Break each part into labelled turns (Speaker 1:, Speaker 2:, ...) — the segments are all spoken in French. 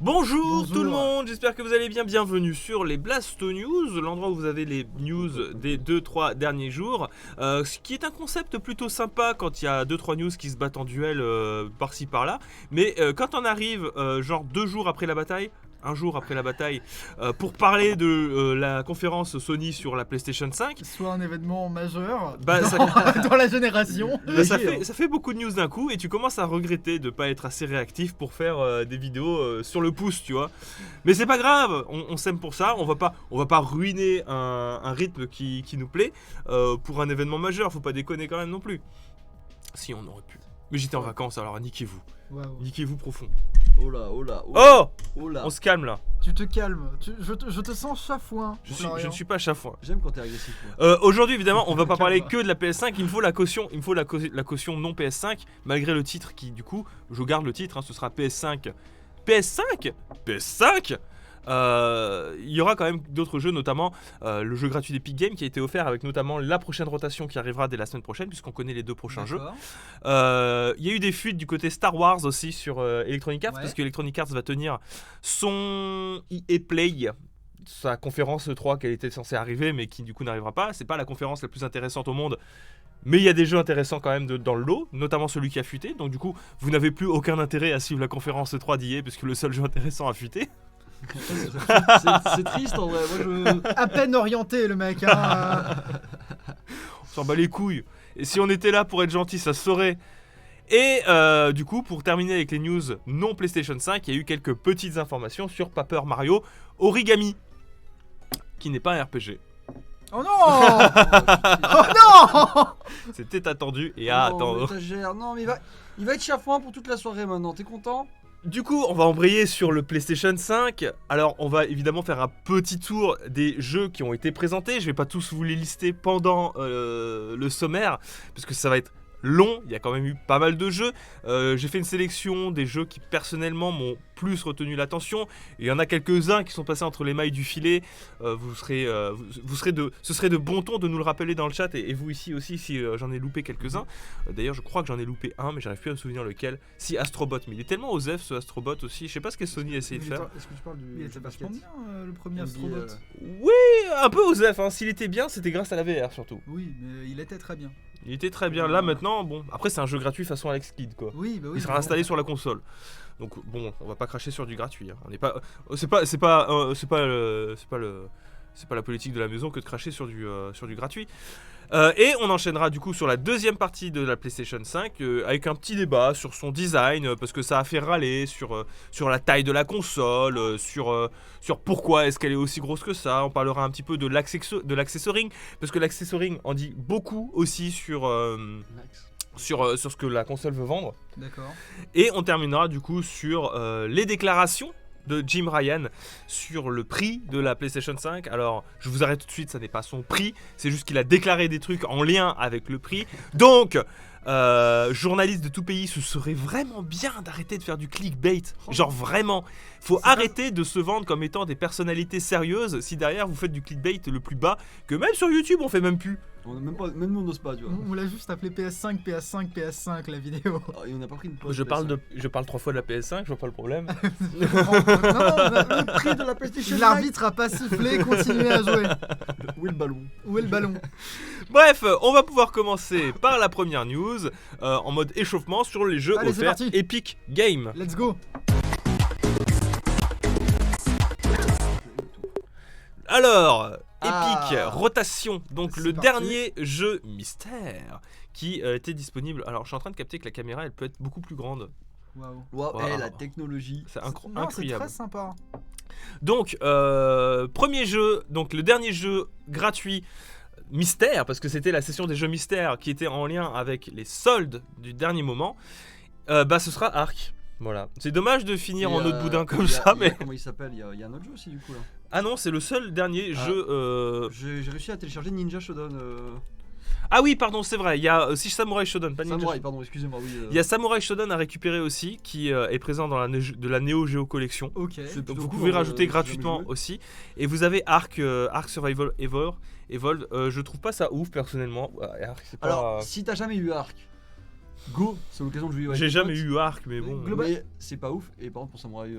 Speaker 1: Bonjour tout le
Speaker 2: Bonjour.
Speaker 1: monde, j'espère que vous allez bien, bienvenue sur les Blasto News, l'endroit où vous avez les news des 2-3 derniers jours, ce qui est un concept plutôt sympa quand il y a 2-3 news qui se battent en duel par-ci par-là, mais quand on arrive genre 2 jours après la bataille, un jour après la bataille, pour parler de la conférence Sony sur la PlayStation 5,
Speaker 2: Soit un événement majeur
Speaker 1: bah,
Speaker 2: dans la génération.
Speaker 1: ça fait beaucoup de news d'un coup et tu commences à regretter de pas être assez réactif pour faire des vidéos sur le pouce, tu vois. Mais c'est pas grave, on s'aime pour ça, on va pas ruiner un rythme qui nous plaît pour un événement majeur, faut pas déconner quand même non plus. Si on aurait pu. Mais j'étais en vacances alors niquez-vous.
Speaker 2: Waouh.
Speaker 1: Niquez-vous profond.
Speaker 3: Oh là, oh là, oh là,
Speaker 1: Oh,
Speaker 3: oh là.
Speaker 1: on se calme là.
Speaker 2: Tu te calmes. Je te sens chafouin.
Speaker 1: Je
Speaker 2: Florian.
Speaker 1: ne suis pas chafouin.
Speaker 3: J'aime quand t'es agressif. Moi.
Speaker 1: Aujourd'hui, évidemment, on va pas parler
Speaker 2: Calme-toi.
Speaker 1: que de la PS5. Il me faut la caution non PS5, malgré le titre qui, du coup, je garde le titre. Ce sera PS5. PS5. Il y aura quand même d'autres jeux, notamment le jeu gratuit d'Epic Games qui a été offert avec notamment la prochaine rotation qui arrivera dès la semaine prochaine, puisqu'on connaît les 2 prochains jeux.
Speaker 2: D'accord.
Speaker 1: Il y a eu des fuites du côté Star Wars aussi sur Electronic Arts,
Speaker 2: Ouais.
Speaker 1: parce que Electronic Arts va tenir son EA Play, sa conférence 3 qui était censée arriver, mais qui du coup n'arrivera pas. C'est pas la conférence la plus intéressante au monde, mais il y a des jeux intéressants quand même dans le lot, notamment celui qui a fuité. Donc du coup, vous n'avez plus aucun intérêt à suivre la conférence 3 d'EA, puisque le seul jeu intéressant a fuité.
Speaker 3: C'est triste en vrai. Moi je.
Speaker 2: À peine orienté le mec. Hein.
Speaker 1: On s'en bat les couilles. Et si on était là pour être gentil, ça se saurait. Et du coup, pour terminer avec les news non PlayStation 5, il y a eu quelques petites informations sur Paper Mario Origami, qui n'est pas un RPG.
Speaker 2: Oh non. Oh non.
Speaker 1: C'était attendu et
Speaker 3: Non,
Speaker 1: attendre.
Speaker 3: mais t'exagères. Non, mais il va être chafouin pour toute la soirée maintenant. T'es content?
Speaker 1: Du coup, on va embrayer sur le PlayStation 5. Alors, on va évidemment faire un petit tour des jeux qui ont été présentés. Je vais pas tous vous les lister pendant le sommaire, parce que ça va être long. Il y a quand même eu pas mal de jeux. J'ai fait une sélection des jeux qui personnellement m'ont plus retenu l'attention. Il y en a quelques-uns qui sont passés entre les mailles du filet. Ce serait de bon ton de nous le rappeler dans le chat, et vous ici aussi si j'en ai loupé quelques-uns. D'ailleurs, je crois que j'en ai loupé un, mais j'arrive plus à me souvenir lequel. Si, Astrobot, mais il est tellement osef ce Astrobot aussi. Je sais pas ce que Sony a essayé de faire.
Speaker 3: Est-ce que tu parles du
Speaker 2: Il
Speaker 3: jeu
Speaker 2: était
Speaker 3: de
Speaker 2: vachement
Speaker 3: basket?
Speaker 2: bien le premier
Speaker 3: NBA,
Speaker 2: Astrobot.
Speaker 1: Oui, un peu osef, hein. S'il était bien, c'était grâce à la VR surtout.
Speaker 2: Oui, mais il était très bien.
Speaker 1: Il était très bien. Là maintenant, bon, après c'est un jeu gratuit façon Alex Kidd quoi.
Speaker 2: Oui, bah oui.
Speaker 1: Il sera
Speaker 2: mais
Speaker 1: installé
Speaker 2: bon.
Speaker 1: sur la console. Donc bon, on va pas cracher sur du gratuit. Hein. On n'est pas, c'est pas la politique de la maison que de cracher sur du gratuit. Et on enchaînera du coup sur la deuxième partie de la PlayStation 5 avec un petit débat sur son design, parce que ça a fait râler sur la taille de la console, sur pourquoi est-ce qu'elle est aussi grosse que ça. On parlera un petit peu de l'accessoring, parce que l'accessoring en dit beaucoup aussi sur ce que la console veut vendre.
Speaker 2: D'accord.
Speaker 1: Et on terminera du coup sur les déclarations de Jim Ryan sur le prix de la PlayStation 5. Alors, je vous arrête tout de suite, ça n'est pas son prix, c'est juste qu'il a déclaré des trucs en lien avec le prix. Donc, journalistes de tout pays, ce serait vraiment bien d'arrêter de faire du clickbait. Genre vraiment, faut arrêter de se vendre comme étant des personnalités sérieuses si derrière vous faites du clickbait le plus bas, que même sur YouTube on fait même plus.
Speaker 3: Même nous on n'ose pas, tu vois.
Speaker 2: On l'a juste appelé PS5, PS5, PS5 la vidéo.
Speaker 3: Et on n'a pas pris une pause.
Speaker 1: Je parle 3 fois de la PS5, je vois pas le problème.
Speaker 2: Non,
Speaker 3: Le prix de la PlayStation 5.
Speaker 2: l'arbitre a pas sifflé, continuez à jouer.
Speaker 3: Où est le ballon?
Speaker 2: Où est le ballon?
Speaker 1: Bref, on va pouvoir commencer par la première news en mode échauffement sur les jeux
Speaker 2: Allez, c'est
Speaker 1: offerts
Speaker 2: parti.
Speaker 1: Epic Games.
Speaker 2: Let's go.
Speaker 1: Alors,
Speaker 3: Ah.
Speaker 1: Epic Rotation, donc
Speaker 2: C'est
Speaker 1: le
Speaker 2: parti.
Speaker 1: dernier jeu mystère qui était disponible. Alors, je suis en train de capter que la caméra elle peut être beaucoup plus grande.
Speaker 2: Waouh.
Speaker 3: Waouh,
Speaker 1: Wow.
Speaker 3: la technologie.
Speaker 1: C'est
Speaker 2: Non, c'est
Speaker 1: incroyable.
Speaker 2: très sympa.
Speaker 1: Donc, premier jeu, donc le dernier jeu gratuit mystère, parce que c'était la session des jeux mystères qui était en lien avec les soldes du dernier moment, ce sera Ark. Voilà. C'est dommage de finir en autre boudin comme ça, mais...
Speaker 3: Comment il s'appelle? Il y a un autre jeu aussi du coup là.
Speaker 1: Ah non, c'est le seul dernier
Speaker 3: Ah.
Speaker 1: jeu...
Speaker 3: J'ai réussi à télécharger Ninja Shodown.
Speaker 1: Ah oui, pardon, c'est vrai, il y a aussi Samurai Shodown, pas Ninja
Speaker 3: Samurai, pardon, excusez-moi, oui.
Speaker 1: Il y a Samurai Shodown à récupérer aussi, qui est présent dans de la Neo Geo Collection.
Speaker 2: Ok.
Speaker 3: C'est
Speaker 1: Donc
Speaker 3: plutôt
Speaker 1: vous
Speaker 3: cool,
Speaker 1: pouvez
Speaker 3: hein,
Speaker 1: rajouter
Speaker 3: j'ai
Speaker 1: gratuitement
Speaker 3: jamais joué.
Speaker 1: aussi. Et vous avez Ark Survival Evolve. Je trouve pas ça ouf personnellement. Ark, c'est pas...
Speaker 3: Alors, si t'as jamais eu Ark, Go, c'est l'occasion de jouer. avec
Speaker 1: J'ai
Speaker 3: tes
Speaker 1: jamais
Speaker 3: potes.
Speaker 1: eu Arc, mais bon.
Speaker 2: Global-
Speaker 3: Mais c'est pas ouf. Et par contre, pour Samurai.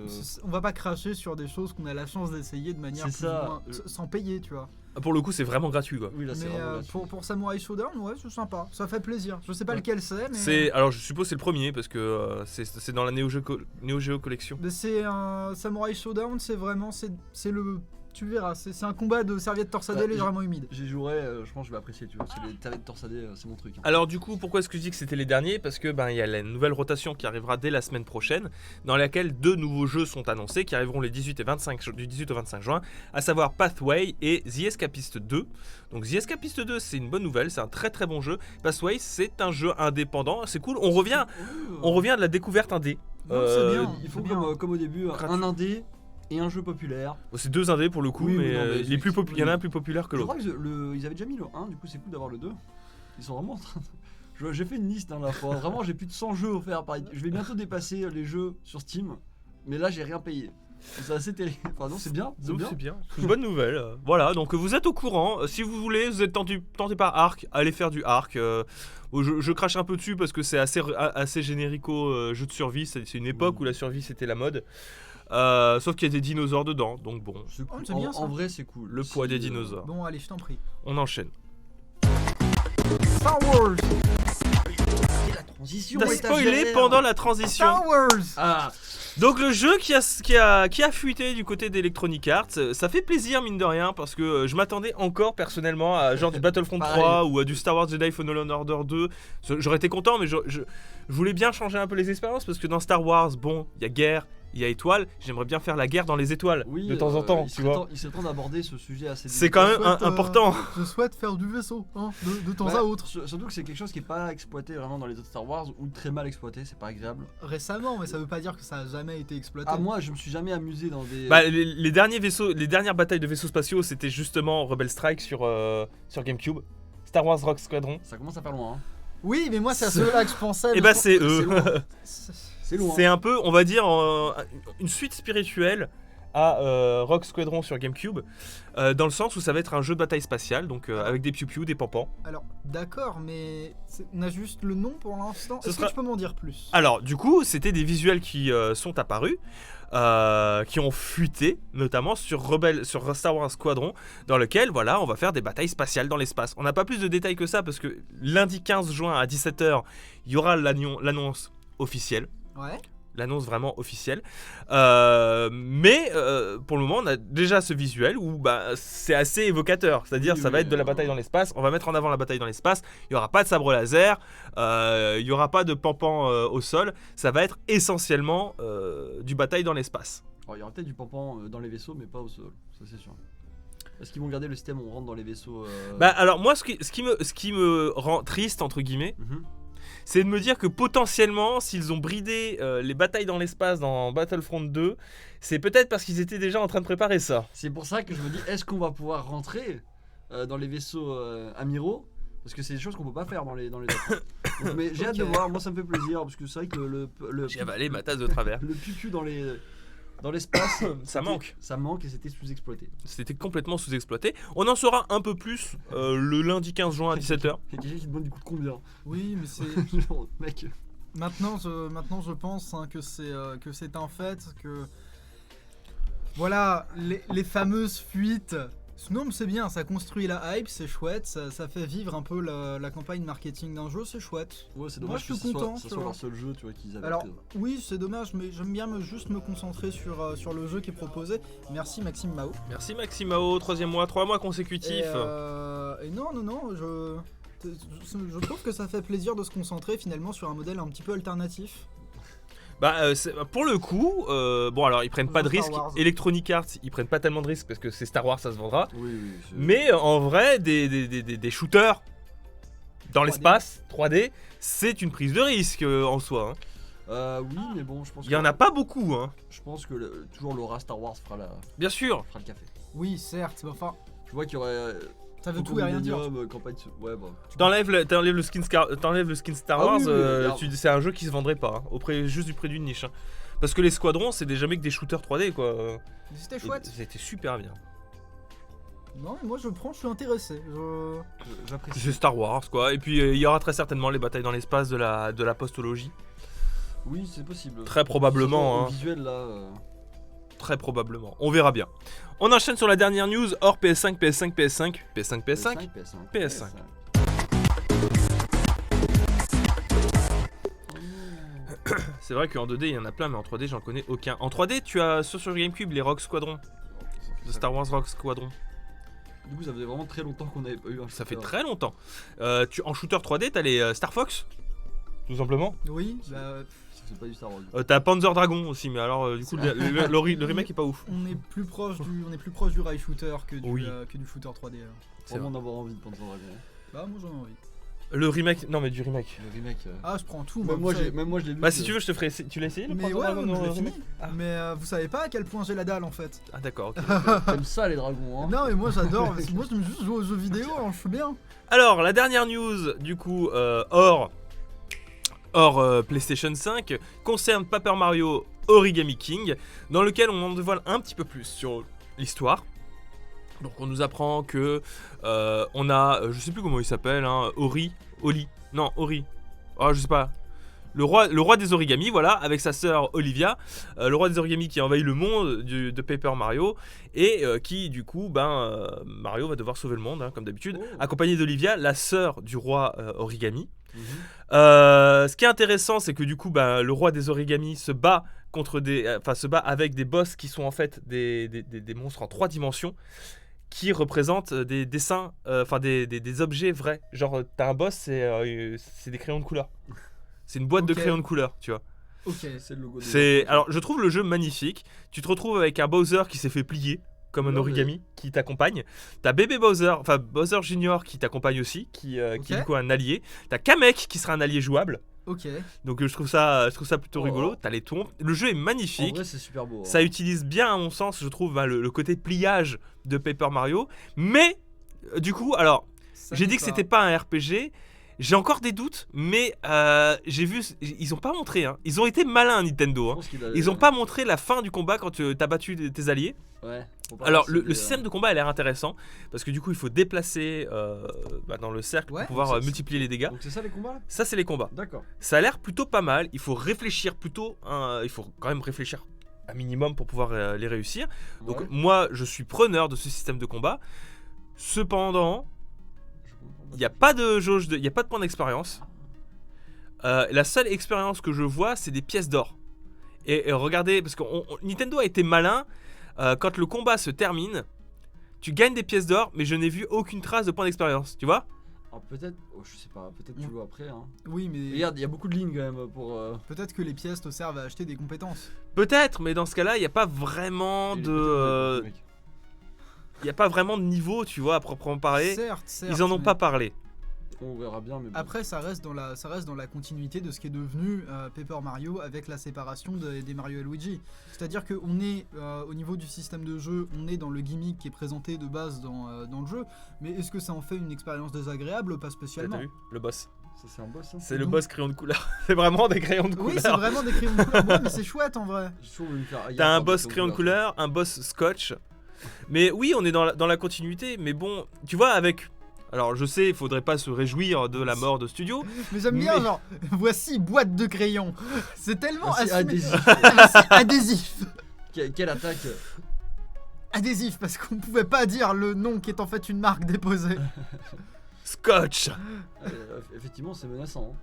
Speaker 2: On va pas cracher sur des choses qu'on a la chance d'essayer de manière
Speaker 3: C'est
Speaker 2: plus
Speaker 3: ça.
Speaker 2: ou moins sans payer, tu vois.
Speaker 1: Pour le coup, c'est vraiment gratuit quoi.
Speaker 3: Oui, là, c'est
Speaker 2: Mais
Speaker 3: vraiment gratuit.
Speaker 2: pour Samurai Showdown, ouais, c'est sympa. Ça fait plaisir. Je sais pas
Speaker 3: Ouais.
Speaker 2: lequel c'est, mais.
Speaker 1: C'est alors je suppose c'est le premier parce que c'est dans la Neo Geo Collection.
Speaker 2: Mais c'est un Samurai Showdown, c'est vraiment. C'est le. Tu verras, c'est un combat de serviettes torsadées
Speaker 3: Ouais,
Speaker 2: légèrement humide.
Speaker 3: J'y jouerai, je pense que je vais apprécier, tu vois. Parce que les serviettes torsadées, c'est mon truc. Hein.
Speaker 1: Alors du coup, pourquoi est-ce que je dis que c'était les derniers? Parce que ben il y a la nouvelle rotation qui arrivera dès la semaine prochaine, dans laquelle 2 nouveaux jeux sont annoncés qui arriveront les 18 et 25 du 18 au 25 juin, à savoir Pathway et The Escapist 2. Donc The Escapist 2, c'est une bonne nouvelle, c'est un très très bon jeu. Pathway, c'est un jeu indépendant, c'est cool. On revient à de la découverte indé.
Speaker 2: Non, c'est bien.
Speaker 3: Il faut
Speaker 2: c'est bien.
Speaker 3: comme au début,
Speaker 1: Gratuit.
Speaker 3: un indé et un jeu populaire.
Speaker 1: Bon, c'est 2 indés pour le coup,
Speaker 3: Oui,
Speaker 1: mais,
Speaker 3: oui, non, mais
Speaker 1: les plus
Speaker 3: c'est-
Speaker 1: il y en a un plus populaire que
Speaker 3: Je
Speaker 1: l'autre.
Speaker 3: crois qu'ils avaient déjà mis le 1, du coup c'est cool d'avoir le 2. Ils sont vraiment en train de... J'ai fait une liste la fois. Vraiment, j'ai plus de 100 jeux offerts. Je vais bientôt dépasser les jeux sur Steam. Mais là, j'ai rien payé. C'est assez terrible. Enfin, non, c'est bien. C'est
Speaker 1: Donc
Speaker 3: bien.
Speaker 1: c'est bien, c'est une bonne nouvelle. Voilà, donc vous êtes au courant. Si vous voulez, vous êtes tenté par Arc, allez faire du Arc. Je crache un peu dessus parce que c'est assez générico jeu de survie. C'est une époque
Speaker 3: Oui.
Speaker 1: où la survie c'était la mode. Sauf qu'il y a des dinosaures dedans, donc bon,
Speaker 3: C'est cool.
Speaker 2: Oh, c'est bien, ça.
Speaker 3: En vrai, c'est cool.
Speaker 1: le poids des dinosaures.
Speaker 2: Bon, allez, je t'en prie.
Speaker 1: On enchaîne.
Speaker 2: Star Wars
Speaker 3: La transition.
Speaker 1: T'as spoilé pendant la transition.
Speaker 2: Star Wars
Speaker 3: Ah,
Speaker 1: Donc le jeu qui a fuité du côté d'Electronic Arts, ça fait plaisir mine de rien parce que je m'attendais encore personnellement à genre du Battlefront
Speaker 3: Pareil.
Speaker 1: 3 ou à du Star Wars Jedi Fallen Order 2. J'aurais été content mais je voulais bien changer un peu les expériences parce que dans Star Wars, bon, il y a guerre, il y a étoiles, j'aimerais bien faire la guerre dans les étoiles
Speaker 3: oui.
Speaker 1: de temps en temps,
Speaker 3: il
Speaker 1: tu
Speaker 3: serait
Speaker 1: vois.
Speaker 3: temps- Il serait temps d'aborder ce sujet assez.
Speaker 1: C'est quand même
Speaker 2: souhaite,
Speaker 1: important.
Speaker 2: Je souhaite faire du vaisseau, hein, de temps
Speaker 3: Ouais,
Speaker 2: à autre.
Speaker 3: Surtout que c'est quelque chose qui est pas exploité vraiment dans les autres Star Wars ou très mal exploité, c'est pas agréable.
Speaker 2: Récemment, mais ça veut pas dire que ça a jamais été exploité.
Speaker 3: Ah, moi je me suis jamais amusé dans des.
Speaker 1: Bah, les dernières batailles de vaisseaux spatiaux, c'était justement Rebel Strike sur GameCube, Star Wars Rogue Squadron.
Speaker 3: Ça commence à faire loin. Hein.
Speaker 2: Oui, mais moi c'est à ceux-là que je pensais.
Speaker 1: Et
Speaker 2: mais
Speaker 1: bah
Speaker 2: je-
Speaker 1: c'est
Speaker 3: C'est
Speaker 1: eux.
Speaker 3: loin. C'est loin.
Speaker 1: C'est un peu, on va dire, une suite spirituelle à Rogue Squadron sur GameCube, dans le sens où ça va être un jeu de bataille spatiale, donc avec des piou-piou, des pampans.
Speaker 2: Alors, d'accord, mais on a juste le nom pour l'instant.
Speaker 1: Ce
Speaker 2: Est-ce
Speaker 1: sera-
Speaker 2: que tu peux m'en dire plus
Speaker 1: Alors, du coup, c'était des visuels qui sont apparus, qui ont fuité, notamment sur Star Wars Squadron, dans lequel, voilà, on va faire des batailles spatiales dans l'espace. On n'a pas plus de détails que ça, parce que lundi 15 juin à 17h, il y aura l'annonce officielle.
Speaker 2: Ouais.
Speaker 1: L'annonce vraiment officielle. Mais pour le moment, on a déjà ce visuel où bah, c'est assez évocateur. C'est-à-dire,
Speaker 3: Oui,
Speaker 1: ça va
Speaker 3: oui,
Speaker 1: être de la bataille dans l'espace. On va mettre en avant la bataille dans l'espace. Il n'y aura pas de sabre laser. Il n'y aura pas de pampan au sol. Ça va être essentiellement du bataille dans l'espace.
Speaker 3: Alors, il y aura peut-être du pampan dans les vaisseaux, mais pas au sol, ça c'est sûr. Est-ce qu'ils vont garder le système où on rentre dans les vaisseaux
Speaker 1: Bah, alors, moi, ce qui me rend triste, entre guillemets,
Speaker 3: mhm.
Speaker 1: c'est de me dire que potentiellement, s'ils ont bridé les batailles dans l'espace dans Battlefront 2, c'est peut-être parce qu'ils étaient déjà en train de préparer ça.
Speaker 3: C'est pour ça que je me dis, est-ce qu'on va pouvoir rentrer dans les vaisseaux amiraux? Parce que c'est des choses qu'on peut pas faire dans les autres. Donc, mais j'ai hâte de
Speaker 2: Ok.
Speaker 3: voir, moi ça me fait plaisir, parce que c'est vrai que
Speaker 1: J'ai avalé ma tasse de travers.
Speaker 3: le PQ dans l'espace,
Speaker 1: Ça manque.
Speaker 3: Ça manque et c'était sous-exploité.
Speaker 1: C'était complètement sous-exploité. On en saura un peu plus le lundi 15 juin à 17h.
Speaker 3: Il y a quelqu'un qui demande du coup de combien?
Speaker 2: Oui, mais c'est.
Speaker 3: Genre, mec.
Speaker 2: Maintenant, je pense hein, que c'est un fait que. Voilà, les fameuses fuites. Non, mais c'est bien, ça construit la hype, c'est chouette, ça fait vivre un peu la campagne marketing d'un jeu, c'est chouette.
Speaker 3: Ouais, c'est
Speaker 2: Moi,
Speaker 3: dommage
Speaker 2: je
Speaker 3: que
Speaker 2: suis
Speaker 3: ce soit,
Speaker 2: content,
Speaker 3: ça
Speaker 2: tu
Speaker 3: soit
Speaker 2: vois.
Speaker 3: leur seul jeu, tu vois, qu'ils avaient.
Speaker 2: Alors,
Speaker 3: fait.
Speaker 2: oui, c'est dommage, mais j'aime bien juste me concentrer sur le jeu qui est proposé. Merci Maxime Mao.
Speaker 1: Merci Maximao, 3 mois consécutifs.
Speaker 2: Et non, je trouve que ça fait plaisir de se concentrer finalement sur un modèle un petit peu alternatif.
Speaker 1: Bah, pour le coup, bon alors ils prennent pas de
Speaker 2: Star
Speaker 1: risques.
Speaker 2: Wars.
Speaker 1: Electronic Arts, ils prennent pas tellement de risques parce que c'est Star Wars, ça se vendra.
Speaker 3: Oui, oui.
Speaker 1: Mais en vrai, des shooters dans
Speaker 2: 3D.
Speaker 1: l'espace, 3D, c'est une prise de risque en soi. Hein.
Speaker 3: Oui, mais bon, je pense
Speaker 1: Il y en a pas beaucoup, hein.
Speaker 3: Je pense que toujours l'aura Star Wars fera
Speaker 1: Bien sûr.
Speaker 3: le café.
Speaker 2: Oui, certes, mais enfin,
Speaker 3: Tu vois qu'il y aurait.
Speaker 2: ça veut tout et rien dire.
Speaker 3: Campagne. Ouais, bah.
Speaker 1: T'enlèves le skin Star
Speaker 3: Ah
Speaker 1: Wars,
Speaker 3: oui, oui, regarde.
Speaker 1: c'est un jeu qui se vendrait pas, hein, juste du prix d'une niche. Hein. Parce que les squadrons, c'est jamais que des shooters 3D quoi.
Speaker 2: Mais c'était chouette.
Speaker 1: C'était super bien.
Speaker 2: Non, mais moi je prends, je suis intéressé.
Speaker 3: J'apprécie.
Speaker 1: C'est Star Wars quoi. Et puis il y aura très certainement les batailles dans l'espace de la postologie.
Speaker 3: Oui, c'est possible.
Speaker 1: Très probablement,
Speaker 3: Surtout au
Speaker 1: hein.
Speaker 3: visuel là.
Speaker 1: Très probablement. On verra bien. On enchaîne sur la dernière news hors PS5, PS5, PS5, PS5, PS5. PS5. C'est vrai qu'en 2D il y en a plein, mais en 3D j'en connais aucun. En 3D tu as sur GameCube les Rogue Squadron, de Star Wars Rogue Squadron.
Speaker 3: Du coup, ça faisait vraiment très longtemps qu'on n'avait pas eu un
Speaker 1: Ça fait
Speaker 3: shooter.
Speaker 1: très longtemps. En shooter 3D t'as les Star Fox, tout simplement.
Speaker 2: Oui,
Speaker 3: C'est pas du Star Wars.
Speaker 1: T'as Panzer Dragon aussi, mais alors du coup le remake est pas ouf.
Speaker 2: on est plus proche du rail shooter que du,
Speaker 1: Oui.
Speaker 2: que du shooter 3D. Alors.
Speaker 1: C'est
Speaker 3: Vraiment d'avoir envie de Panzer Dragon.
Speaker 2: Bah moi j'en ai envie.
Speaker 1: Le remake, non mais du remake.
Speaker 3: Le remake.
Speaker 2: Ah je prends tout.
Speaker 3: Même
Speaker 2: vous savez.
Speaker 3: moi, je l'ai vu.
Speaker 1: Bah si tu veux je te ferai. Tu l'as essayé le
Speaker 2: Mais
Speaker 1: Panzer
Speaker 2: ouais,
Speaker 1: Dragon
Speaker 2: je
Speaker 1: dans
Speaker 2: l'ai
Speaker 1: le
Speaker 2: fini.
Speaker 1: remake Ah.
Speaker 2: Mais vous savez pas à quel point j'ai la dalle en fait.
Speaker 1: Ah d'accord. Ok.
Speaker 3: T'aimes ça les dragons, hein.
Speaker 2: Non mais moi j'adore, parce que moi j'aime juste jouer aux jeux vidéo, hein, je suis bien.
Speaker 1: Alors la dernière news du coup hors PlayStation 5 concerne Paper Mario Origami King, dans lequel on en dévoile un petit peu plus sur l'histoire. Donc on nous apprend que on a, je sais plus comment il s'appelle, hein, Ori, je sais pas. Le roi des origamis, voilà, avec sa sœur Olivia, le roi des origamis qui envahit le monde de Paper Mario et qui du coup, Mario va devoir sauver le monde, hein, comme d'habitude,
Speaker 3: Oh.
Speaker 1: accompagné d'Olivia, la sœur du roi origami.
Speaker 3: Mhm.
Speaker 1: Ce qui est intéressant, c'est que du coup, le roi des origamis se bat se bat avec des boss qui sont en fait des monstres en 3 dimensions qui représentent des dessins, des objets vrais. Genre, t'as un boss, c'est des crayons de couleur. C'est une boîte de
Speaker 2: Ok.
Speaker 1: crayons de couleur, tu vois.
Speaker 2: Ok.
Speaker 3: C'est le logo.
Speaker 1: Alors, je trouve le jeu magnifique. Tu te retrouves avec un Bowser qui s'est fait plier, comme un
Speaker 3: Non,
Speaker 1: origami, qui t'accompagne. T'as bébé Bowser, enfin Bowser Junior qui t'accompagne aussi, qui est du coup un allié. T'as Kamek qui sera un allié jouable.
Speaker 2: Ok.
Speaker 1: Donc je trouve ça plutôt
Speaker 3: Oh.
Speaker 1: rigolo. T'as les tombes. Le jeu est
Speaker 3: En
Speaker 1: magnifique.
Speaker 3: vrai, c'est super beau.
Speaker 1: Ça utilise bien, à mon sens, je trouve, le côté pliage de Paper Mario. Mais, du coup, alors,
Speaker 2: Ça
Speaker 1: j'ai
Speaker 2: n'est
Speaker 1: dit que
Speaker 2: pas.
Speaker 1: c'était pas un RPG. J'ai encore des doutes, mais j'ai vu, ils ont pas montré. Hein. Ils ont été malins, Nintendo. Hein. Ils ont pas montré la fin du combat quand t'as battu tes alliés.
Speaker 3: Ouais. faut pas
Speaker 1: Alors,
Speaker 3: forcer
Speaker 1: le système de combat a l'air intéressant parce que du coup, il faut déplacer dans le cercle
Speaker 2: Ouais,
Speaker 1: pour pouvoir
Speaker 3: c'est-
Speaker 1: multiplier les dégâts.
Speaker 3: Donc c'est ça les combats là.
Speaker 1: Ça, c'est les combats.
Speaker 3: D'accord.
Speaker 1: Ça a l'air plutôt pas mal. Il faut réfléchir plutôt. Il faut quand même réfléchir un minimum pour pouvoir les réussir. Donc
Speaker 3: Ouais.
Speaker 1: moi, je suis preneur de ce système de combat. Cependant,
Speaker 3: Je comprends pas.
Speaker 1: il n'y a pas de jauge, il n'y a pas de point d'expérience. La seule expérience que je vois, c'est des pièces d'or. Et regardez, parce que Nintendo a été malin. Quand le combat se termine, tu gagnes des pièces d'or, mais je n'ai vu aucune trace de point d'expérience. Tu vois?
Speaker 3: Alors peut-être, je sais pas, peut-être tu le vois après. Hein.
Speaker 2: Oui, mais
Speaker 3: Regarde, il y a beaucoup de lignes quand même pour.
Speaker 2: peut-être que les pièces te servent à acheter des compétences.
Speaker 1: Peut-être, mais dans ce cas-là, il n'y a pas vraiment
Speaker 3: les
Speaker 1: de,
Speaker 3: petits mecs.
Speaker 1: il y a pas vraiment de niveau, tu vois, à proprement parler.
Speaker 2: Certes.
Speaker 1: Ils en ont
Speaker 2: mais
Speaker 1: pas parlé.
Speaker 3: On verra bien, mais bon.
Speaker 2: Après, ça reste dans la continuité de ce qui est devenu Paper Mario avec la séparation des Mario et Luigi. C'est-à-dire qu'on est, au niveau du système de jeu, on est dans le gimmick qui est présenté de base dans le jeu, mais est-ce que ça en fait une expérience désagréable? Pas
Speaker 1: T'as
Speaker 2: spécialement.
Speaker 1: vu? Le boss.
Speaker 3: Ça c'est un boss. Hein.
Speaker 1: C'est le
Speaker 2: Donc-
Speaker 1: boss crayon de couleur. C'est vraiment des crayons de
Speaker 2: Oui, c'est
Speaker 1: couleur.
Speaker 2: vraiment des crayons de couleur, ouais, mais c'est chouette en vrai.
Speaker 3: J'ai toujours voulu me faire.
Speaker 1: T'as un boss crayon de couleur, un boss scotch. Mais oui, on est dans la continuité. Mais bon, tu vois, avec. Alors je sais, il faudrait pas se réjouir de la mort de Studio.
Speaker 2: Mais j'aime bien,
Speaker 1: Mais-
Speaker 2: genre, voici boîte de crayons. C'est tellement
Speaker 3: C'est
Speaker 2: assumé.
Speaker 3: adhésif.
Speaker 2: C'est adhésif.
Speaker 3: Quelle attaque.
Speaker 2: Adhésif, parce qu'on pouvait pas dire le nom qui est en fait une marque déposée.
Speaker 1: Scotch.
Speaker 3: Effectivement, c'est menaçant. hein.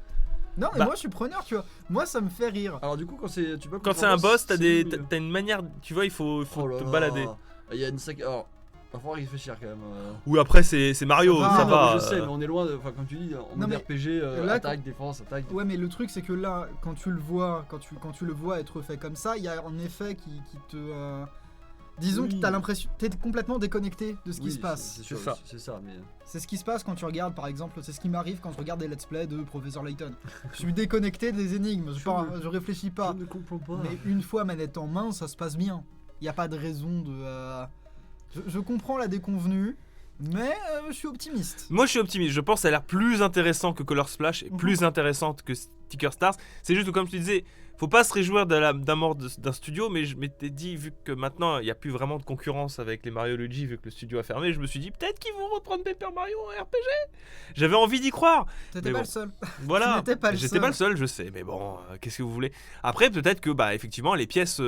Speaker 2: Non, mais
Speaker 1: Bah.
Speaker 2: moi je suis preneur, tu vois. Moi ça me fait rire.
Speaker 3: Alors du coup, quand c'est, tu peux.
Speaker 1: Quand c'est un boss, t'as une manière. Tu vois, il faut
Speaker 3: Oh là
Speaker 1: te
Speaker 3: là.
Speaker 1: balader.
Speaker 3: Il y a une Alors, va falloir y réfléchir quand même.
Speaker 1: Ou après, c'est Mario,
Speaker 2: Ça va.
Speaker 1: ça
Speaker 3: Non,
Speaker 1: va.
Speaker 3: mais je sais, mais on est loin. Enfin, comme tu dis, en
Speaker 2: Non,
Speaker 3: mode
Speaker 2: mais
Speaker 3: RPG,
Speaker 2: là,
Speaker 3: attaque, défense, attaque.
Speaker 2: Ouais, mais le truc c'est que là, quand tu le vois, quand tu le vois être fait comme ça, il y a un effet qui te. Disons
Speaker 3: Oui.
Speaker 2: que t'as l'impression. T'es complètement déconnecté de ce qui
Speaker 3: Oui,
Speaker 2: se passe.
Speaker 3: C'est sûr,
Speaker 1: C'est ça.
Speaker 3: c'est ça, mais.
Speaker 2: C'est ce qui se passe quand tu regardes, par exemple, c'est ce qui m'arrive quand je regarde des let's play de Professeur Layton. Je suis déconnecté des énigmes, je réfléchis pas.
Speaker 3: Je ne comprends pas.
Speaker 2: Mais une fois manette en main, ça se passe bien. Il n'y a pas de raison de. Je comprends la déconvenue, Mais je suis optimiste.
Speaker 1: Moi je suis optimiste, je pense que ça a l'air plus intéressant que Color Splash et plus intéressante que Sticker Stars. C'est juste que comme je te disais, faut pas se réjouir de la mort d'un studio, mais je m'étais dit, vu que maintenant il n'y a plus vraiment de concurrence avec les Mario Luigi, vu que le studio a fermé, je me suis dit peut-être qu'ils vont reprendre Paper Mario en RPG. J'avais envie d'y croire.
Speaker 2: T'étais
Speaker 1: Mais
Speaker 2: pas
Speaker 1: bon.
Speaker 2: le seul.
Speaker 1: Voilà,
Speaker 2: Tu n'étais pas le
Speaker 1: j'étais
Speaker 2: seul.
Speaker 1: pas le seul, je sais, mais bon, qu'est-ce que vous voulez. Après peut-être que effectivement les pièces...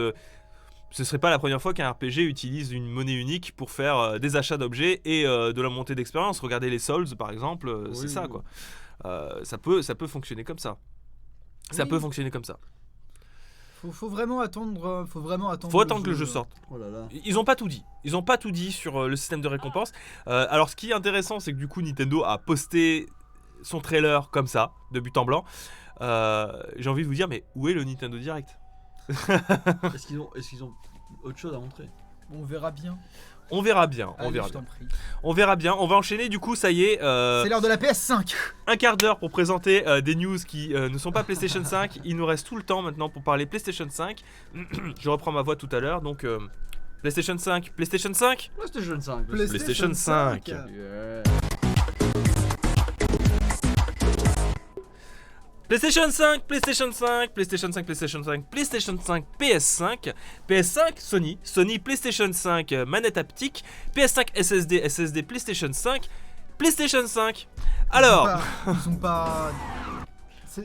Speaker 1: ce serait pas la première fois qu'un RPG utilise une monnaie unique pour faire des achats d'objets et de la montée d'expérience. Regardez les Souls par exemple, c'est
Speaker 3: Oui,
Speaker 1: ça
Speaker 3: oui.
Speaker 1: quoi. Ça peut fonctionner comme ça. Ça
Speaker 2: Oui.
Speaker 1: peut fonctionner comme ça.
Speaker 2: Faut vraiment attendre.
Speaker 1: Faut attendre que le jeu sorte.
Speaker 3: Oh là là.
Speaker 1: Ils ont pas tout dit. Ils ont pas tout dit sur le système de récompense. Alors ce qui est intéressant, c'est que du coup Nintendo a posté son trailer comme ça, de but en blanc. J'ai envie de vous dire, mais où est le Nintendo Direct ?
Speaker 3: Est-ce qu'ils ont autre chose à montrer?
Speaker 2: On verra bien.
Speaker 1: On verra bien, on
Speaker 2: Allez,
Speaker 1: verra
Speaker 2: je
Speaker 1: bien.
Speaker 2: t'en prie.
Speaker 1: On verra bien. On va enchaîner du coup, ça y est.
Speaker 2: C'est l'heure de la PS5.
Speaker 1: Un quart d'heure pour présenter des news qui ne sont pas PlayStation 5. Il nous reste tout le temps maintenant pour parler PlayStation 5. Je reprends ma voix tout à l'heure. Donc, PlayStation 5. PlayStation 5
Speaker 3: PlayStation 5.
Speaker 1: PlayStation 5.
Speaker 3: Yeah.
Speaker 1: PlayStation 5, PlayStation 5, PlayStation 5, PlayStation 5, PlayStation 5, PS5, PS5, Sony, PlayStation 5, manette haptique, PS5, SSD, PlayStation 5, PlayStation 5. Alors,
Speaker 2: Ils ont pas.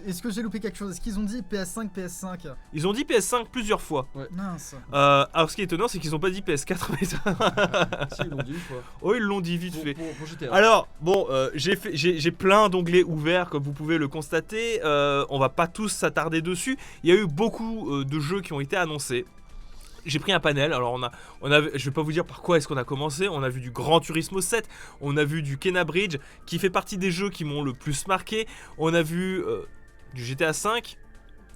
Speaker 2: Est-ce que j'ai loupé quelque chose? Est-ce qu'ils ont dit PS5, PS5?
Speaker 1: ils ont dit PS5 plusieurs fois.
Speaker 2: Mince.
Speaker 1: Alors, ce qui est étonnant, c'est qu'ils ont pas dit PS4. Mais
Speaker 3: Si, ils l'ont dit une fois.
Speaker 1: oh, ils l'ont dit vite fait.
Speaker 3: Pour GTA.
Speaker 1: Alors, bon, j'ai plein d'onglets ouverts, comme vous pouvez le constater. On va pas tous s'attarder dessus. Il y a eu beaucoup de jeux qui ont été annoncés. J'ai pris un panel. Alors, je vais pas vous dire par quoi est-ce qu'on a commencé. On a vu du Gran Turismo 7. On a vu du Kena Bridge, qui fait partie des jeux qui m'ont le plus marqué. On a vu du GTA 5.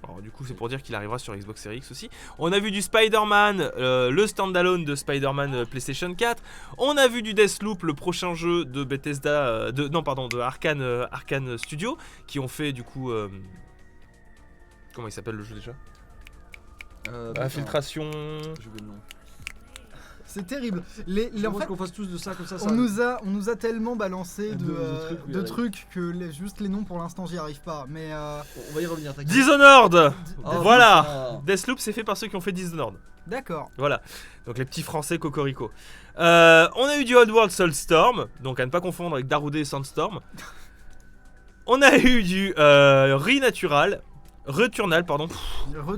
Speaker 1: Alors, du coup, c'est pour dire qu'il arrivera sur Xbox Series X aussi. On a vu du Spider-Man, le standalone de Spider-Man PlayStation 4. On a vu du Deathloop, le prochain jeu de Bethesda, de Arkane Studio, qui ont fait du coup. Comment il s'appelle le jeu déjà Infiltration.
Speaker 3: J'ai oublié le nom.
Speaker 2: C'est terrible.
Speaker 3: En
Speaker 2: En fait,
Speaker 3: qu'on fasse tous de ça comme ça.
Speaker 2: on nous a tellement balancé de trucs que juste les noms pour l'instant j'y arrive pas. Mais
Speaker 3: On va y revenir. t'inquiète.
Speaker 1: Dishonored.
Speaker 3: Oh,
Speaker 1: Voilà.
Speaker 3: putain.
Speaker 1: Deathloop, c'est fait par ceux qui ont fait Dishonored.
Speaker 2: d'accord.
Speaker 1: Voilà, donc les petits français cocorico. On a eu du Oddworld Soulstorm, donc à ne pas confondre avec Darude et Sandstorm. On a eu du Returnal, pardon.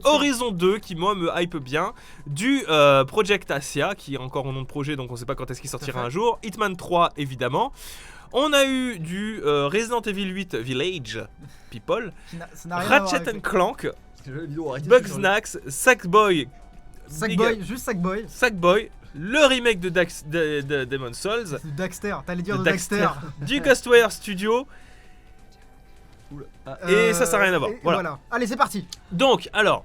Speaker 1: Horizon 2 qui moi me hype bien. Du Project Asia qui est encore au nom de projet, donc on sait pas quand est-ce qu'il sortira
Speaker 2: fait.
Speaker 1: un jour. Hitman 3 évidemment. On a eu du Resident Evil 8 Village People.
Speaker 2: Ça n'a rien à voir
Speaker 1: Ratchet
Speaker 2: avec-
Speaker 1: Clank,
Speaker 3: Parce que j'avais vidéo, arrêtez de faire-
Speaker 1: Bugsnax, Sackboy,
Speaker 2: Sackboy, juste Sackboy.
Speaker 1: Sackboy, le remake de Demon's Souls,
Speaker 2: C'est Daxter, t'allais dire
Speaker 1: de
Speaker 2: de Daxter.
Speaker 1: du Ghostwire Studio,
Speaker 3: Oula. Ah,
Speaker 1: et ça n'a rien à voir.
Speaker 2: Et
Speaker 1: Voilà.
Speaker 2: Allez, c'est parti.
Speaker 1: Donc, alors,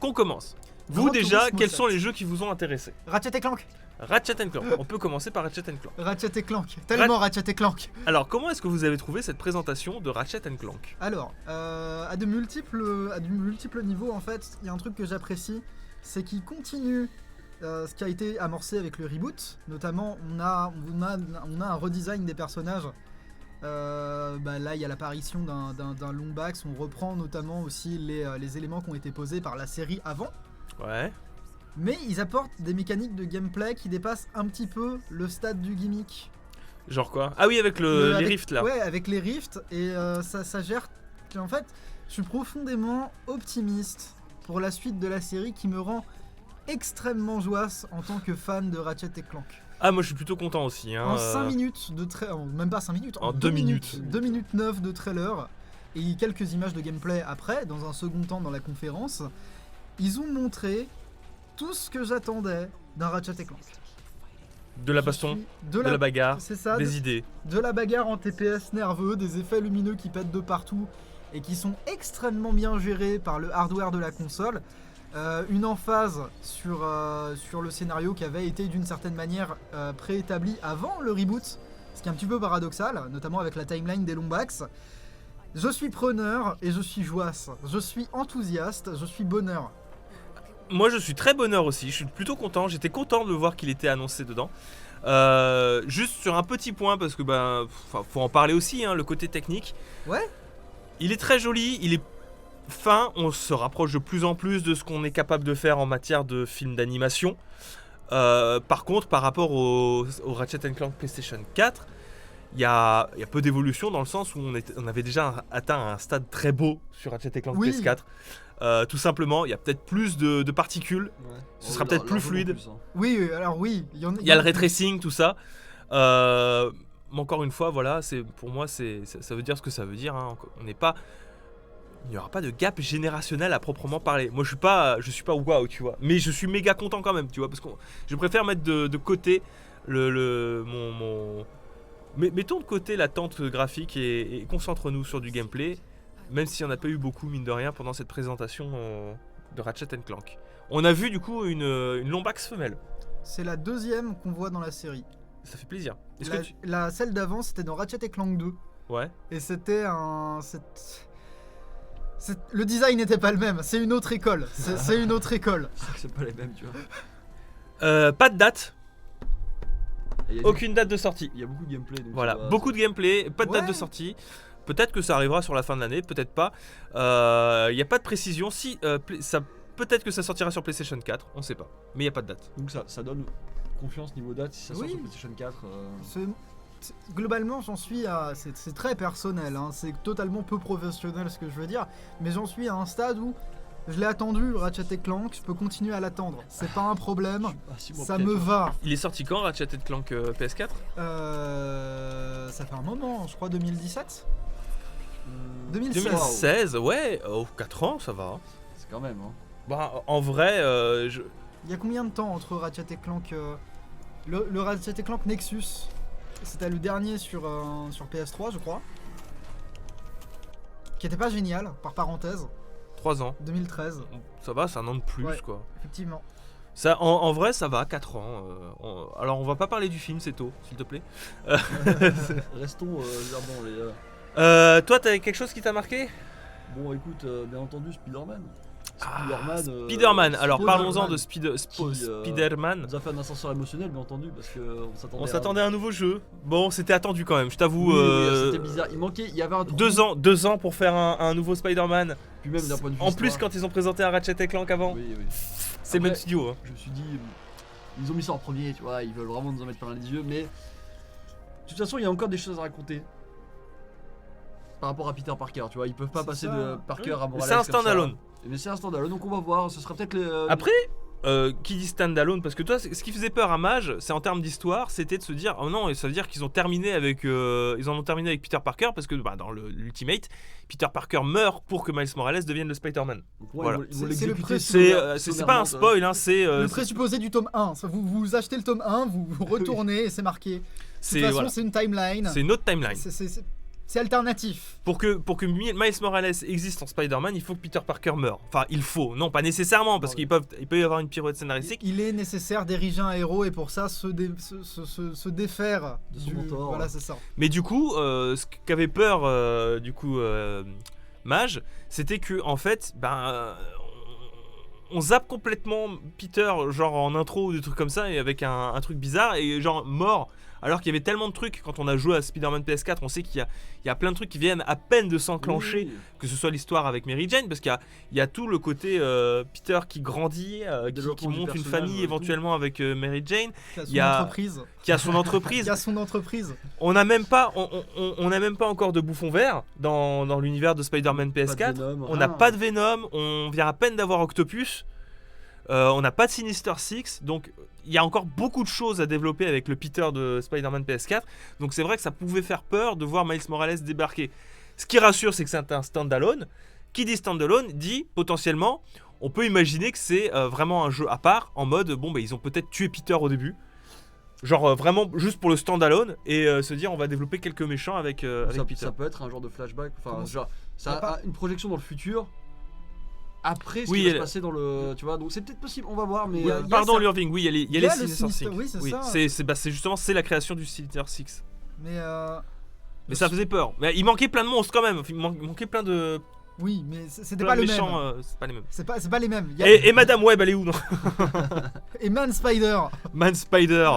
Speaker 1: qu'on commence. Vous
Speaker 2: Gran
Speaker 1: déjà,
Speaker 2: Turismo
Speaker 1: quels
Speaker 2: 7.
Speaker 1: sont les jeux qui vous ont intéressé?
Speaker 2: Ratchet et Clank.
Speaker 1: Ratchet Clank. On peut commencer par Ratchet Clank.
Speaker 2: Ratchet et Clank. Tellement Ratchet et Clank.
Speaker 1: Alors, comment est-ce que vous avez trouvé cette présentation de Ratchet Clank?
Speaker 2: Alors, à de multiples niveaux, en fait, il y a un truc que j'apprécie, c'est qu'il continue ce qui a été amorcé avec le reboot. Notamment, on a un redesign des personnages. Là, il y a l'apparition d'un Lombax. On reprend notamment aussi les éléments qui ont été posés par la série avant.
Speaker 1: Ouais.
Speaker 2: Mais ils apportent des mécaniques de gameplay qui dépassent un petit peu le stade du gimmick.
Speaker 1: Genre quoi? Ah oui, avec les
Speaker 2: Avec-
Speaker 1: rifts là.
Speaker 2: Ouais, avec les rifts, et ça gère. En fait, je suis profondément optimiste pour la suite de la série qui me rend extrêmement joasse en tant que fan de Ratchet et Clank.
Speaker 1: Ah, moi je suis plutôt content aussi. Hein,
Speaker 2: En 5 minutes de trailer, même pas 5 minutes,
Speaker 1: En 2 minutes.
Speaker 2: 2 minutes 9 de trailer et quelques images de gameplay après, dans un second temps dans la conférence, ils ont montré tout ce que j'attendais d'un Ratchet et Clank.
Speaker 1: De la baston, de la bagarre,
Speaker 2: c'est ça,
Speaker 1: des idées.
Speaker 2: de la bagarre en TPS nerveux, des effets lumineux qui pètent de partout et qui sont extrêmement bien gérés par le hardware de la console. Une emphase sur le scénario qui avait été d'une certaine manière préétabli avant le reboot, ce qui est un petit peu paradoxal, notamment avec la timeline des Lombax. Je suis preneur et je suis joasse, je suis enthousiaste, je suis bonheur.
Speaker 1: Moi je suis très bonheur aussi, je suis plutôt content, j'étais content de voir qu'il était annoncé dedans. Juste sur un petit point parce que faut en parler aussi, hein, le côté technique.
Speaker 2: Ouais.
Speaker 1: Il est très joli, il est fin, on se rapproche de plus en plus de ce qu'on est capable de faire en matière de films d'animation. Par contre, par rapport au Ratchet Clank PlayStation 4, il y a peu d'évolution dans le sens où on avait déjà atteint un stade très beau sur Ratchet Clank
Speaker 2: Oui.
Speaker 1: PS4. Tout simplement, il y a peut-être plus de particules,
Speaker 3: Ouais.
Speaker 1: Ce sera peut-être plus fluide.
Speaker 3: Hein.
Speaker 2: Oui, alors oui.
Speaker 1: il y a le ray tracing, tout ça. Mais encore une fois, voilà, pour moi, ça veut dire ce que ça veut dire. Hein. Il n'y aura pas de gap générationnel à proprement parler. Moi, je suis pas waouh, tu vois. Mais je suis méga content quand même, tu vois, parce que je préfère mettre de côté mettons de côté l'attente graphique et concentre-nous sur du gameplay, même s'il n'y en a pas eu beaucoup, mine de rien, pendant cette présentation de Ratchet Clank. On a vu du coup une Lombax femelle.
Speaker 2: C'est la deuxième qu'on voit dans la série.
Speaker 1: Ça fait plaisir.
Speaker 2: Celle d'avant, c'était dans Ratchet Clank 2.
Speaker 1: Ouais.
Speaker 2: Et c'était le design n'était pas le même, c'est une autre école. C'est une autre école.
Speaker 3: C'est vrai que c'est pas les mêmes, tu vois.
Speaker 1: Pas de date,
Speaker 3: Et il y a
Speaker 1: aucune date de sortie.
Speaker 3: Il y a beaucoup de gameplay. Donc
Speaker 1: Voilà,
Speaker 3: ça va-
Speaker 1: beaucoup de gameplay, pas de date
Speaker 2: Ouais.
Speaker 1: de sortie. Peut-être que ça arrivera sur la fin de l'année, peut-être pas. Il n'y a pas de précision. Peut-être que ça sortira sur PlayStation 4, on sait pas. Mais il n'y a pas de date.
Speaker 3: Donc ça donne confiance niveau date si ça sort
Speaker 2: Oui.
Speaker 3: sur PlayStation 4.
Speaker 2: Globalement, j'en suis à. C'est très personnel, hein, c'est totalement peu professionnel ce que je veux dire, mais j'en suis à un stade où je l'ai attendu, le Ratchet Clank, je peux continuer à l'attendre. C'est pas un problème,
Speaker 3: Ah, 6 mois
Speaker 2: ça
Speaker 3: près,
Speaker 2: me
Speaker 3: tu vois.
Speaker 2: va.
Speaker 1: Il est sorti quand Ratchet Clank PS4
Speaker 2: Ça fait un moment, je crois 2017
Speaker 3: Hmm,
Speaker 2: 2016.
Speaker 1: 2016, ouais, 4 ans, ça va.
Speaker 3: C'est quand même, hein.
Speaker 1: En vrai,
Speaker 2: Il y a combien de temps entre Ratchet Clank le Ratchet Clank Nexus, c'était le dernier sur PS3 je crois, qui était pas génial, par parenthèse,
Speaker 1: 3 ans.
Speaker 2: 2013,
Speaker 1: Ça va, c'est un an de plus,
Speaker 2: Ouais.
Speaker 1: quoi.
Speaker 2: effectivement.
Speaker 1: Ça, en vrai, ça va, 4 ans. Alors, on va pas parler du film, c'est tôt, s'il te plaît.
Speaker 3: Restons bon, les.
Speaker 1: Toi, t'as quelque chose qui t'a marqué?
Speaker 3: Bon, écoute, bien entendu, Spider-Man.
Speaker 1: Spider-Man.
Speaker 3: Spider-Man.
Speaker 1: Spider-Man. Alors,
Speaker 2: Spider-Man.
Speaker 1: parlons-en de
Speaker 3: Qui,
Speaker 1: Spider-Man.
Speaker 3: nous a fait un ascenseur émotionnel, bien entendu, parce qu'on s'attendait.
Speaker 1: On s'attendait à un nouveau jeu. Bon, c'était attendu quand même, je t'avoue.
Speaker 3: C'était bizarre. Il y avait un trou.
Speaker 1: 2 ans pour faire un nouveau Spider-Man.
Speaker 3: Puis même d'un point de vue.
Speaker 1: En plus,
Speaker 3: histoire.
Speaker 1: quand ils ont présenté un Ratchet Clank avant,
Speaker 3: Oui.
Speaker 1: c'est le même
Speaker 3: Après,
Speaker 1: studio. Hein.
Speaker 3: Je me suis dit, ils ont mis ça en premier, tu vois, ils veulent vraiment nous en mettre plein les yeux, mais de toute façon, il y a encore des choses à raconter par rapport à Peter Parker, tu vois, ils peuvent pas
Speaker 2: C'est
Speaker 3: passer
Speaker 2: ça.
Speaker 3: de Parker à Morales.
Speaker 1: C'est un
Speaker 3: comme ça.
Speaker 1: standalone.
Speaker 3: Mais c'est un standalone, donc on va voir, ce sera peut-être les.
Speaker 1: Après, qui dit standalone, parce que toi, ce qui faisait peur à Mage, c'est en termes d'histoire, c'était de se dire, oh non, et ça veut dire qu'ils ont terminé avec, Peter Parker, parce que dans l'Ultimate, Peter Parker meurt pour que Miles Morales devienne le Spider-Man.
Speaker 3: Donc, ouais,
Speaker 1: Voilà.
Speaker 3: ils vont
Speaker 2: C'est le
Speaker 3: l'exécuter
Speaker 2: précédent.
Speaker 1: C'est pas un spoil, hein, c'est
Speaker 2: Le présupposé du tome 1, vous achetez le tome 1, vous retournez et c'est marqué. De toute façon,
Speaker 1: voilà.
Speaker 2: c'est une timeline.
Speaker 1: C'est une autre timeline.
Speaker 2: C'est alternatif.
Speaker 1: Pour que Miles Morales existe en Spider-Man, il faut que Peter Parker meure. Enfin, il faut, non, pas nécessairement, parce qu'il peut y avoir une pirouette scénaristique.
Speaker 2: Il est nécessaire d'ériger un héros et pour ça se défaire
Speaker 3: De son mentor.
Speaker 2: Voilà, c'est ça.
Speaker 1: Mais du coup, ce qu'avait peur, Mage, c'était que en fait, on zappe complètement Peter, genre en intro ou des trucs comme ça, et avec un truc bizarre, et genre mort. Alors qu'il y avait tellement de trucs, quand on a joué à Spider-Man PS4, on sait qu'il y a plein de trucs qui viennent à peine de s'enclencher,
Speaker 3: Oui.
Speaker 1: que ce soit l'histoire avec Mary Jane, parce qu'il y a tout le côté Peter qui grandit, qui
Speaker 3: Développement du
Speaker 1: monte une
Speaker 3: personnage,
Speaker 1: famille
Speaker 3: ouais,
Speaker 1: éventuellement avec Mary Jane,
Speaker 2: Qui a son
Speaker 1: Il y a-
Speaker 2: entreprise.
Speaker 1: qui a son entreprise.
Speaker 2: Qui a son entreprise.
Speaker 1: On n'a même pas encore de bouffon vert dans l'univers de Spider-Man
Speaker 3: Pas de
Speaker 1: PS4.
Speaker 3: Venom,
Speaker 1: On n'a
Speaker 3: rien.
Speaker 1: pas de Venom, on vient à peine d'avoir Octopus, on n'a pas de Sinister Six, donc il y a encore beaucoup de choses à développer avec le Peter de Spider-Man PS4, donc c'est vrai que ça pouvait faire peur de voir Miles Morales débarquer. Ce qui rassure, c'est que c'est un standalone. Qui dit standalone dit potentiellement, on peut imaginer que c'est vraiment un jeu à part, en mode, ils ont peut-être tué Peter au début, genre vraiment juste pour le standalone, et se dire on va développer quelques méchants avec Peter.
Speaker 3: Ça peut être un genre de flashback, enfin,
Speaker 2: Comment
Speaker 3: genre,
Speaker 2: Y a
Speaker 3: ça
Speaker 2: pas-
Speaker 3: a une projection dans le futur. Après ce
Speaker 1: Oui,
Speaker 3: qui va
Speaker 1: elle-
Speaker 3: se passer dans le. Tu vois, donc c'est peut-être possible, on va voir, mais.
Speaker 2: Il y a-
Speaker 1: Pardon,
Speaker 2: ça-
Speaker 1: Lurving, oui, il y a
Speaker 2: il y
Speaker 1: les
Speaker 2: a le
Speaker 1: Sinister
Speaker 2: Sinister-
Speaker 1: Six.
Speaker 2: oui, c'est ça.
Speaker 1: C'est justement la création du Sinister Six.
Speaker 2: Mais
Speaker 1: Mais ça faisait peur. Mais il manquait plein de monstres quand même. Il manquait plein de
Speaker 2: Oui, mais c'était
Speaker 1: Plein
Speaker 2: pas
Speaker 1: de
Speaker 2: le
Speaker 1: méchants,
Speaker 2: même.
Speaker 1: c'est pas les mêmes.
Speaker 2: C'est pas les mêmes. Il y a-
Speaker 1: Et Madame Web, elle est où, non?
Speaker 2: Et Man Spider.
Speaker 1: Man Spider.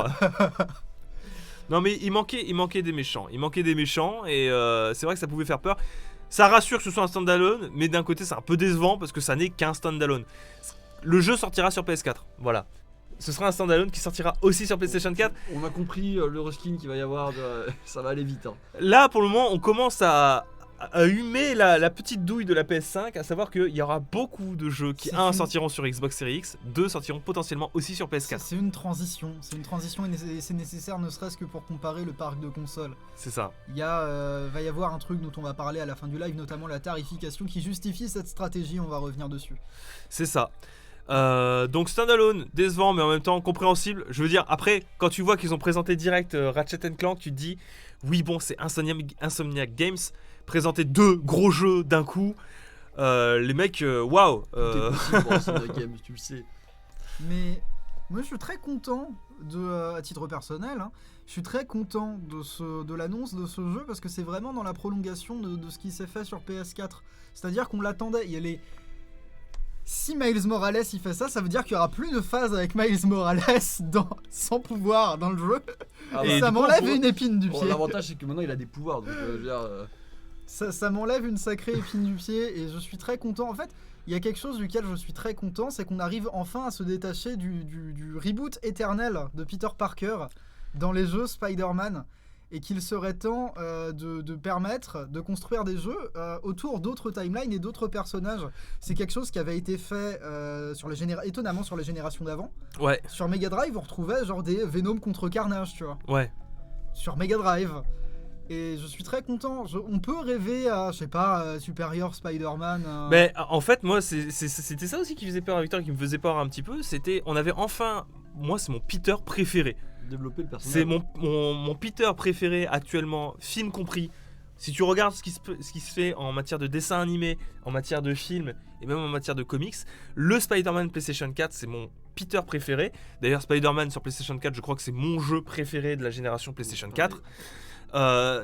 Speaker 1: Non mais il manquait des méchants. Il manquait des méchants et c'est vrai que ça pouvait faire peur. Ça rassure que ce soit un standalone, mais d'un côté c'est un peu décevant parce que ça n'est qu'un standalone. Le jeu sortira sur PS4, voilà. Ce sera un standalone qui sortira aussi sur PlayStation 4.
Speaker 3: On a compris le reskin qu'il va y avoir, ça va aller vite. Hein.
Speaker 1: Là pour le moment on commence à humer la petite douille de la PS5, à savoir qu'il y aura beaucoup de jeux qui,
Speaker 2: C'est
Speaker 1: 1
Speaker 2: une-
Speaker 1: sortiront sur Xbox Series X, 2 sortiront potentiellement aussi sur PS4.
Speaker 2: C'est une transition. C'est une transition et c'est nécessaire ne serait-ce que pour comparer le parc de consoles.
Speaker 1: C'est ça.
Speaker 2: Il va y avoir un truc dont on va parler à la fin du live, notamment la tarification qui justifie cette stratégie. On va revenir dessus.
Speaker 1: C'est ça. Donc standalone, décevant mais en même temps compréhensible. Je veux dire, après, quand tu vois qu'ils ont présenté direct Ratchet Clank, tu te dis, oui bon, c'est Insomniac Games, présenter 2 gros jeux d'un coup. Les mecs, waouh.
Speaker 3: Tout est possible pour Insomniac Games, tu le sais.
Speaker 2: Mais moi, je suis très content à titre personnel. Hein, je suis très content de l'annonce de ce jeu parce que c'est vraiment dans la prolongation de ce qui s'est fait sur PS4. C'est-à-dire qu'on l'attendait. Si Miles Morales il fait ça, ça veut dire qu'il y aura plus de phase avec Miles Morales sans pouvoir dans le jeu.
Speaker 3: Ah
Speaker 1: Et
Speaker 2: Et ça
Speaker 1: du coup,
Speaker 2: m'enlève une épine du
Speaker 3: Bon,
Speaker 2: pied.
Speaker 3: l'avantage c'est que maintenant il a des pouvoirs, donc je veux dire,
Speaker 2: Ça m'enlève une sacrée épine du pied et je suis très content. En fait, il y a quelque chose duquel je suis très content, c'est qu'on arrive enfin à se détacher du reboot éternel de Peter Parker dans les jeux Spider-Man et qu'il serait temps de permettre de construire des jeux autour d'autres timelines et d'autres personnages. C'est quelque chose qui avait été fait étonnamment sur les générations d'avant.
Speaker 1: Ouais,
Speaker 2: Sur Mega Drive, on retrouvait genre des Venom contre Carnage, tu vois.
Speaker 1: ouais.
Speaker 2: Sur Mega Drive. Et je suis très content. On peut rêver à, je sais pas, Superior Spider-Man.
Speaker 1: Mais en fait, moi, c'était ça aussi qui faisait peur à Victor, qui me faisait peur un petit peu. On avait enfin, moi, c'est mon Peter préféré.
Speaker 3: développer le personnage.
Speaker 1: C'est mon Peter préféré actuellement, film compris. Si tu regardes ce qui se fait en matière de dessin animé, en matière de film et même en matière de comics, le Spider-Man PlayStation 4, c'est mon Peter préféré. D'ailleurs, Spider-Man sur PlayStation 4, je crois que c'est mon jeu préféré de la génération PlayStation 4.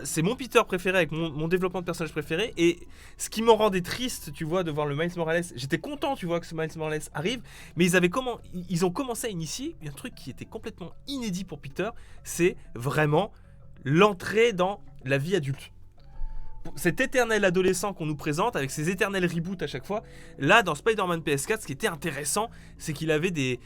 Speaker 1: C'est mon Peter préféré avec mon développement de personnage préféré. Et ce qui me rendait triste, tu vois, de voir le Miles Morales, j'étais content, tu vois, que ce Miles Morales arrive, mais ils ont commencé à initier un truc qui était complètement inédit pour Peter, c'est vraiment l'entrée dans la vie adulte. Cet éternel adolescent qu'on nous présente avec ses éternels reboots à chaque fois, là dans Spider-Man PS4, ce qui était intéressant, c'est qu'il avait des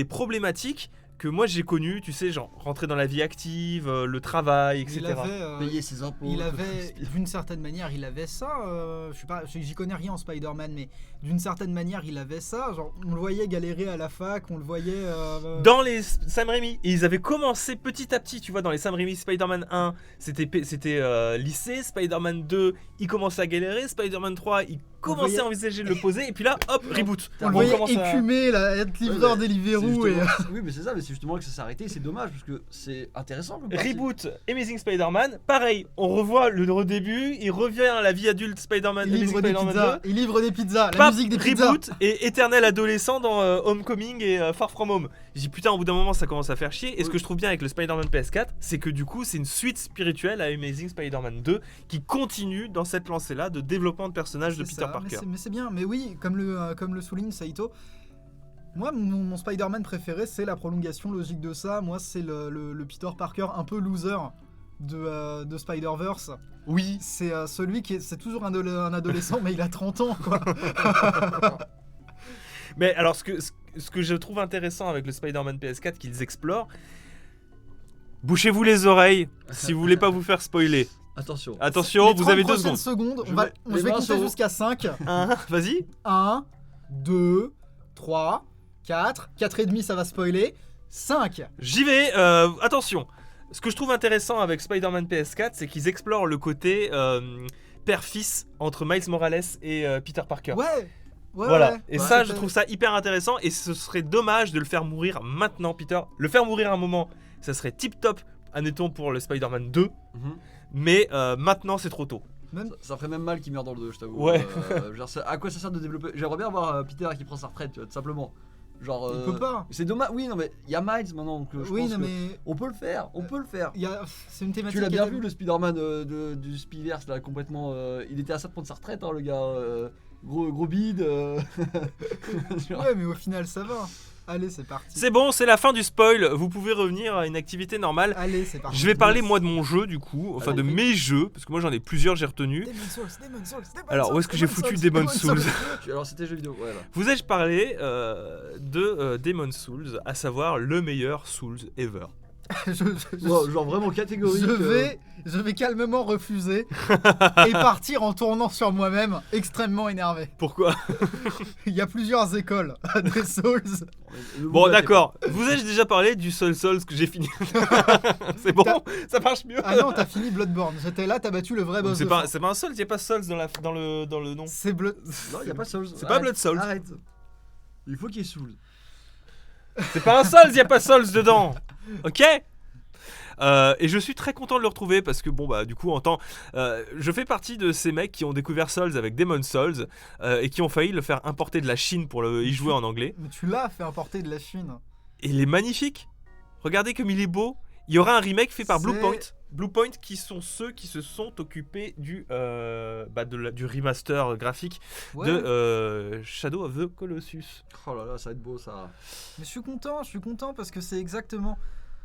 Speaker 1: problématiques que moi j'ai connues, tu sais, genre rentrer dans la vie active, le travail, etc.
Speaker 2: il avait,
Speaker 3: Payer ses impôts.
Speaker 2: il avait d'une certaine manière, il avait ça. J'y connais rien en Spider-Man, mais d'une certaine manière, il avait ça. Genre, on le voyait galérer à la fac, on le voyait.
Speaker 1: Dans les Sam Raimi, et ils avaient commencé petit à petit, tu vois, dans les Sam Raimi, Spider-Man 1, c'était lycée, Spider-Man 2, il commençait à galérer, Spider-Man 3, il commençait
Speaker 2: voyait-
Speaker 1: à envisager de le poser, et puis là, hop, reboot.
Speaker 2: On le
Speaker 1: On
Speaker 2: voyait
Speaker 1: commence à-
Speaker 2: écumer, là, être livreur
Speaker 3: Ouais,
Speaker 2: Deliveroo. Et...
Speaker 3: Oui, mais c'est ça, mais c'est justement que ça s'est arrêté, c'est dommage parce que c'est intéressant. comme
Speaker 1: Reboot Amazing Spider-Man, pareil, on revoit le début, il revient à la vie adulte Spider-Man,
Speaker 2: il
Speaker 1: Amazing
Speaker 2: livre des
Speaker 1: Spider-Man
Speaker 2: pizzas.
Speaker 1: 2.
Speaker 2: Il livre des pizzas. La
Speaker 1: Pap,
Speaker 2: musique des pizzas.
Speaker 1: reboot et éternel adolescent dans Homecoming et Far From Home. J'ai dit putain, au bout d'un moment ça commence à faire chier. Et ce que je trouve bien avec le Spider-Man PS4, c'est que du coup c'est une suite spirituelle à Amazing Spider-Man 2 qui continue dans cette lancée-là de développement de personnages de
Speaker 2: C'est
Speaker 1: Peter
Speaker 2: ça,
Speaker 1: Parker.
Speaker 2: Mais c'est bien, mais oui, comme le souligne Saito, moi mon Spider-Man préféré c'est la prolongation logique de ça. Moi c'est le Peter Parker un peu loser de Spider-Verse.
Speaker 1: Oui,
Speaker 2: C'est celui c'est toujours un adolescent mais il a 30 ans quoi.
Speaker 1: mais alors ce que je trouve intéressant avec le Spider-Man PS4 qu'ils explorent, bouchez-vous les oreilles si vous voulez pas vous faire spoiler.
Speaker 3: Attention.
Speaker 1: Attention,
Speaker 2: Les
Speaker 1: vous
Speaker 2: 30
Speaker 1: avez 2
Speaker 2: prochaines
Speaker 1: secondes.
Speaker 2: secondes,
Speaker 3: Je
Speaker 2: je vais
Speaker 3: mains
Speaker 2: compter
Speaker 3: sur-
Speaker 2: jusqu'à 5.
Speaker 1: Vas-y.
Speaker 2: 1, 2, 3, 4. 4 et demi ça va spoiler. 5.
Speaker 1: J'y vais, attention. Ce que je trouve intéressant avec Spider-Man PS4, c'est qu'ils explorent le côté père-fils entre Miles Morales et Peter Parker.
Speaker 2: Ouais.
Speaker 1: Voilà,
Speaker 2: ouais.
Speaker 1: et
Speaker 2: Ouais,
Speaker 1: ça
Speaker 2: c'est-
Speaker 1: je trouve ça hyper intéressant et ce serait dommage de le faire mourir maintenant, Peter. Le faire mourir un moment, ça serait tip top, admettons pour le Spider-Man 2,
Speaker 3: Mhm.
Speaker 1: mais maintenant c'est trop tôt.
Speaker 2: Même
Speaker 3: Ça ferait même mal qu'il meure dans le 2, je t'avoue.
Speaker 1: Ouais.
Speaker 3: Genre, à quoi ça sert de développer. J'aimerais bien voir Peter qui prend sa retraite, tu vois, tout simplement. Genre,
Speaker 2: Il peut pas.
Speaker 3: C'est dommage. Oui, non, mais il y a Miles maintenant, donc je
Speaker 2: Oui,
Speaker 3: pense
Speaker 2: non,
Speaker 3: que
Speaker 2: mais
Speaker 3: on peut le faire. On peut le faire.
Speaker 2: c'est une thématique.
Speaker 3: Tu l'as
Speaker 2: qui est
Speaker 3: bien
Speaker 2: tellement-
Speaker 3: vu le Spider-Man du Spiderverse là complètement. Il était à ça de prendre sa retraite, hein, le gars. Gros bide. Genre,
Speaker 2: Ouais, mais au final, ça va. Allez, c'est parti.
Speaker 1: C'est bon, c'est la fin du spoil. Vous pouvez revenir à une activité normale.
Speaker 2: Allez, c'est parti.
Speaker 1: Je vais parler moi de mon jeu du coup, enfin
Speaker 3: Allez,
Speaker 1: de
Speaker 3: oui.
Speaker 1: mes jeux, parce que moi j'en ai plusieurs, j'ai retenu.
Speaker 2: Demon's Souls.
Speaker 1: Alors où est-ce que j'ai foutu Demon's Souls?
Speaker 3: alors c'était jeu vidéo, voilà.
Speaker 1: Vous ai-je parlé de Demon's Souls, à savoir le meilleur Souls ever.
Speaker 3: Genre vraiment catégorique.
Speaker 2: Je vais calmement refuser et partir en tournant sur moi-même, extrêmement énervé.
Speaker 1: Pourquoi?
Speaker 2: Il y a plusieurs écoles des Souls.
Speaker 1: Bon d'accord, vous ai-je déjà parlé du Souls que j'ai fini? C'est bon, ça marche mieux.
Speaker 2: Ah non, t'as fini Bloodborne. J'étais là, t'as battu le vrai boss.
Speaker 1: C'est
Speaker 2: de
Speaker 1: pas,
Speaker 2: fin.
Speaker 1: c'est pas un Souls, il n'y a pas Souls dans le nom.
Speaker 2: C'est Blood.
Speaker 3: Non, il y a pas Souls.
Speaker 1: C'est pas Blood Souls.
Speaker 3: Arrête. Il faut qu'il y ait Souls.
Speaker 1: C'est pas un Souls, il n'y a pas Souls dedans. Ok. Et je suis très content de le retrouver parce que bon bah du coup je fais partie de ces mecs qui ont découvert Souls avec Demon's Souls et qui ont failli le faire importer de la Chine pour y jouer en anglais.
Speaker 2: Mais tu l'as fait importer de la Chine.
Speaker 1: Et il est magnifique. Regardez comme il est beau. Il y aura un remake fait par
Speaker 2: C'est-
Speaker 1: Bluepoint. Bluepoint qui sont ceux qui se sont occupés du remaster graphique
Speaker 2: Ouais.
Speaker 1: de Shadow of the Colossus.
Speaker 3: Oh là là, ça va être beau ça.
Speaker 2: Mais je suis content parce que c'est exactement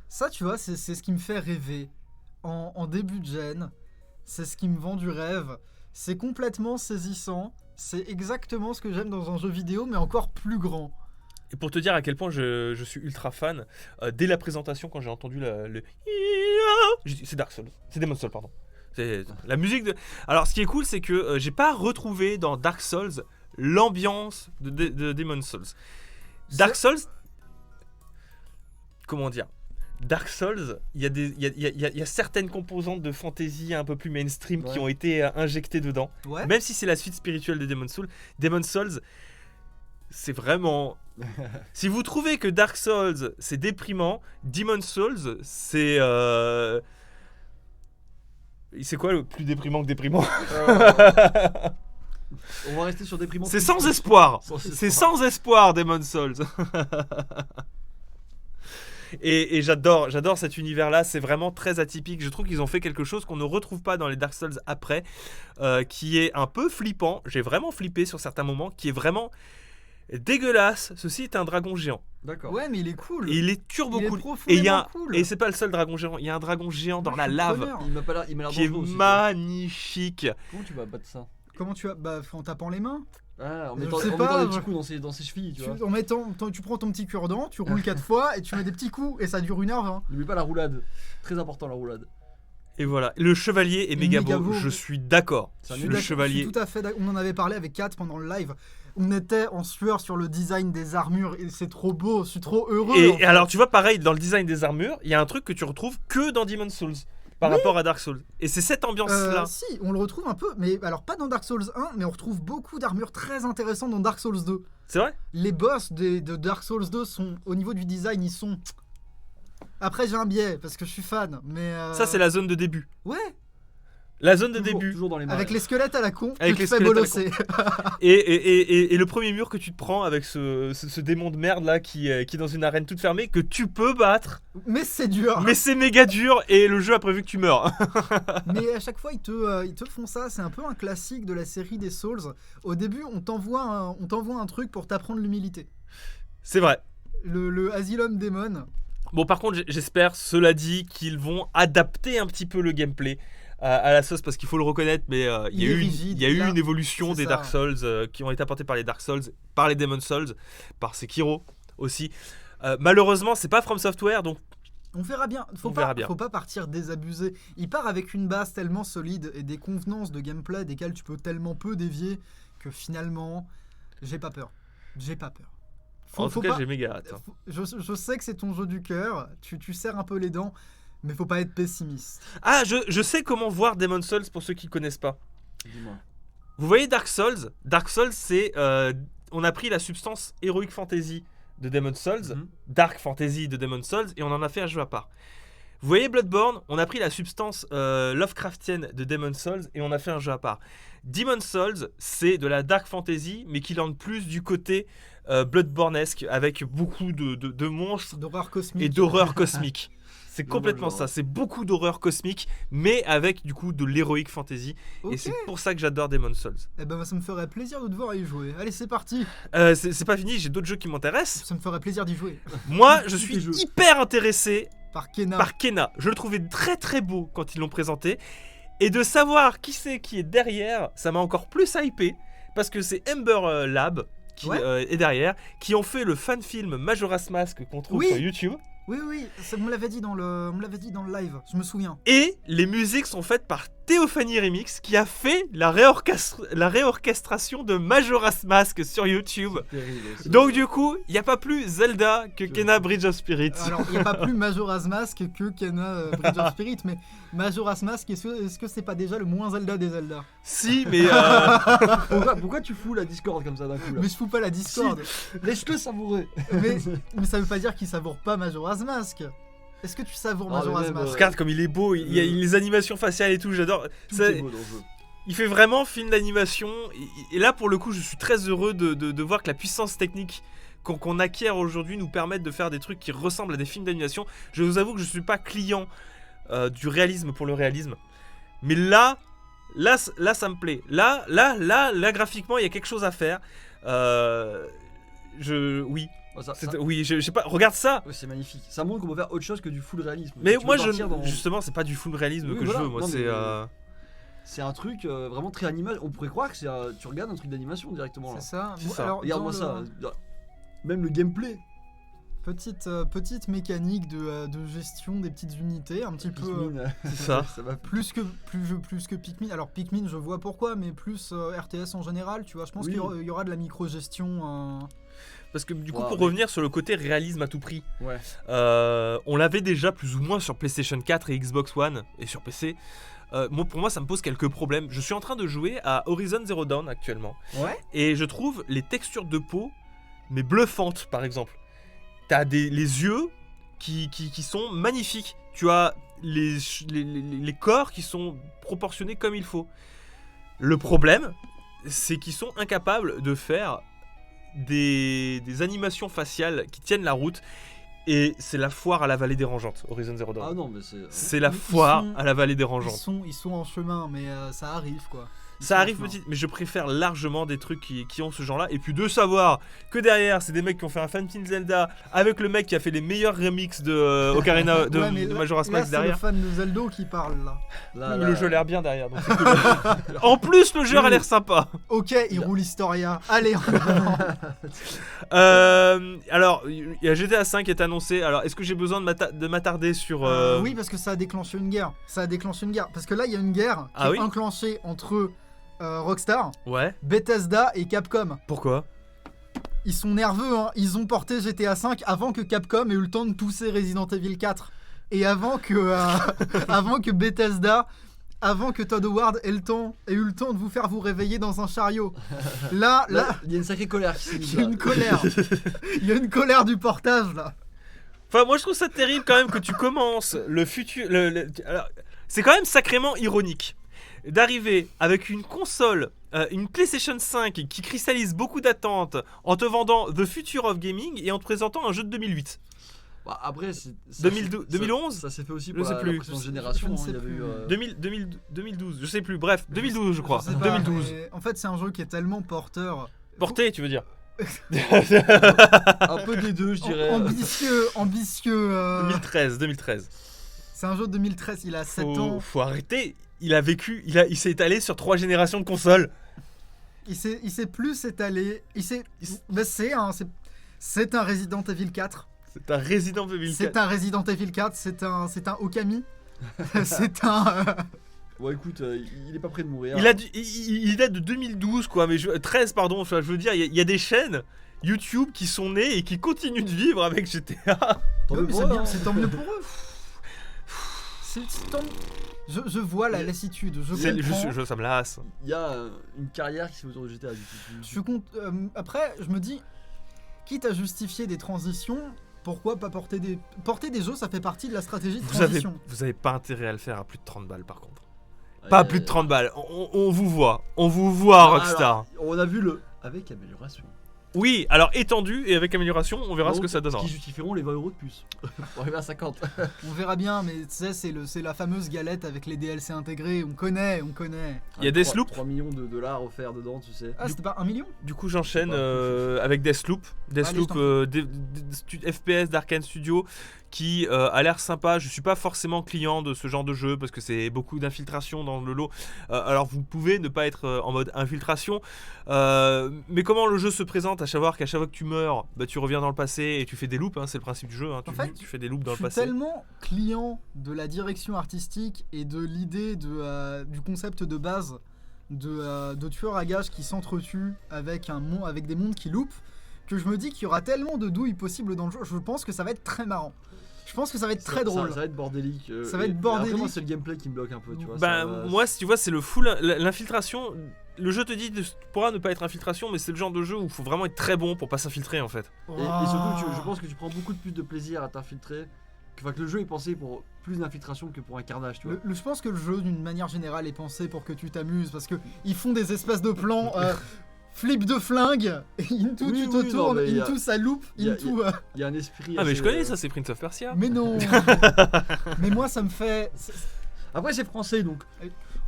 Speaker 2: ça, tu vois, c'est ce qui me fait rêver en début de gen. C'est ce qui me vend du rêve. C'est complètement saisissant. C'est exactement ce que j'aime dans un jeu vidéo, mais encore plus grand.
Speaker 1: Et pour te dire à quel point je suis ultra fan, dès la présentation, quand j'ai entendu le. J'ai dit, c'est Dark Souls. C'est Demon's Souls, pardon. C'est la musique de. Alors, ce qui est cool, c'est que j'ai pas retrouvé dans Dark Souls l'ambiance de Demon's Souls. Dark Souls. Comment dire? Dark Souls, il y a certaines composantes de fantasy un peu plus mainstream qui
Speaker 3: Ouais.
Speaker 1: ont été injectées dedans.
Speaker 2: Ouais.
Speaker 1: Même si c'est la suite spirituelle de Demon's Souls, c'est vraiment. Si vous trouvez que Dark Souls c'est déprimant, Demon's Souls c'est. C'est quoi le plus déprimant que déprimant?
Speaker 3: On va rester sur déprimant.
Speaker 1: C'est sans espoir!
Speaker 3: Sans espoir.
Speaker 1: C'est sans espoir, Demon's Souls! Et j'adore cet univers-là, c'est vraiment très atypique. Je trouve qu'ils ont fait quelque chose qu'on ne retrouve pas dans les Dark Souls après, qui est un peu flippant. J'ai vraiment flippé sur certains moments, qui est vraiment dégueulasse. Ceci est un dragon géant.
Speaker 3: D'accord.
Speaker 2: Ouais, mais il est cool.
Speaker 1: Et il est turbo
Speaker 2: Il est
Speaker 1: cool.
Speaker 2: profondément
Speaker 1: Et il y a
Speaker 2: cool.
Speaker 1: et c'est pas le seul dragon géant. Il y a un dragon géant dans
Speaker 2: Moi,
Speaker 1: la
Speaker 2: je suis
Speaker 1: lave
Speaker 2: preneur.
Speaker 3: Il m'a l'air
Speaker 1: qui est
Speaker 3: dangereux aussi,
Speaker 1: magnifique.
Speaker 3: quoi. Comment tu vas battre ça?
Speaker 2: Comment tu as bah en tapant les mains.
Speaker 3: Ah, en
Speaker 2: Je
Speaker 3: mettant,
Speaker 2: sais
Speaker 3: en
Speaker 2: pas,
Speaker 3: mettant des
Speaker 2: je-
Speaker 3: petits coups dans ses chevilles, tu vois.
Speaker 2: En mettant, tu prends ton petit cure-dent, tu roules 4 fois et tu mets des petits coups et ça dure 1h20.
Speaker 3: N'oublie pas la roulade. Très important la roulade.
Speaker 1: Et voilà, le chevalier est méga
Speaker 2: Méga
Speaker 1: beau.
Speaker 2: beau.
Speaker 1: Je suis d'accord.
Speaker 3: C'est un
Speaker 2: Je suis
Speaker 1: Le
Speaker 2: d'accord,
Speaker 1: chevalier.
Speaker 2: je suis tout à fait d'accord. On en avait parlé avec Kat pendant le live. On était en sueur sur le design des armures et c'est trop beau, je suis trop heureux. en
Speaker 1: Et
Speaker 2: fait.
Speaker 1: alors, tu vois, pareil, dans le design des armures, il y a un truc que tu retrouves que dans Demon's Souls par rapport à Dark Souls. Et c'est cette ambiance-là.
Speaker 2: Si, on le retrouve un peu, mais alors pas dans Dark Souls 1, mais on retrouve beaucoup d'armures très intéressantes dans Dark Souls 2.
Speaker 1: C'est vrai?
Speaker 2: Les boss de Dark Souls 2 sont, au niveau du design, ils sont... Après j'ai un biais, parce que je suis fan, mais...
Speaker 1: Ça, c'est la zone de début.
Speaker 2: Ouais,
Speaker 1: La zone de
Speaker 3: Toujours-
Speaker 1: début.
Speaker 3: Toujours dans les mains.
Speaker 2: avec les squelettes à la con,
Speaker 1: Avec
Speaker 2: que
Speaker 1: les
Speaker 2: tu fais
Speaker 1: squelettes à la
Speaker 2: bolosser.
Speaker 1: Et le premier mur que tu te prends avec ce démon de merde là qui est dans une arène toute fermée que tu peux battre,
Speaker 2: Mais c'est dur.
Speaker 1: mais c'est méga dur et le jeu a prévu que tu meurs.
Speaker 2: Mais à chaque fois, ils te font ça. C'est un peu un classique de la série des Souls. Au début, on t'envoie un truc pour t'apprendre l'humilité.
Speaker 1: C'est vrai.
Speaker 2: Le Asylum Demon.
Speaker 1: Bon, par contre, j'espère, cela dit, qu'ils vont adapter un petit peu le gameplay à la sauce parce qu'il faut le reconnaître, mais il y
Speaker 2: Il
Speaker 1: a
Speaker 2: est
Speaker 1: eu
Speaker 2: rigide,
Speaker 1: il y a eu
Speaker 2: là,
Speaker 1: une évolution
Speaker 2: c'est
Speaker 1: des
Speaker 2: ça.
Speaker 1: Dark Souls qui ont été apportés par les Dark Souls, par les Demon's Souls, par Sekiro aussi. Malheureusement, c'est pas From Software, donc
Speaker 2: On verra bien.
Speaker 1: On verra bien.
Speaker 2: Faut pas partir désabusé. Il part avec une base tellement solide et des convenances de gameplay desquelles tu peux tellement peu dévier que finalement, j'ai pas peur. J'ai pas peur.
Speaker 1: en tout cas,
Speaker 2: pas-
Speaker 1: j'ai méga hâte.
Speaker 2: Je sais que c'est ton jeu du cœur. Tu serres un peu les dents, mais faut pas être pessimiste.
Speaker 1: Ah, je sais comment voir Demon's Souls pour ceux qui connaissent pas.
Speaker 3: Dis-moi.
Speaker 1: Vous voyez Dark Souls? Dark Souls, c'est on a pris la substance Heroic Fantasy de Demon's Souls,
Speaker 3: Mhm.
Speaker 1: Dark Fantasy de Demon's Souls, et on en a fait un jeu à part. Vous voyez Bloodborne? On a pris la substance Lovecraftienne de Demon's Souls et on a fait un jeu à part. Demon's Souls, c'est de la Dark Fantasy, mais qui lande plus du côté Bloodborne-esque avec beaucoup de monstres
Speaker 2: D'horreur cosmique.
Speaker 1: et d'horreur cosmique. C'est
Speaker 3: Le
Speaker 1: complètement
Speaker 3: mode genre.
Speaker 1: ça, c'est beaucoup d'horreur cosmique, mais avec du coup de l'heroic fantasy.
Speaker 2: Ok.
Speaker 1: Et c'est pour ça que j'adore Demon's Souls.
Speaker 2: Eh ben, ça me ferait plaisir de te voir y jouer. Allez, c'est parti.
Speaker 1: C'est pas fini, j'ai d'autres jeux qui m'intéressent.
Speaker 2: Ça me ferait plaisir d'y jouer.
Speaker 1: Moi, je
Speaker 3: Tous
Speaker 1: suis
Speaker 3: les jeux.
Speaker 1: hyper intéressé
Speaker 2: Par Kena.
Speaker 1: par Kena. Je le trouvais très très beau quand ils l'ont présenté. Et de savoir qui c'est qui est derrière, ça m'a encore plus hypé. Parce que c'est Ember Lab qui
Speaker 2: Ouais.
Speaker 1: est derrière, qui ont fait le fan film Majora's Mask qu'on trouve
Speaker 2: Oui.
Speaker 1: sur YouTube.
Speaker 2: Oui, ça me l'avait dit dans le live. Je me souviens.
Speaker 1: Et les musiques sont faites par Théophanie Remix qui a fait la réorchestration de Majora's Mask sur YouTube.
Speaker 3: Terrible, aussi.
Speaker 1: Donc du coup, il n'y a pas plus Zelda que Kena Bridge of Spirits.
Speaker 2: Alors, il n'y a pas plus Majora's Mask que Kena Bridge of Spirit, mais Majora's Mask, est-ce que c'est pas déjà le moins Zelda des Zelda?
Speaker 1: Si, mais
Speaker 3: Pourquoi tu fous la Discord comme ça d'un coup là
Speaker 2: Mais je fous pas la Discord.
Speaker 3: Laisse-le savourer.
Speaker 2: mais ça veut pas dire qu'il savoure pas Majora's Mask. Est-ce que tu savoures
Speaker 3: Ah, mais
Speaker 2: Majora's
Speaker 3: même,
Speaker 2: Mask?
Speaker 1: regarde comme il est beau, il y a les animations faciales et tout, j'adore.
Speaker 3: Tout
Speaker 1: Ça-
Speaker 3: est beau dans le jeu.
Speaker 1: Il fait vraiment film d'animation. Et là, pour le coup, je suis très heureux de voir que la puissance technique qu'on acquiert aujourd'hui nous permette de faire des trucs qui ressemblent à des films d'animation. Je vous avoue que je suis pas client du réalisme pour le réalisme. Mais là, ça me plaît. Là, graphiquement, il y a quelque chose à faire. Oui.
Speaker 3: Oh, ça-
Speaker 1: Oui, je sais pas. Regarde ça.
Speaker 3: Ouais, c'est magnifique. Ça montre qu'on peut faire autre chose que du full réalisme.
Speaker 1: Mais
Speaker 3: Tu
Speaker 1: moi,
Speaker 3: peux partir dans-
Speaker 1: justement, c'est pas du full réalisme
Speaker 3: Oui,
Speaker 1: que
Speaker 3: voilà.
Speaker 1: je veux. Moi,
Speaker 3: Non,
Speaker 1: c'est.
Speaker 3: mais- C'est un truc vraiment très animal. On pourrait croire que tu regardes un truc d'animation directement là.
Speaker 2: C'est ça.
Speaker 1: C'est ça.
Speaker 2: Alors,
Speaker 3: Regarde-moi
Speaker 2: dans
Speaker 3: ça.
Speaker 2: le-
Speaker 3: Même le gameplay.
Speaker 2: Petite mécanique de gestion des petites unités, un petit peu.
Speaker 3: Pikmin,
Speaker 1: C'est ça.
Speaker 3: ça va.
Speaker 2: Plus que Pikmin. Alors Pikmin, je vois pourquoi, mais plus RTS en général, tu vois. Je pense
Speaker 3: Oui.
Speaker 2: qu'il y aura de la micro-gestion.
Speaker 1: Parce que du coup,
Speaker 3: Ouais,
Speaker 1: pour
Speaker 3: mais-
Speaker 1: revenir sur le côté réalisme à tout prix,
Speaker 3: Ouais.
Speaker 1: on l'avait déjà plus ou moins sur PlayStation 4 et Xbox One et sur PC. Pour moi, ça me pose quelques problèmes. Je suis en train de jouer à Horizon Zero Dawn actuellement.
Speaker 3: Ouais.
Speaker 1: Et je trouve les textures de peau, mais bluffantes par exemple. T'as les yeux qui sont magnifiques. Tu as les corps qui sont proportionnés comme il faut. Le problème, c'est qu'ils sont incapables de faire des animations faciales qui tiennent la route. Et c'est la foire à la vallée dérangeante, Horizon Zero Dawn.
Speaker 3: Ah non, mais c'est.
Speaker 1: C'est la
Speaker 2: Ils
Speaker 1: foire
Speaker 2: sont-
Speaker 1: à la vallée
Speaker 2: Ils
Speaker 1: dérangeante.
Speaker 2: sont en chemin, mais ça arrive quoi. Ils
Speaker 1: Ça
Speaker 2: sont en
Speaker 1: arrive
Speaker 2: chemin.
Speaker 1: petit, mais je préfère largement des trucs qui ont ce genre-là. Et puis de savoir que derrière, c'est des mecs qui ont fait un Phantom Zelda avec le mec qui a fait les meilleurs remixes de Ocarina de,
Speaker 2: Ouais, mais
Speaker 1: de
Speaker 2: là-
Speaker 1: Majora's
Speaker 2: là,
Speaker 1: Mask
Speaker 2: c'est
Speaker 1: derrière.
Speaker 2: le fan de Zelda qui parle là.
Speaker 3: Là,
Speaker 1: Le jeu a l'air bien derrière. donc c'est cool. En plus, le jeu a l'air sympa.
Speaker 2: Ok, il roule Historia. Allez,
Speaker 1: Alors, il y a GTA 5 qui est annoncé. Alors, est-ce que j'ai besoin de m'attarder sur
Speaker 2: oui, parce que ça a déclenché une guerre. Parce que là, il y a une guerre qui
Speaker 1: Ah
Speaker 2: est
Speaker 1: oui
Speaker 2: enclenchée entre Rockstar,
Speaker 1: Ouais.
Speaker 2: Bethesda et Capcom.
Speaker 1: Pourquoi?
Speaker 2: Ils sont nerveux, hein. Ils ont porté GTA 5 avant que Capcom ait eu le temps de pousser Resident Evil 4. Et avant que, avant que Bethesda, avant que Todd Howard ait eu le temps de vous faire vous réveiller dans un chariot. Là,
Speaker 3: il y a une sacrée colère qui s'est mise.
Speaker 2: il y a une colère. Il y a une colère du portage, là.
Speaker 1: Enfin, moi, je trouve ça terrible quand même que tu commences le futur. Alors, c'est quand même sacrément ironique d'arriver avec une console, une PlayStation 5 qui cristallise beaucoup d'attentes en te vendant The Future of Gaming et en te présentant un jeu de 2008.
Speaker 3: Bah, après, c'est.
Speaker 1: 2012,
Speaker 3: ça-
Speaker 1: 2011
Speaker 3: Ça s'est fait aussi
Speaker 1: Je
Speaker 3: pour
Speaker 1: sais
Speaker 3: la
Speaker 1: plus.
Speaker 3: précédente
Speaker 2: Je
Speaker 3: génération.
Speaker 2: ne
Speaker 3: hein,
Speaker 2: sais
Speaker 3: il y avait
Speaker 2: plus.
Speaker 3: eu.
Speaker 1: 2012, je sais plus, bref, 2012 je crois.
Speaker 2: sais pas,
Speaker 1: 2012.
Speaker 2: mais en fait, c'est un jeu qui est tellement porteur.
Speaker 1: Porté, tu veux dire
Speaker 3: Un peu des deux, je dirais.
Speaker 2: Ambitieux.
Speaker 1: 2013.
Speaker 2: C'est un jeu de 2013, il a 7 ans.
Speaker 1: Faut arrêter. Il s'est étalé sur 3 générations de consoles.
Speaker 2: Il s'est plus étalé. Bah, c'est un Resident Evil 4.
Speaker 1: C'est un Resident Evil 4.
Speaker 2: C'est un Resident Evil 4, c'est un Okami. C'est un.
Speaker 3: Bon, écoute, il est pas près de mourir.
Speaker 1: Il date de 2012 quoi, mais 13 pardon, enfin, je veux dire, il y a des chaînes YouTube qui sont nées et qui continuent de vivre avec GTA.
Speaker 3: Tant
Speaker 2: Ouais,
Speaker 3: mieux
Speaker 2: mais
Speaker 3: pour
Speaker 2: c'est
Speaker 3: eux,
Speaker 2: bien,
Speaker 3: hein.
Speaker 2: c'est tant mieux pour eux. C'est tant. Je vois la lassitude, je comprends.
Speaker 1: Ça me lasse.
Speaker 3: Il y a une carrière qui se fait autour de GTA. Du coup.
Speaker 2: Je compte. Après, je me dis, quitte à justifier des transitions, pourquoi pas porter des jeux, ça fait partie de la stratégie de transition.
Speaker 1: Vous avez pas intérêt à le faire à plus de 30 balles par contre.
Speaker 3: Ouais,
Speaker 1: Pas plus de 30 balles. On vous voit
Speaker 3: Ah,
Speaker 1: Rockstar.
Speaker 3: alors, on a vu le avec amélioration.
Speaker 1: Oui, alors étendu et avec amélioration, on verra ce que ça donnera.
Speaker 3: Qui justifieront les 20 € de plus pour arriver à 50.
Speaker 2: On verra bien, mais tu sais, c'est la fameuse galette avec les DLC intégrés. On connaît.
Speaker 1: Il y a Deathloop.
Speaker 3: 3 millions de dollars offerts dedans, tu sais.
Speaker 2: Ah, c'était pas 1 million?
Speaker 1: Du coup, j'enchaîne
Speaker 3: Bah,
Speaker 1: avec Deathloop. Deathloop, FPS d'Arkane Studio, qui a l'air sympa. Je suis pas forcément client de ce genre de jeu parce que c'est beaucoup d'infiltration dans le lot. Alors, vous pouvez ne pas être en mode infiltration, mais comment le jeu se présente, à savoir qu'à chaque fois que tu meurs, bah, tu reviens dans le passé et tu fais des loops. Hein, c'est le principe du jeu. Hein,
Speaker 2: En fait,
Speaker 1: tu fais des loops dans
Speaker 2: Je
Speaker 1: le
Speaker 2: suis
Speaker 1: passé.
Speaker 2: tellement client de la direction artistique et de l'idée du concept de base de tueurs à gages qui s'entretuent avec des mondes qui loupent, que je me dis qu'il y aura tellement de douilles possibles dans le jeu. Je pense que ça va être très marrant. Je pense que ça va être très drôle.
Speaker 3: Ça va être bordélique.
Speaker 2: Ça va être bordélique.
Speaker 3: Après, moi, c'est le gameplay qui me bloque un peu, tu vois.
Speaker 1: Bah, moi, si tu vois, c'est le full. L'infiltration. Le jeu te dit de pourra ne pas être infiltration, mais c'est le genre de jeu où il faut vraiment être très bon pour pas s'infiltrer en fait.
Speaker 3: Et surtout, je pense que tu prends beaucoup plus de plaisir à t'infiltrer. Enfin, que le jeu est pensé pour plus d'infiltration que pour un carnage, tu vois.
Speaker 2: Je pense que le jeu, d'une manière générale, est pensé pour que tu t'amuses, parce que ils font des espèces de plans. Flip de flingue, into
Speaker 3: Oui,
Speaker 2: tu te
Speaker 3: oui, non,
Speaker 2: tournes,
Speaker 3: mais
Speaker 2: into ça loupe,
Speaker 3: y a-
Speaker 2: into.
Speaker 3: Il y a un esprit.
Speaker 1: Ah, mais
Speaker 3: assez,
Speaker 1: je connais ça, c'est Prince of Persia.
Speaker 2: Mais non. Mais moi, ça me fait.
Speaker 3: Après, c'est français donc.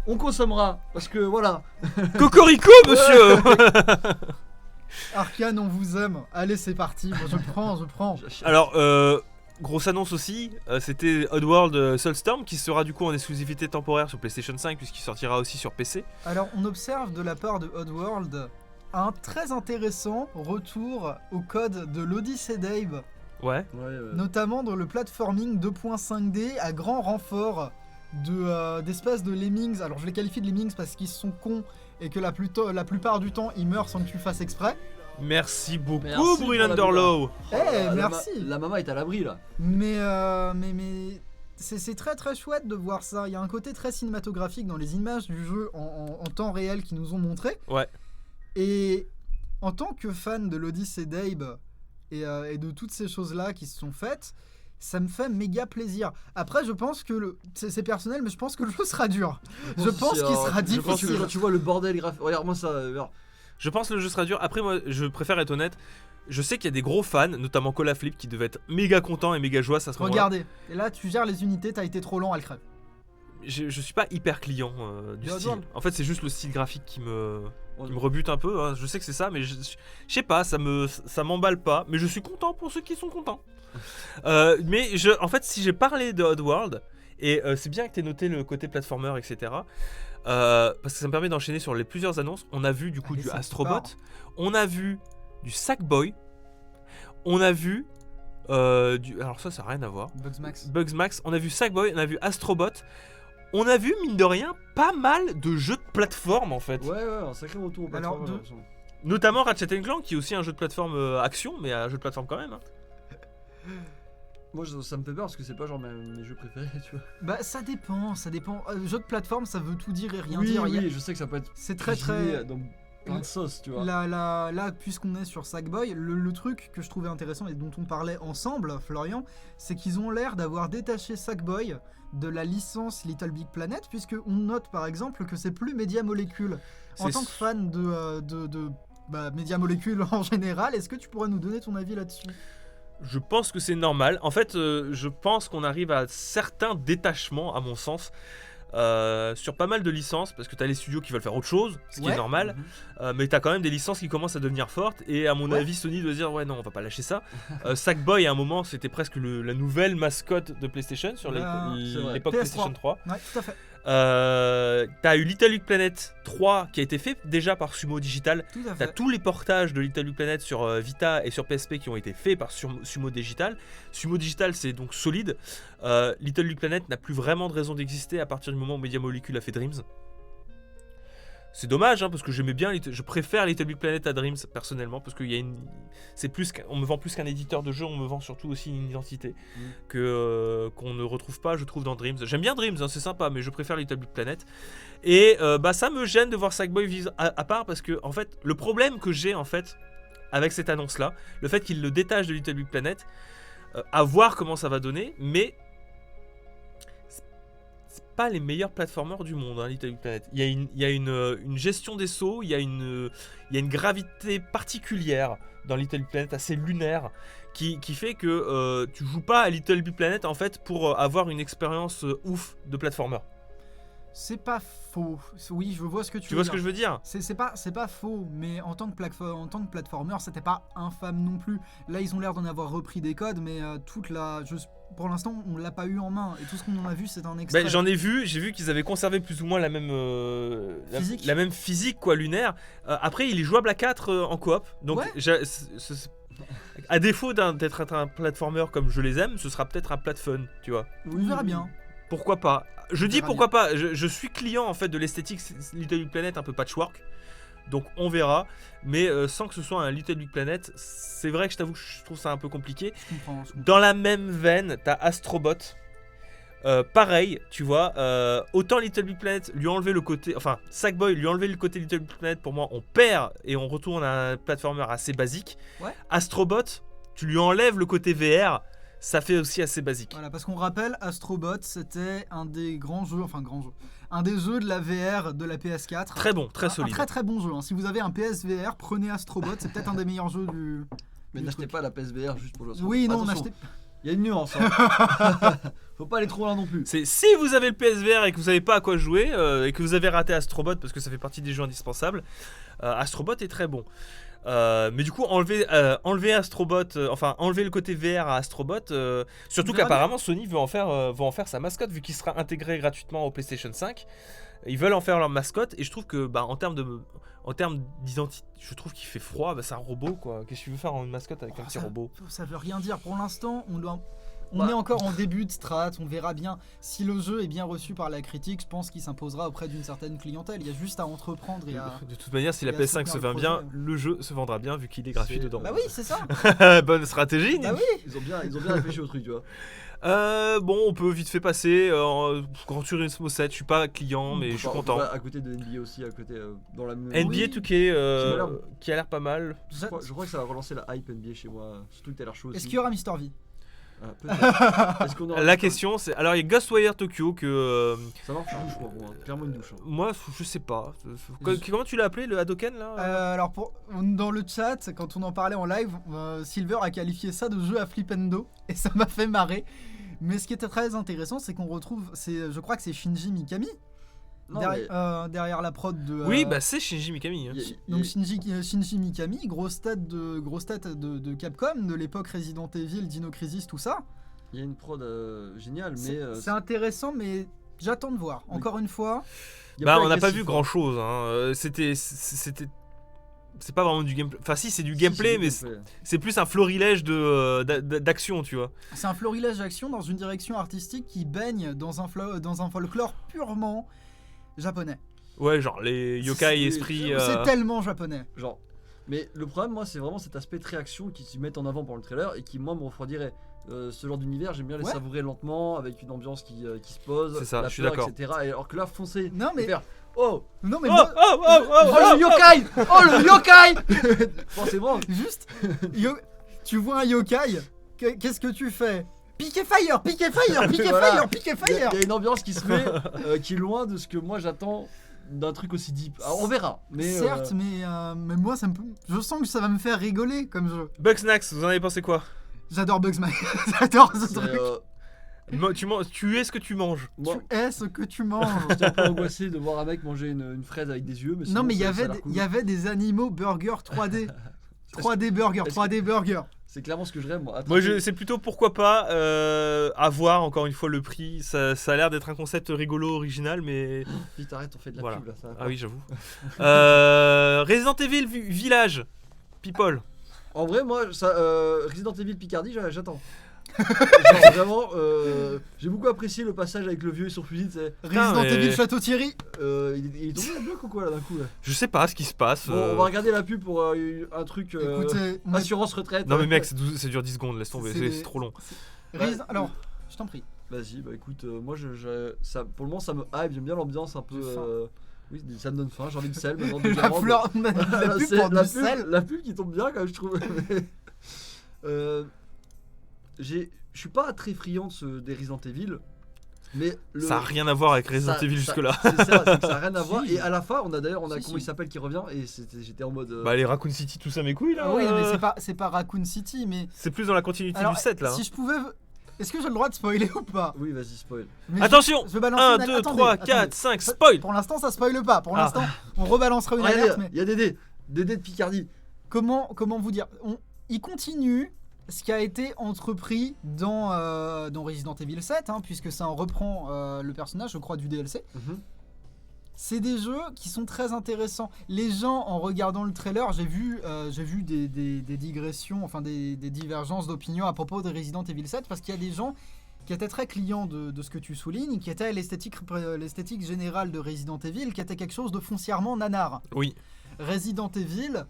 Speaker 3: On consommera. Parce que voilà.
Speaker 1: Cocorico, monsieur.
Speaker 2: Arcane, on vous aime. Allez, c'est parti. Moi, je prends.
Speaker 1: Alors, grosse annonce aussi, c'était Oddworld Soulstorm qui sera du coup en exclusivité temporaire sur PlayStation 5 puisqu'il sortira aussi sur PC.
Speaker 2: Alors, on observe de la part de Oddworld un très intéressant retour au code de l'Odyssey d'Abe,
Speaker 1: Ouais.
Speaker 2: notamment dans le platforming 2.5D à grand renfort d'espèces de lemmings. Alors, je les qualifie de lemmings parce qu'ils sont cons et que la plupart du temps, ils meurent sans que tu le fasses exprès.
Speaker 1: Merci beaucoup,
Speaker 3: Merci
Speaker 1: Brune
Speaker 3: pour la
Speaker 1: Underlow.
Speaker 2: Merci.
Speaker 3: La maman est à l'abri là.
Speaker 2: Mais c'est très très chouette de voir ça. Il y a un côté très cinématographique dans les images du jeu en temps réel qu'ils nous ont montré.
Speaker 1: Ouais.
Speaker 2: Et en tant que fan de l'Odyssey d'Abe et de toutes ces choses-là qui se sont faites, ça me fait méga plaisir. Après, je pense que c'est personnel, mais je pense que le jeu sera dur. Je pense qu'il sera difficile.
Speaker 3: Quand tu vois le bordel graphique. Regarde-moi ça. Regarde.
Speaker 1: Je pense que le jeu sera dur. Après, moi, je préfère être honnête. Je sais qu'il y a des gros fans, notamment Cola Flip, qui devaient être méga contents et méga joyeux à ce moment-là.
Speaker 2: Regardez, et là tu gères les unités, t'as été trop lent, elle crève.
Speaker 1: Je suis pas hyper client du
Speaker 2: De
Speaker 1: style.
Speaker 2: Oddworld.
Speaker 1: En fait, c'est juste le style graphique qui me rebute un peu. Hein. Je sais que c'est ça, mais je sais pas, ça m'emballe pas. Mais je suis content pour ceux qui sont contents. Mais en fait, si j'ai parlé de Oddworld, et c'est bien que tu aies noté le côté platformer, etc. Parce que ça me permet d'enchaîner sur les plusieurs annonces. On a vu du coup
Speaker 2: Allez,
Speaker 1: du
Speaker 2: c'est
Speaker 1: Astrobot,
Speaker 2: fort.
Speaker 1: on a vu du Sackboy, on a vu alors ça n'a rien à voir. Bugs Max, on a vu Sackboy, on a vu Astrobot, on a vu mine de rien pas mal de jeux de plateforme en fait.
Speaker 3: Ouais, un sacré retour au
Speaker 2: Alors,
Speaker 3: plateforme, j'ai l'impression.
Speaker 1: Notamment Ratchet & Clank qui est aussi un jeu de plateforme action, mais un jeu de plateforme quand même. Hein.
Speaker 3: Moi, ça me fait peur parce que c'est pas genre mes jeux préférés, tu vois.
Speaker 2: Bah ça dépend. Jeu de plateforme, ça veut tout dire et rien
Speaker 3: Oui,
Speaker 2: dire.
Speaker 3: oui, je sais que ça peut être.
Speaker 2: C'est très
Speaker 3: cuisiné
Speaker 2: très.
Speaker 3: dans plein de sauces, tu vois.
Speaker 2: Là, puisqu'on est sur Sackboy, le truc que je trouvais intéressant et dont on parlait ensemble, Florian, c'est qu'ils ont l'air d'avoir détaché Sackboy de la licence Little Big Planet, puisqu'on note par exemple que c'est plus Media Molecule. En
Speaker 1: C'est
Speaker 2: tant que fan de Media Molecule en général, est-ce que tu pourrais nous donner ton avis là-dessus ?
Speaker 1: Je pense que c'est normal. En fait, je pense qu'on arrive à certains détachements, à mon sens, sur pas mal de licences, parce que t'as les studios qui veulent faire autre chose, ce qui
Speaker 2: Ouais.
Speaker 1: est normal, mais t'as quand même des licences qui commencent à devenir fortes, et à mon
Speaker 2: Ouais.
Speaker 1: avis, Sony doit dire, ouais, non, on va pas lâcher ça. Sackboy, à un moment, c'était presque la nouvelle mascotte de PlayStation, sur
Speaker 2: C'est
Speaker 3: vrai.
Speaker 1: l'époque
Speaker 2: PS3.
Speaker 1: PlayStation 3.
Speaker 2: Ouais, tout à fait.
Speaker 1: T'as eu Little Big Planet 3, qui a été fait déjà par Sumo Digital.
Speaker 2: Tout à
Speaker 1: T'as
Speaker 2: fait.
Speaker 1: tous les portages de Little Big Planet sur Vita et sur PSP qui ont été faits par Sumo Digital. Sumo Digital, c'est donc solide. Little Big Planet n'a plus vraiment de raison d'exister à partir du moment où Media Molecule a fait Dreams. C'est dommage, hein, parce que j'aimais bien, je préfère Little Big Planet à Dreams personnellement, parce qu'il y a on me vend plus qu'un éditeur de jeu, on me vend surtout aussi une identité qu'on ne retrouve pas, je trouve, dans Dreams. J'aime bien Dreams, hein, c'est sympa, mais je préfère Little Big Planet. Et ça me gêne de voir Sackboy vivre à part, parce que en fait, le problème que j'ai en fait avec cette annonce-là, le fait qu'il le détache de Little Big Planet, à voir comment ça va donner, mais c'est pas les meilleurs platformers du monde, hein, Little Big Planet. Il y a une gestion des sauts, il y a une gravité particulière dans Little Big Planet, assez lunaire, qui fait que tu joues pas à Little Big Planet en fait pour avoir une expérience ouf de platformer.
Speaker 2: C'est pas faux. Oui, je vois ce que tu
Speaker 1: Tu
Speaker 2: veux
Speaker 1: vois
Speaker 2: dire.
Speaker 1: ce que je veux dire?
Speaker 2: C'est pas faux, mais en tant que platformer, c'était pas infâme non plus. Là, ils ont l'air d'en avoir repris des codes, mais pour l'instant, on l'a pas eu en main. Et tout ce qu'on en a vu, c'est un extrait.
Speaker 1: Ben, j'ai vu qu'ils avaient conservé plus ou moins la même
Speaker 2: Physique.
Speaker 1: la même physique quoi, lunaire. Après, il est jouable à 4 en coop. Donc,
Speaker 2: Ouais.
Speaker 1: à défaut d'être un platformer comme je les aime, ce sera peut-être un plat fun, tu vois.
Speaker 2: On verra bien.
Speaker 1: Pourquoi pas? Je dis
Speaker 2: verra
Speaker 1: pourquoi pas. Je suis client en fait de l'esthétique Little Big Planet un peu patchwork. Donc on verra, mais sans que ce soit un Little Big Planet, c'est vrai que je t'avoue que je trouve ça un peu compliqué.
Speaker 2: Je comprends.
Speaker 1: Dans la même veine, t'as Astrobot. Pareil, tu vois, autant Little Big Planet lui enlever le côté, enfin Sackboy lui enlever le côté Little Big Planet, pour moi on perd et on retourne à un platformer assez basique.
Speaker 2: Ouais.
Speaker 1: Astrobot, tu lui enlèves le côté VR, ça fait aussi assez basique.
Speaker 2: Voilà, parce qu'on rappelle, Astrobot, c'était un des grands jeux, un des jeux de la VR de la PS4.
Speaker 1: Très bon, très solide.
Speaker 2: Un très très bon jeu. Hein. Si vous avez un PSVR, prenez Astrobot, c'est peut-être un des meilleurs jeux du.
Speaker 3: Mais
Speaker 2: du
Speaker 3: n'achetez
Speaker 2: truc.
Speaker 3: pas la PSVR juste pour jouer.
Speaker 2: Oui, non, on
Speaker 3: Attention,
Speaker 2: achetait.
Speaker 3: il y a une nuance. Hein. Faut pas aller trop loin non plus.
Speaker 1: C'est si vous avez le PSVR et que vous savez pas à quoi jouer et que vous avez raté Astrobot parce que ça fait partie des jeux indispensables, Astrobot est très bon. Mais du coup enlever Astrobot, enlever le côté VR à Astrobot, surtout
Speaker 2: On verra
Speaker 1: qu'apparemment Sony veut en faire sa mascotte vu qu'il sera intégré gratuitement au PlayStation 5. Ils veulent en faire leur mascotte et je trouve que en termes d'identité, je trouve qu'il fait froid, c'est un robot quoi. Qu'est-ce que tu veux faire en une mascotte avec un petit robot?
Speaker 2: Ça veut rien dire. Pour l'instant, on est encore en début de strat, on verra bien. Si le jeu est bien reçu par la critique, je pense qu'il s'imposera auprès d'une certaine clientèle. Il y a juste à entreprendre et à.
Speaker 1: De toute manière, si la
Speaker 2: et à
Speaker 1: PS5 se
Speaker 2: soutenir
Speaker 1: vend
Speaker 2: le
Speaker 1: bien,
Speaker 2: projet.
Speaker 1: le jeu se vendra bien vu qu'il est gratuit
Speaker 3: C'est-
Speaker 1: dedans.
Speaker 2: Bah oui, c'est ça.
Speaker 1: Bonne stratégie.
Speaker 2: Bah oui.
Speaker 3: Ils ont bien réfléchi au truc, tu vois.
Speaker 1: Bon, on peut vite fait passer. Grand Turismo 7, je suis pas client, mais je suis
Speaker 3: Enfin,
Speaker 1: content.
Speaker 3: À côté de NBA aussi, à côté dans la même.
Speaker 1: NBA
Speaker 2: Oui.
Speaker 1: 2K,
Speaker 3: m'a l'air-
Speaker 1: qui a l'air pas mal.
Speaker 3: Je crois que ça va relancer la hype NBA chez moi. Surtout que t'as l'air chaud aussi.
Speaker 2: Est-ce qu'il y aura Mister V?
Speaker 3: Ah, peut-être. Est-ce qu'on aura-
Speaker 1: La question, c'est. Alors, il y a Ghostwire Tokyo que.
Speaker 3: Ça marche une douche, moi, gros, hein. Clairement une douche. Hein.
Speaker 1: Moi, je sais pas. Comment tu l'as appelé, le Hadoken là
Speaker 2: Alors dans le chat, quand on en parlait en live, Silver a qualifié ça de jeu à flipendo et ça m'a fait marrer. Mais ce qui était très intéressant, c'est qu'on retrouve, je crois que c'est Shinji Mikami
Speaker 3: Non,
Speaker 2: derrière la prod de.
Speaker 1: Oui, bah c'est Shinji Mikami. Hein.
Speaker 2: Donc Shinji Mikami, grosse tête de Capcom, de l'époque Resident Evil, Dino Crisis, tout ça.
Speaker 3: il y a une prod géniale, mais.
Speaker 2: C'est intéressant, mais j'attends de voir.
Speaker 3: Oui.
Speaker 2: Encore une fois,
Speaker 3: il y a
Speaker 1: Bah,
Speaker 3: pas
Speaker 1: on n'a pas
Speaker 3: agressif,
Speaker 1: vu
Speaker 3: hein.
Speaker 1: grand chose. Hein. C'est pas vraiment du gameplay. Enfin, si, c'est du
Speaker 3: Si,
Speaker 1: gameplay,
Speaker 3: c'est du
Speaker 1: mais
Speaker 3: gameplay.
Speaker 1: c'est plus un florilège d'action, tu vois.
Speaker 2: c'est un florilège d'action dans une direction artistique qui baigne dans un folklore purement japonais.
Speaker 1: Ouais, genre les yokai
Speaker 3: C'est-
Speaker 1: esprits.
Speaker 2: C'est tellement japonais.
Speaker 3: Genre. Mais le problème, moi, c'est vraiment cet aspect très action qui se mettent en avant par le trailer et qui, moi, me refroidirait. Ce genre d'univers, j'aime bien les
Speaker 2: Ouais.
Speaker 3: savourer lentement, avec une ambiance qui se pose,
Speaker 1: C'est ça,
Speaker 3: la
Speaker 1: je suis
Speaker 3: peur,
Speaker 1: d'accord.
Speaker 3: etc. Et alors que là, foncer,
Speaker 2: Non mais,
Speaker 3: faire Oh,
Speaker 2: non mais
Speaker 1: Oh,
Speaker 2: moi,
Speaker 1: oh, oh, oh,
Speaker 3: oh,
Speaker 1: oh,
Speaker 3: le yokai, oh le yokai. Forcément.
Speaker 2: juste, tu vois un yokai, qu'est-ce que tu fais? Piquer fire, piquer fire, piquer
Speaker 3: Voilà.
Speaker 2: fire, piquer
Speaker 3: Il y
Speaker 2: fire.
Speaker 3: a une ambiance qui se met, qui est loin de ce que moi j'attends d'un truc aussi deep. Alors, on verra. Mais
Speaker 2: Certes, mais moi je sens que ça va me faire rigoler comme jeu.
Speaker 1: Bugsnax, vous en avez pensé quoi?
Speaker 2: J'adore Bugsman, j'adore ce
Speaker 3: c'est,
Speaker 2: truc.
Speaker 1: Tu es ce que tu manges.
Speaker 3: moi,
Speaker 2: Tu es ce que tu manges.
Speaker 3: j'étais un peu angoissé de voir un mec manger une fraise avec des yeux. Mais
Speaker 2: Non
Speaker 3: sinon,
Speaker 2: mais il y
Speaker 3: ça a
Speaker 2: avait
Speaker 3: l'air cool.
Speaker 2: il y avait des animaux burger 3D. 3D burger,
Speaker 3: Est-ce
Speaker 2: 3D burger.
Speaker 3: C'est clairement ce que je rêve, moi.
Speaker 1: Moi, c'est plutôt pourquoi pas à voir encore une fois le prix. Ça a l'air d'être un concept rigolo, original, mais.
Speaker 3: Vite, arrête, on fait de la
Speaker 1: Voilà.
Speaker 3: pub là. Ça va
Speaker 1: Ah
Speaker 3: pas.
Speaker 1: oui, j'avoue. Resident Evil Village. People.
Speaker 3: En vrai, moi, Resident Evil Picardie, j'attends. Genre vraiment, j'ai beaucoup apprécié le passage avec le vieux sur fusil.
Speaker 2: Resident
Speaker 1: mais-
Speaker 2: Evil Château Thierry.
Speaker 3: Il est tombé la bloc ou quoi là d'un coup là.
Speaker 1: Je sais pas ce qui se passe.
Speaker 3: Bon, on va regarder la pub pour un truc
Speaker 2: Écoutez, moi,
Speaker 3: assurance retraite.
Speaker 1: Non mais mec, ça dure 10 secondes, laisse tomber,
Speaker 2: C'est-
Speaker 1: c'est trop long.
Speaker 2: alors, je t'en prie.
Speaker 3: Vas-y, bah écoute, moi ça, pour le moment ça me hype, j'aime bien l'ambiance un peu.
Speaker 2: J'ai faim.
Speaker 3: Oui, ça me donne faim, j'ai envie de sel maintenant. De
Speaker 2: La
Speaker 3: viande.
Speaker 2: fleur, la pub
Speaker 3: C'est-
Speaker 2: pour
Speaker 3: la
Speaker 2: du sel.
Speaker 3: La pub qui tombe bien quand même, je trouve. Je suis pas très friand des Resident Evil. Mais
Speaker 1: Ça a rien à voir avec Resident Evil jusque-là.
Speaker 3: C'est ça, c'est que ça a rien à voir.
Speaker 2: Si.
Speaker 3: Et à la fin, on a
Speaker 2: Si,
Speaker 3: comment
Speaker 2: si.
Speaker 3: il s'appelle qui revient et j'étais en mode.
Speaker 1: Bah les Raccoon City, tout ça mes couilles là.
Speaker 2: Ah oui, mais c'est pas Raccoon City, mais.
Speaker 1: C'est plus dans la continuité
Speaker 2: Alors,
Speaker 1: du set là.
Speaker 2: si je pouvais. Est-ce que j'ai le droit de spoiler ou pas?
Speaker 3: Oui, vas-y, spoil.
Speaker 2: Mais
Speaker 1: Attention,
Speaker 2: je vais balancer
Speaker 1: 1,
Speaker 2: une-
Speaker 1: 2,
Speaker 2: attendez,
Speaker 1: 3,
Speaker 2: attendez.
Speaker 1: 4, 5, spoil.
Speaker 2: Pour l'instant, ça spoile pas. Pour
Speaker 1: Ah.
Speaker 2: l'instant, on rebalancera une alerte,
Speaker 3: Regardez,
Speaker 2: mais
Speaker 3: il y a des dés de Picardie.
Speaker 2: comment vous dire il continue ce qui a été entrepris dans Resident Evil 7, hein, puisque ça en reprend le personnage, je crois, du DLC. C'est des jeux qui sont très intéressants. Les gens, en regardant le trailer, j'ai vu des digressions, enfin des divergences d'opinion à propos de Resident Evil 7, parce qu'il y a des gens qui étaient très clients de ce que tu soulignes, qui étaient l'esthétique générale de Resident Evil, qui était quelque chose de foncièrement nanar.
Speaker 1: Oui.
Speaker 2: Resident Evil,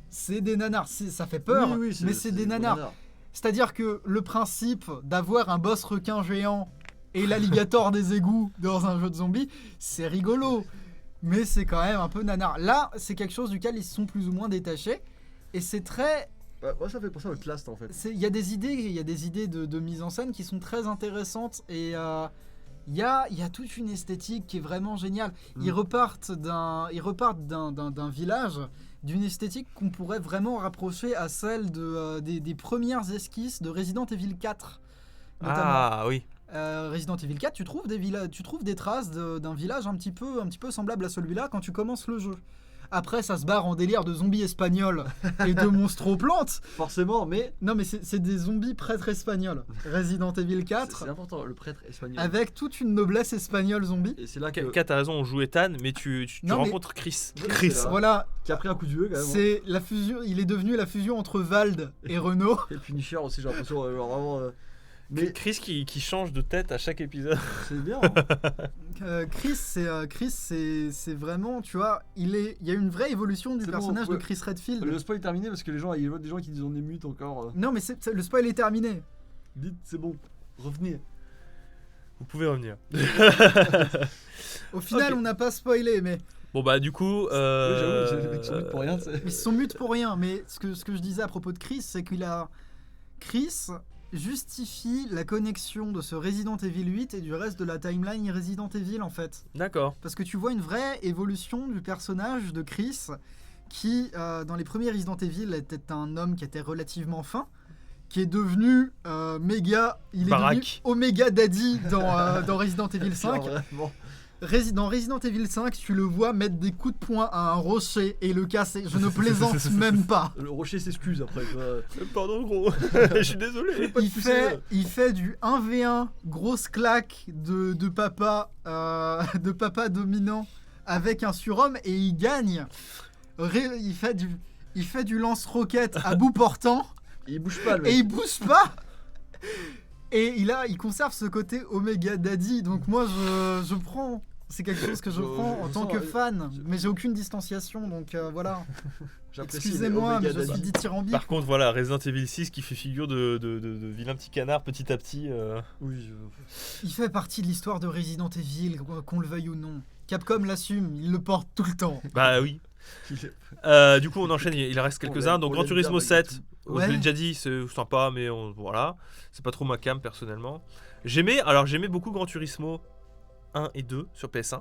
Speaker 2: c'est des nanars. Ça fait peur,
Speaker 3: Oui,
Speaker 2: mais c'est des nanars. C'est-à-dire que le principe d'avoir un boss requin géant et l'alligator des égouts dans un jeu de zombies, c'est rigolo. Mais c'est quand même un peu nanar. Là, c'est quelque chose duquel ils se sont plus ou moins détachés. Et c'est très...
Speaker 3: Moi, ça fait penser à Outlast en fait.
Speaker 2: Il y a des idées de mise en scène qui sont très intéressantes. Et il y a toute une esthétique qui est vraiment géniale. Ils repartent d'un village, d'une esthétique qu'on pourrait vraiment rapprocher à celle des premières esquisses de Resident Evil 4. Notamment.
Speaker 1: Ah oui.
Speaker 2: Resident Evil 4, tu trouves des traces d'un village un petit peu semblable à celui-là quand tu commences le jeu. Après, ça se barre en délire de zombies espagnols et de monstres-plantes.
Speaker 3: Forcément, mais.
Speaker 2: Non, mais c'est des zombies prêtres espagnols. Resident Evil 4,
Speaker 3: C'est important, le prêtre espagnol.
Speaker 2: avec toute une noblesse espagnole zombie.
Speaker 3: Et c'est là que.
Speaker 1: Kat, t'as raison, on joue Ethan, mais tu
Speaker 2: Non, mais-
Speaker 1: rencontres Chris.
Speaker 3: Oui,
Speaker 1: Chris.
Speaker 3: c'est là.
Speaker 2: Voilà,
Speaker 3: Qui a pris un coup de vieux quand même.
Speaker 2: c'est la fusion. Il est devenu la fusion entre Vald et Renault.
Speaker 3: Et Punisher aussi, j'ai l'impression, genre vraiment. Mais
Speaker 1: Chris qui change de tête à chaque épisode.
Speaker 3: c'est bien. Hein.
Speaker 2: Chris, c'est vraiment, tu vois, il y a une vraie évolution du
Speaker 3: C'est bon,
Speaker 2: personnage de
Speaker 3: ouais.
Speaker 2: Chris Redfield.
Speaker 3: Le spoil est terminé parce que les gens, il y a des gens qui disent on est mute encore.
Speaker 2: Non, mais le spoil est terminé.
Speaker 3: Dites, c'est bon, revenez.
Speaker 1: Vous pouvez revenir.
Speaker 2: Au final,
Speaker 1: Ok.
Speaker 2: on n'a pas spoilé, mais
Speaker 1: Bon bah du coup...
Speaker 3: Oui, j'avoue, les mecs sont mute pour rien.
Speaker 2: ils se sont mutes pour rien. Mais ce que je disais à propos de Chris, c'est Chris justifie la connexion de ce Resident Evil 8 et du reste de la timeline Resident Evil en fait.
Speaker 1: D'accord.
Speaker 2: Parce que tu vois une vraie évolution du personnage de Chris qui, dans les premiers Resident Evil, était un homme qui était relativement fin, qui est devenu méga... Il est
Speaker 1: Baraque.
Speaker 2: devenu Omega Daddy dans Resident Evil 5.
Speaker 3: Genre, vraiment.
Speaker 2: Dans Resident Evil 5, tu le vois mettre des coups de poing à un rocher et le casser. Je ne plaisante même pas.
Speaker 3: Le rocher s'excuse après. tu vois.
Speaker 1: Pardon gros, je suis désolé.
Speaker 2: Il fait du 1v1 grosse claque de papa dominant avec un surhomme et il gagne. Il fait du lance-roquette à bout portant
Speaker 3: Il bouge pas le mec.
Speaker 2: et il bouge pas. Et il conserve ce côté Omega Daddy. Donc moi je prends. C'est quelque chose que je prends en
Speaker 3: je
Speaker 2: tant
Speaker 3: sens,
Speaker 2: que fan, mais j'ai aucune distanciation, donc voilà.
Speaker 3: J'apprécie
Speaker 2: Excusez-moi,
Speaker 3: les
Speaker 2: mais je
Speaker 3: Omega
Speaker 2: suis
Speaker 3: Daddy.
Speaker 2: dithyrambique.
Speaker 1: Par contre voilà, Resident Evil 6 qui fait figure de vilain petit canard petit à petit.
Speaker 3: Oui,
Speaker 2: Il fait partie de l'histoire de Resident Evil, qu'on le veuille ou non. Capcom l'assume, il le porte tout le temps.
Speaker 1: Bah oui.
Speaker 3: je-
Speaker 1: Du coup on enchaîne, il reste
Speaker 3: On
Speaker 1: quelques-uns.
Speaker 3: l'aime-
Speaker 1: Donc
Speaker 3: on
Speaker 1: Gran
Speaker 3: l'aime
Speaker 1: Turismo
Speaker 3: bien,
Speaker 1: 7,
Speaker 2: Ouais.
Speaker 1: je l'ai déjà dit, c'est sympa, mais voilà. C'est pas trop ma cam personnellement. J'aimais beaucoup Gran Turismo 1 et 2 sur PS1.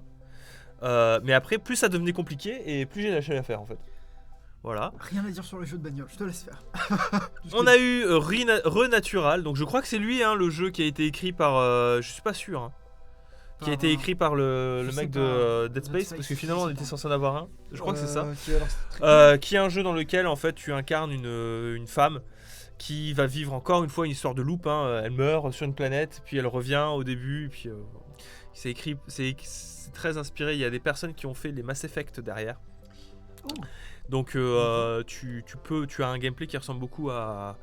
Speaker 1: Mais après, plus ça devenait compliqué et plus j'ai lâché l'affaire en fait. Voilà.
Speaker 2: Rien à dire sur les jeux de bagnole, je te laisse faire.
Speaker 1: On a eu Renatural, donc je crois que c'est lui le jeu qui a été écrit par. Je suis pas sûr. Qui a été écrit par le
Speaker 2: je sais
Speaker 1: mec
Speaker 2: pas.
Speaker 1: de Dead
Speaker 2: Dead
Speaker 1: Space,
Speaker 2: Space,
Speaker 1: parce que
Speaker 2: je
Speaker 1: finalement on
Speaker 2: sais
Speaker 1: était
Speaker 2: pas.
Speaker 1: censé en avoir un. Je crois que c'est ça.
Speaker 3: Qui
Speaker 1: Qui est un jeu dans lequel en fait tu incarnes une femme qui va vivre encore une fois une histoire de loop. Elle meurt sur une planète, puis elle revient au début, puis c'est écrit, c'est très inspiré. Il y a des personnes qui ont fait les Mass Effect derrière.
Speaker 2: Oh.
Speaker 1: Donc tu as un gameplay qui ressemble beaucoup à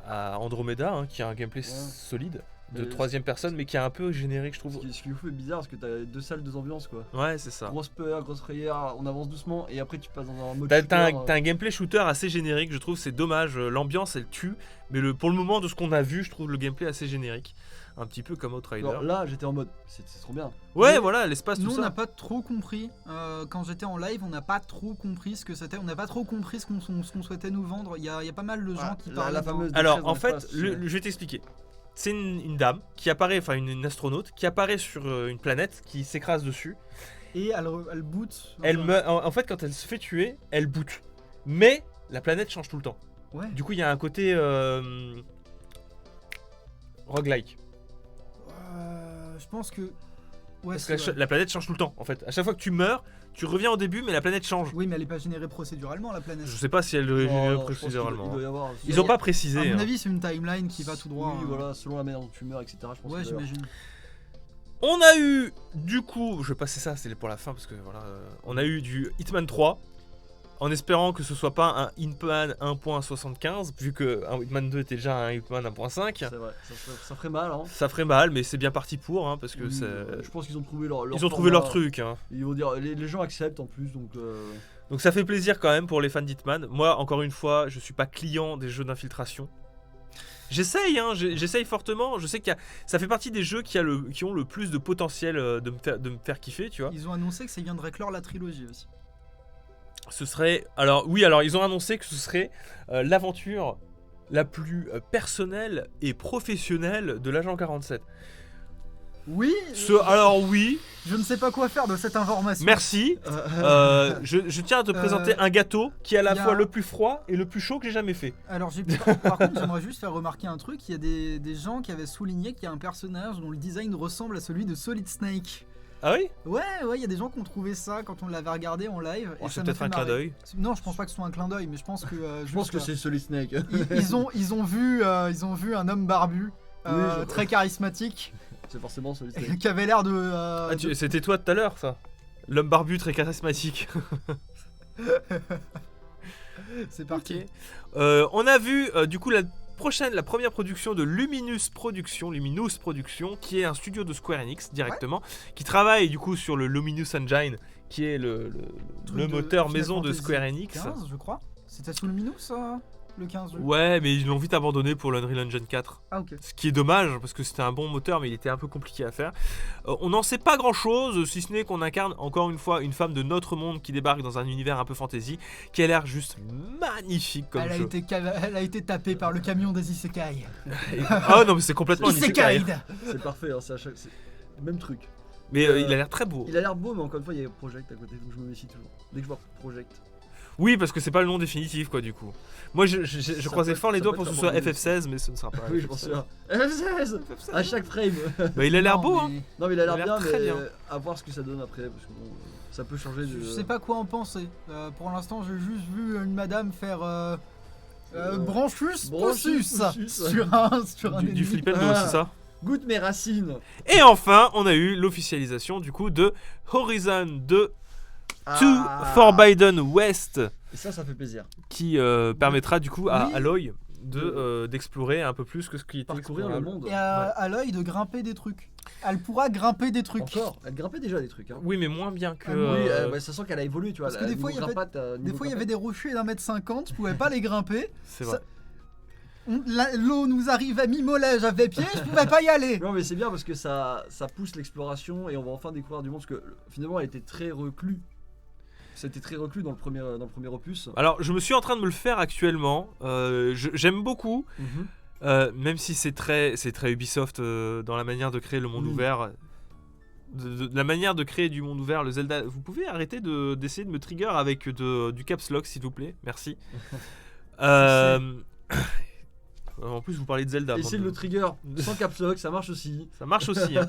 Speaker 1: Andromeda, qui a un gameplay solide de troisième personne, mais qui est un peu générique, je trouve.
Speaker 3: Ce qui vous fait bizarre, parce que t'as deux salles, deux ambiances quoi.
Speaker 1: Ouais, c'est ça.
Speaker 3: Grosse peur, grosse frayeur, on avance doucement et après tu passes dans un mode.
Speaker 1: T'as
Speaker 3: shooter,
Speaker 1: un gameplay shooter assez générique, je trouve, c'est dommage. L'ambiance elle tue, mais pour le moment, de ce qu'on a vu, je trouve le gameplay assez générique. Un petit peu comme Outrider.
Speaker 3: Alors là, j'étais en mode, c'est trop bien.
Speaker 1: Ouais,
Speaker 2: Mais
Speaker 1: voilà, l'espace,
Speaker 2: Nous,
Speaker 1: tout
Speaker 2: on n'a
Speaker 1: ça.
Speaker 2: pas trop compris. Quand j'étais en live, on n'a pas trop compris ce que c'était. On n'a pas trop compris ce qu'on souhaitait nous vendre. Il y a pas mal de gens qui parlent.
Speaker 3: La fameuse.
Speaker 1: Alors,
Speaker 3: détresse
Speaker 1: en
Speaker 3: dans
Speaker 1: fait,
Speaker 3: l'espace,
Speaker 1: je vais t'expliquer. c'est une dame qui apparaît, enfin une astronaute qui apparaît sur une planète qui s'écrase dessus.
Speaker 2: Et elle boot.
Speaker 1: Elle meurt. En fait, quand elle se fait tuer, elle boot. Mais la planète change tout le temps.
Speaker 2: Ouais.
Speaker 1: Du coup, il y a un côté roguelike.
Speaker 2: Je pense que. Ouais,
Speaker 1: Parce
Speaker 2: c'est
Speaker 1: que
Speaker 2: vrai.
Speaker 1: la planète change tout le temps. En fait, à chaque fois que tu meurs, tu reviens au début, mais la planète change.
Speaker 2: Oui, mais elle est pas générée procéduralement, la planète.
Speaker 1: Je sais pas si elle
Speaker 3: Non,
Speaker 1: est
Speaker 3: je pense
Speaker 1: procéduralement.
Speaker 3: qu'il doit y avoir.
Speaker 1: Ils ont pas précisé.
Speaker 2: À mon
Speaker 1: hein.
Speaker 2: avis, c'est une timeline qui va tout droit.
Speaker 3: Oui, voilà, selon la manière dont tu meurs, etc. Je pense
Speaker 2: Ouais,
Speaker 3: qu'il doit y avoir.
Speaker 2: j'imagine.
Speaker 1: On a eu, du coup, je vais passer ça, c'est pour la fin parce que voilà, on a eu du Hitman 3, en espérant que ce soit pas un Hitman 1.75, vu que un Hitman 2 était déjà un Hitman 1.5.
Speaker 3: C'est vrai, ça ferait mal. Hein.
Speaker 1: Ça ferait mal, mais c'est bien parti pour, hein, parce que
Speaker 3: Oui,
Speaker 1: c'est-
Speaker 3: je pense qu'ils ont trouvé leur
Speaker 1: ils ont trouvé leur
Speaker 3: format.
Speaker 1: truc. Hein.
Speaker 3: Ils vont dire, les gens acceptent en plus, donc.
Speaker 1: Donc ça fait plaisir quand même pour les fans d'Hitman. Moi, encore une fois, je suis pas client des jeux d'infiltration. J'essaye, hein, j'essaye fortement. Je sais ça fait partie des jeux qui ont le plus de potentiel de me faire kiffer, tu vois.
Speaker 2: Ils ont annoncé que ça viendrait clore la trilogie aussi.
Speaker 1: Ce serait. Alors, ils ont annoncé que ce serait l'aventure la plus personnelle et professionnelle de l'agent 47.
Speaker 2: Oui.
Speaker 1: Alors, oui,
Speaker 2: Je ne sais pas quoi faire de cette information.
Speaker 1: merci. Je tiens à te présenter un gâteau qui est à la
Speaker 2: y a-
Speaker 1: fois le plus froid et le plus chaud que j'ai jamais fait.
Speaker 2: Alors, par contre, j'aimerais juste faire remarquer un truc. Il y a des gens qui avaient souligné qu'il y a un personnage dont le design ressemble à celui de Solid Snake.
Speaker 1: Ah oui?
Speaker 2: Ouais, il y a des gens qui ont trouvé ça quand on l'avait regardé en live.
Speaker 1: Oh,
Speaker 2: et
Speaker 1: c'est
Speaker 2: ça m'a
Speaker 1: peut-être
Speaker 2: fait
Speaker 1: un clin
Speaker 2: marrer.
Speaker 1: d'œil.
Speaker 2: Non, je pense pas que ce soit un clin d'œil, mais je pense que.
Speaker 3: Je pense que
Speaker 2: juste,
Speaker 3: c'est Solid Snake.
Speaker 2: ils ont vu un homme barbu,
Speaker 3: Oui, je-
Speaker 2: très charismatique,
Speaker 3: C'est forcément Solid Snake.
Speaker 2: qui avait l'air de.
Speaker 1: Ah, c'était toi tout à l'heure, ça. L'homme barbu très charismatique.
Speaker 2: C'est parti.
Speaker 1: On a vu du coup la première production de Luminous Production, qui est un studio de Square Enix directement, qui travaille du coup sur le Luminous Engine, qui est le
Speaker 2: Truc
Speaker 1: le
Speaker 2: de
Speaker 1: moteur
Speaker 2: Final
Speaker 1: maison de
Speaker 2: Fantasy
Speaker 1: Square Enix.
Speaker 2: 15, je crois. C'était sous le Minus, ça, le 15 jeu.
Speaker 1: Ouais, mais ils l'ont vite abandonné pour l'Unreal Engine 4.
Speaker 2: Ah, ok.
Speaker 1: Ce qui est dommage, parce que c'était un bon moteur, mais il était un peu compliqué à faire. On n'en sait pas grand-chose, si ce n'est qu'on incarne encore une fois une femme de notre monde qui débarque dans un univers un peu fantasy, qui a l'air juste magnifique comme jeu.
Speaker 2: Elle a été tapée par le camion des Isekai.
Speaker 1: Ah non, mais c'est complètement un isekai.
Speaker 2: Isekai.
Speaker 3: C'est parfait, hein, c'est le même truc.
Speaker 1: Mais il a l'air très beau.
Speaker 3: Il a l'air beau, mais encore une fois, il y a Project à côté, donc je me méfie toujours. Dès que je vois Project.
Speaker 1: Oui, parce que c'est pas le nom définitif, quoi, du coup. Moi, je
Speaker 3: Ça
Speaker 1: croisais
Speaker 3: peut
Speaker 1: fort
Speaker 3: être-
Speaker 1: les
Speaker 3: ça
Speaker 1: doigts
Speaker 3: peut
Speaker 1: pour que
Speaker 3: être
Speaker 1: ce soit
Speaker 3: abandonné.
Speaker 1: FF16, mais ce ne sera pas.
Speaker 3: Oui, je pense sûr. F16 à chaque frame.
Speaker 1: Bah, il a l'air
Speaker 2: Non,
Speaker 1: beau, hein.
Speaker 2: mais
Speaker 3: Non, mais il a l'air
Speaker 1: Il a
Speaker 3: bien,
Speaker 1: l'air très
Speaker 3: mais
Speaker 1: bien.
Speaker 3: à voir ce que ça donne après, parce que bon, ça peut changer de.
Speaker 2: Je sais pas quoi en penser. Pour l'instant, j'ai juste vu une madame faire branchus
Speaker 3: Branchus
Speaker 2: possus
Speaker 3: possus.
Speaker 2: sur un
Speaker 1: Du
Speaker 2: ennemi.
Speaker 1: flippendo,
Speaker 3: Ah.
Speaker 1: c'est ça.
Speaker 3: Goûte mes racines.
Speaker 1: Et enfin, on a eu l'officialisation, du coup, de Horizon 2 to Forbidden West,
Speaker 3: Et ça fait plaisir.
Speaker 1: qui permettra, du coup, à
Speaker 2: Oui.
Speaker 1: Aloy d'explorer un peu plus que ce qui était
Speaker 3: Parcourir le
Speaker 1: explorable.
Speaker 3: monde.
Speaker 2: Et à l'œil de grimper des trucs. Elle pourra grimper des trucs.
Speaker 3: Encore, elle grimpait déjà des trucs. Hein.
Speaker 1: Oui, mais moins bien que.
Speaker 2: Ah,
Speaker 3: Oui,
Speaker 1: euh,
Speaker 3: ça sent qu'elle a évolué, tu vois.
Speaker 2: Parce que des fois, il y avait- Des fois, il y avait des rochers d'1m50, je pouvais pas les grimper.
Speaker 1: c'est
Speaker 2: ça-
Speaker 1: vrai.
Speaker 2: L'eau nous arrive à mi-mollet, j'avais pied, je pouvais pas y aller.
Speaker 3: Non, mais c'est bien parce que ça pousse l'exploration et on va enfin découvrir du monde. Parce que finalement, elle était très reclus. C'était très reclus dans le premier opus.
Speaker 1: Alors, je me suis en train de me le faire actuellement. J'aime beaucoup. Même si c'est très Ubisoft dans la manière de créer le monde
Speaker 3: Oui.
Speaker 1: ouvert, la manière de créer du monde ouvert, le Zelda. Vous pouvez arrêter d'essayer de me trigger avec du caps lock, s'il vous plaît, merci. En plus, vous parlez de Zelda.
Speaker 3: Essayez
Speaker 1: bande
Speaker 3: le
Speaker 1: de-
Speaker 3: trigger sans caps lock, ça marche aussi.
Speaker 1: Ça marche aussi. Hein.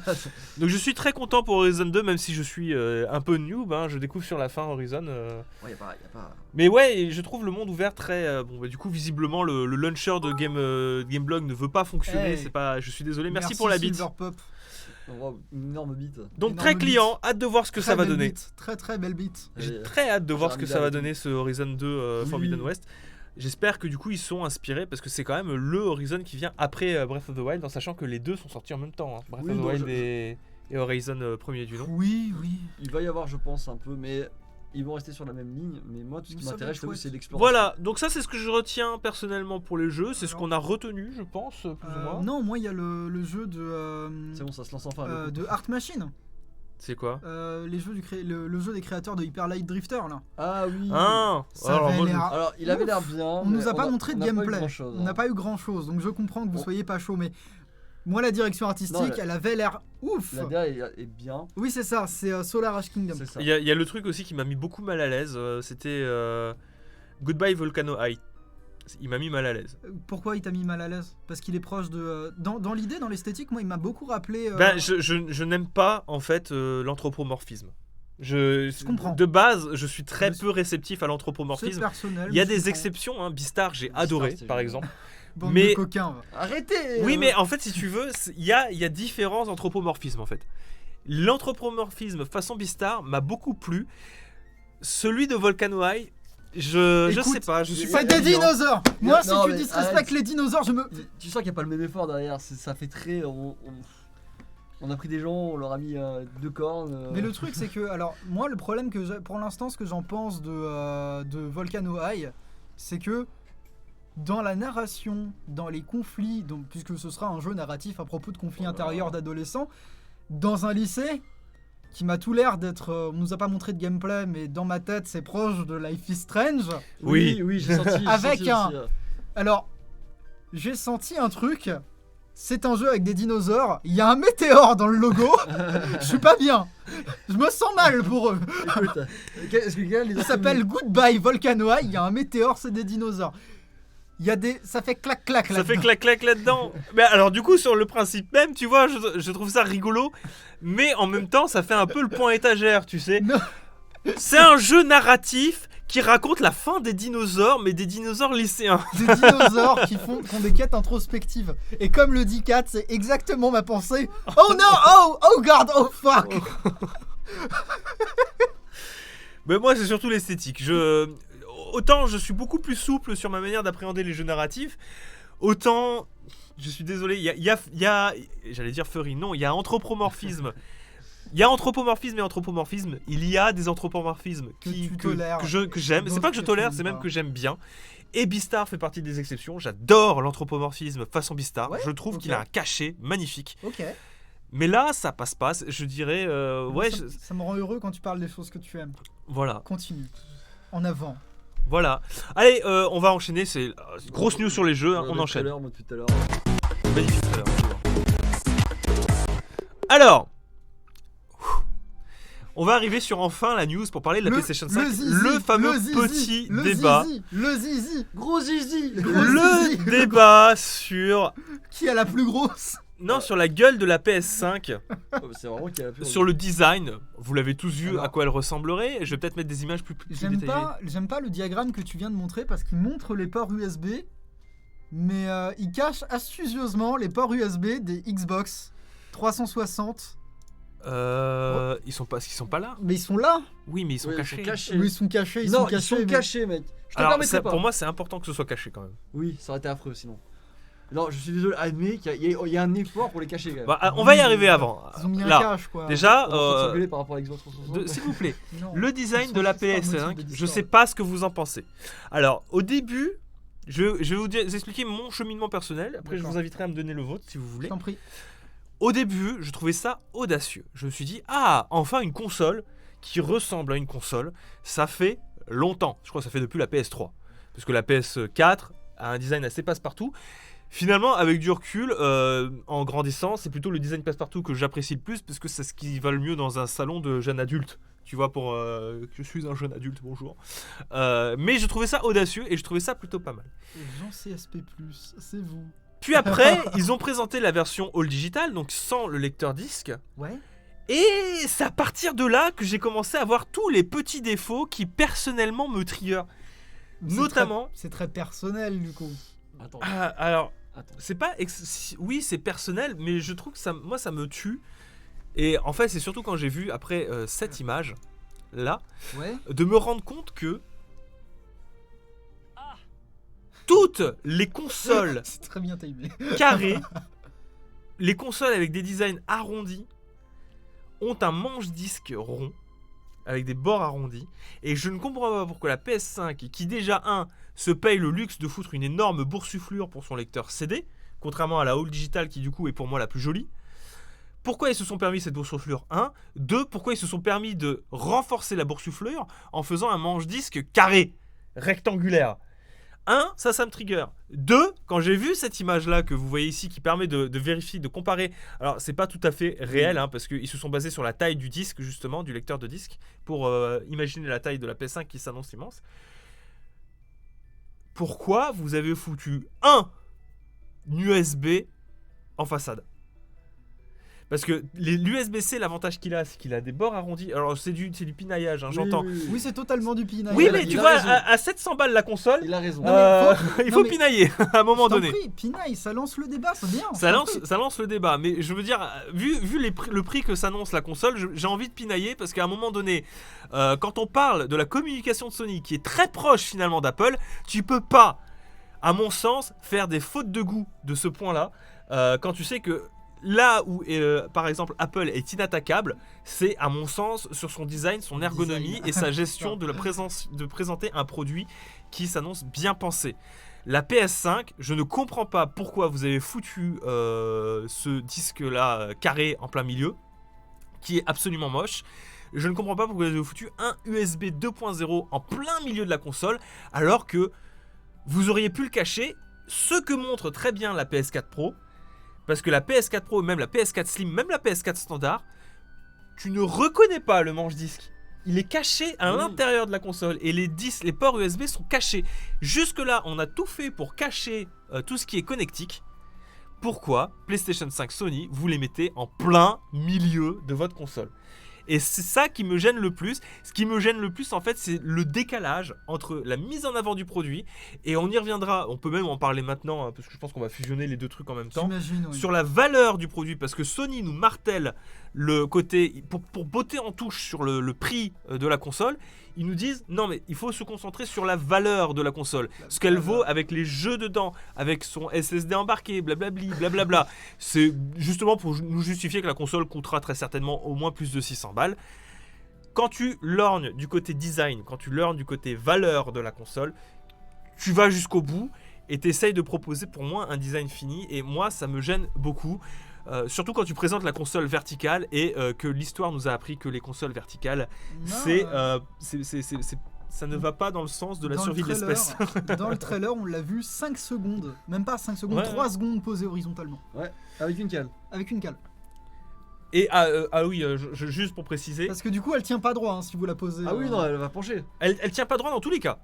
Speaker 1: Donc, je suis très content pour Horizon 2, même si je suis un peu noob. Hein, je découvre sur la fin Horizon.
Speaker 3: Ouais, y a pas.
Speaker 1: Mais ouais, et je trouve le monde ouvert très. Bon, bah, du coup, visiblement, le launcher de Gameblog ne veut pas fonctionner.
Speaker 2: Hey.
Speaker 1: C'est pas. Je suis désolé. Merci pour la bite.
Speaker 2: Silverpop.
Speaker 3: On voit une énorme bite.
Speaker 1: Donc
Speaker 2: Énorme
Speaker 1: très
Speaker 2: bite.
Speaker 1: client, hâte de voir ce que
Speaker 2: Très
Speaker 1: ça va
Speaker 2: belle
Speaker 1: donner.
Speaker 2: bite, très très belle bite.
Speaker 1: J'ai
Speaker 3: Et-
Speaker 1: très hâte de voir ce que ça va
Speaker 3: Pyramidal et
Speaker 1: donner ce Horizon 2
Speaker 3: Oui.
Speaker 1: Forbidden West. J'espère que du coup ils sont inspirés parce que c'est quand même le Horizon qui vient après Breath of the Wild, en sachant que les deux sont sortis en même temps. Hein. Breath
Speaker 3: Oui,
Speaker 1: of the
Speaker 3: donc
Speaker 1: Wild et Horizon premier du nom.
Speaker 2: Oui, oui.
Speaker 3: Il va y avoir, je pense, un peu, mais ils vont rester sur la même ligne. Mais moi, tout ce qui
Speaker 2: Ça va
Speaker 3: m'intéresse,
Speaker 2: être
Speaker 3: je t'avoue,
Speaker 2: chouette.
Speaker 3: c'est l'exploration.
Speaker 1: Voilà, donc ça c'est ce que je retiens personnellement pour les jeux, c'est ce
Speaker 2: Alors-
Speaker 1: qu'on a retenu je pense, plus ou moins.
Speaker 2: Non, moi il y a le jeu de
Speaker 3: C'est bon, ça se lance enfin. le coup.
Speaker 2: de Art Machine.
Speaker 1: C'est quoi?
Speaker 2: Les jeux le jeu des créateurs de Hyper Light Drifter là.
Speaker 3: Ah oui.
Speaker 1: Ah
Speaker 2: Ça
Speaker 1: alors,
Speaker 2: avait
Speaker 1: moi, je-
Speaker 2: l'air-
Speaker 3: Alors, il avait
Speaker 2: Ouf.
Speaker 3: l'air bien.
Speaker 2: On nous a pas montré de gameplay.
Speaker 3: grand-chose,
Speaker 2: On n'a pas eu grand chose, donc je comprends que vous
Speaker 3: Bon.
Speaker 2: soyez pas chaud, mais Moi, la direction artistique,
Speaker 3: Non,
Speaker 2: elle avait l'air ouf.
Speaker 3: La DA est bien.
Speaker 2: Oui, c'est ça, c'est Solar Ash Kingdom.
Speaker 3: C'est ça.
Speaker 1: Il y a le truc aussi qui m'a mis beaucoup mal à l'aise, c'était Goodbye Volcano High. Il m'a mis mal à l'aise.
Speaker 2: Pourquoi il t'a mis mal à l'aise? Parce qu'il est proche de... Dans l'idée, dans l'esthétique, moi, il m'a beaucoup rappelé...
Speaker 1: Ben, je n'aime pas en fait l'anthropomorphisme. Je
Speaker 2: comprends.
Speaker 1: De base, je suis très
Speaker 2: Je-
Speaker 1: peu réceptif à
Speaker 2: c'est
Speaker 1: l'anthropomorphisme.
Speaker 2: personnel.
Speaker 1: Il y a
Speaker 2: je
Speaker 1: des
Speaker 2: comprends.
Speaker 1: exceptions, hein. Beastar, j'ai adoré
Speaker 3: c'est
Speaker 1: par
Speaker 3: génial.
Speaker 1: exemple.
Speaker 2: Bande
Speaker 1: mais-
Speaker 2: de coquins. va.
Speaker 3: Arrêtez
Speaker 1: Oui, mais en fait, si tu veux, il y a différents anthropomorphismes en fait. L'anthropomorphisme façon Beastar m'a beaucoup plu. Celui de Volcano High, je
Speaker 2: Écoute,
Speaker 1: sais pas, je suis
Speaker 3: il y
Speaker 1: pas
Speaker 3: a-
Speaker 2: C'est des
Speaker 3: il y a-
Speaker 2: dinosaures. Moi,
Speaker 3: Non,
Speaker 2: si tu
Speaker 3: mais
Speaker 2: disrespectes
Speaker 3: arrête.
Speaker 2: les dinosaures, je me...
Speaker 3: Tu sens qu'il n'y a pas le même effort derrière. Ça fait très. On a pris des gens, on leur a mis 2 cornes.
Speaker 2: Mais le truc, c'est que, alors, moi, le problème que j'ai, pour l'instant, ce que j'en pense de Volcano High, c'est que dans la narration, dans les conflits, donc, puisque ce sera un jeu narratif à propos de conflits intérieurs d'adolescents, dans un lycée qui m'a tout l'air d'être. On nous a pas montré de gameplay, mais dans ma tête, c'est proche de Life is Strange.
Speaker 1: Oui.
Speaker 3: oui, j'ai senti. j'ai
Speaker 2: Avec
Speaker 3: senti
Speaker 2: un-
Speaker 3: aussi,
Speaker 2: Alors, j'ai senti un truc. C'est un jeu avec des dinosaures. Il y a un météore dans le logo. Je suis pas bien. Je me sens mal pour eux.
Speaker 3: Écoute, est-ce que quelqu'un les a
Speaker 2: Ça s'appelle Goodbye Volcano High. Il y a un météore, c'est des dinosaures. Il y a des, ça fait clac clac là.
Speaker 1: Ça fait clac-clac là-dedans. Mais alors du coup sur le principe même, tu vois, je trouve ça rigolo, mais en même temps ça fait un peu le point étagère, tu sais.
Speaker 2: Non.
Speaker 1: C'est un jeu narratif qui raconte la fin des dinosaures, mais des dinosaures lycéens.
Speaker 2: Des dinosaures qui ont des quêtes introspectives. Et comme le dit Kat, c'est exactement ma pensée. Oh non, oh god, oh fuck.
Speaker 1: Mais moi c'est surtout l'esthétique. Autant je suis beaucoup plus souple sur ma manière d'appréhender les jeux narratifs, autant je suis désolé, il y a j'allais dire furry, non, il y a anthropomorphisme. Il y a anthropomorphisme et anthropomorphisme. Il y a des anthropomorphismes
Speaker 2: Que tu tolères.
Speaker 1: que j'aime. C'est
Speaker 2: D'autres
Speaker 1: pas que je
Speaker 2: que
Speaker 1: tolère,
Speaker 2: tu
Speaker 1: c'est
Speaker 2: n'aimes
Speaker 1: même
Speaker 2: pas.
Speaker 1: que j'aime bien. Et Beastar fait partie des exceptions. J'adore l'anthropomorphisme façon Beastar.
Speaker 2: Ouais,
Speaker 1: Je trouve
Speaker 2: ok.
Speaker 1: qu'il a un cachet magnifique.
Speaker 2: Ok.
Speaker 1: Mais là, ça passe pas. Je dirais, ouais,
Speaker 2: Ça me rend heureux quand tu parles des choses que tu aimes.
Speaker 1: voilà,
Speaker 2: Continue. En avant.
Speaker 1: voilà. Allez, on va enchaîner. C'est grosse news sur les jeux. Hein, on
Speaker 3: Depuis
Speaker 1: enchaîne.
Speaker 3: tout à l'heure, moi, depuis tout à l'heure.
Speaker 1: Magnifique. Alors, on va arriver sur enfin la news pour parler de la PlayStation 5. Le fameux petit débat.
Speaker 2: Le zizi.
Speaker 3: Gros zizi
Speaker 1: Le
Speaker 2: zizi.
Speaker 1: débat sur
Speaker 2: Qui a la plus grosse?
Speaker 1: sur la gueule de la PS5,
Speaker 3: C'est vraiment qu'il y a la plus.
Speaker 1: sur le design. Vous l'avez tous vu
Speaker 2: Alors-
Speaker 1: à quoi elle ressemblerait. Je vais peut-être mettre des images plus détaillées.
Speaker 2: J'aime pas le diagramme que tu viens de montrer parce qu'il montre les ports USB, mais il cache astucieusement les ports USB des Xbox 360.
Speaker 1: Ils sont pas là.
Speaker 2: Mais ils sont là.
Speaker 1: Oui, mais ils sont
Speaker 3: Oui,
Speaker 1: cachés.
Speaker 2: Oui, ils sont cachés.
Speaker 3: Non,
Speaker 2: ils sont cachés.
Speaker 3: mec. Je te
Speaker 1: Alors,
Speaker 3: permettrai pas.
Speaker 1: pour moi, c'est important que ce soit caché quand même.
Speaker 3: Oui, ça aurait été affreux sinon. Non, je suis désolé, admets qu'il y a un effort pour les cacher quand même.
Speaker 1: Bah, on va y arriver avant.
Speaker 2: Ils ont mis un
Speaker 1: Là,
Speaker 2: cache quoi.
Speaker 1: déjà,
Speaker 3: On va s'engueuler par rapport à Xbox 360.
Speaker 1: s'il vous plaît.
Speaker 2: Non.
Speaker 1: Le design
Speaker 2: Ils
Speaker 1: de la
Speaker 2: sont- c'est pas un
Speaker 1: PS5,
Speaker 2: motif de
Speaker 1: je
Speaker 2: Discord.
Speaker 1: sais pas ce que vous en pensez. Alors, au début, je vais vous expliquer mon cheminement personnel. Après, je
Speaker 2: D'accord.
Speaker 1: vous inviterai à me donner le vôtre si vous
Speaker 2: Je
Speaker 1: voulez.
Speaker 2: t'en prie.
Speaker 1: Au début, je trouvais ça audacieux. Je me suis dit, ah, enfin une console qui ressemble à une console. Ça fait longtemps. Je crois que ça fait depuis la PS3. Parce que la PS4 a un design assez passe-partout. Finalement, avec du recul, en grandissant, c'est plutôt le design passe-partout que j'apprécie le plus parce que c'est ce qui va le mieux dans un salon de jeunes adultes. Tu vois, pour je suis un jeune adulte, bonjour. Mais je trouvais ça audacieux et je trouvais ça plutôt pas mal.
Speaker 2: Jean CSP+, c'est vous.
Speaker 1: Puis après, ils ont présenté la version all digital, donc sans le lecteur disque.
Speaker 2: Ouais.
Speaker 1: Et c'est à partir de là que j'ai commencé à voir tous les petits défauts qui personnellement me triggerent. Notamment-
Speaker 2: C'est très personnel du coup.
Speaker 3: Attends,
Speaker 1: Alors,
Speaker 3: attends.
Speaker 1: c'est pas. Oui, c'est personnel, mais je trouve que ça me tue. Et en fait, c'est surtout quand j'ai vu après cette image là,
Speaker 2: Ouais.
Speaker 1: de me rendre compte que toutes les consoles
Speaker 2: C'est très bien timé.
Speaker 1: carrées, les consoles avec des designs arrondis, ont un manche-disque rond avec des bords arrondis. Et je ne comprends pas pourquoi la PS5, qui déjà se paye le luxe de foutre une énorme boursouflure pour son lecteur CD, contrairement à la All Digital qui du coup est pour moi la plus jolie. Pourquoi ils se sont permis cette boursouflure 1 2. Pourquoi ils se sont permis de renforcer la boursouflure en faisant un manche-disque carré, rectangulaire. Un, ça me trigger. Deux, quand j'ai vu cette image-là que vous voyez ici qui permet de vérifier, de comparer. Alors, c'est pas tout à fait réel, hein, parce qu'ils se sont basés sur la taille du disque, justement, du lecteur de disque, pour imaginer la taille de la PS5 qui s'annonce immense. Pourquoi vous avez foutu un USB en façade? Parce que l'USB-C, l'avantage qu'il a, c'est qu'il a des bords arrondis. Alors, c'est du pinaillage, hein, j'entends.
Speaker 2: Oui, c'est totalement du pinaillage.
Speaker 1: Oui, mais
Speaker 3: il
Speaker 1: tu
Speaker 3: a
Speaker 1: vois,
Speaker 3: raison.
Speaker 1: à 700 balles la console,
Speaker 3: Il a raison.
Speaker 1: il faut
Speaker 2: mais-
Speaker 1: pinailler à un moment
Speaker 2: Je t'en
Speaker 1: donné.
Speaker 2: prie, pinaille, ça lance le débat, c'est bien.
Speaker 1: Ça lance le débat, mais je veux dire, vu le prix que s'annonce la console, j'ai envie de pinailler parce qu'à un moment donné, quand on parle de la communication de Sony qui est très proche finalement d'Apple, tu peux pas, à mon sens, faire des fautes de goût de ce point-là quand tu sais que là où, par exemple, Apple est inattaquable, c'est à mon sens sur son design, son ergonomie
Speaker 2: Design.
Speaker 1: et sa gestion de présenter un produit qui s'annonce bien pensé. La PS5, je ne comprends pas pourquoi vous avez foutu ce disque-là carré en plein milieu, qui est absolument moche. Je ne comprends pas pourquoi vous avez foutu un USB 2.0 en plein milieu de la console, alors que vous auriez pu le cacher, ce que montre très bien la PS4 Pro, parce que la PS4 Pro, même la PS4 Slim, même la PS4 standard, tu ne reconnais pas le manche-disque. Il est caché à l'intérieur de la console et les ports USB sont cachés. Jusque-là, on a tout fait pour cacher tout ce qui est connectique. Pourquoi PlayStation 5 Sony, vous les mettez en plein milieu de votre console? Et c'est ça qui me gêne le plus. Ce qui me gêne le plus, en fait, c'est le décalage entre la mise en avant du produit, et on y reviendra, on peut même en parler maintenant, hein, parce que je pense qu'on va fusionner les deux trucs en même temps,
Speaker 2: J'imagine, oui.
Speaker 1: sur la valeur du produit, parce que Sony nous martèle le côté, pour botter en touche sur le prix de la console, ils nous disent, non mais il faut se concentrer sur la valeur de la console, ce qu'elle vaut avec les jeux dedans, avec son SSD embarqué, blablabli, blablabla. C'est justement pour nous justifier que la console coûtera très certainement au moins plus de 600 balles. Quand tu lorgnes du côté design, quand tu lorgnes du côté valeur de la console, tu vas jusqu'au bout et tu essayes de proposer pour moi un design fini, et moi ça me gêne beaucoup. Surtout quand tu présentes la console verticale et que l'histoire nous a appris que les consoles verticales,
Speaker 2: Non,
Speaker 1: ça ne va pas dans le sens de la
Speaker 2: dans le
Speaker 1: survie de
Speaker 2: trailer-
Speaker 1: l'espèce.
Speaker 2: Dans le trailer, on l'a vu 5 secondes, même pas 5 secondes,
Speaker 1: Ouais,
Speaker 2: 3 secondes posées horizontalement,
Speaker 3: Avec une cale.
Speaker 2: avec une cale.
Speaker 1: Et oui, juste pour préciser,
Speaker 2: Parce que du coup, elle tient pas droit hein, si vous la posez.
Speaker 3: Ah oui, non, elle va pencher.
Speaker 1: elle tient pas droit dans tous les cas.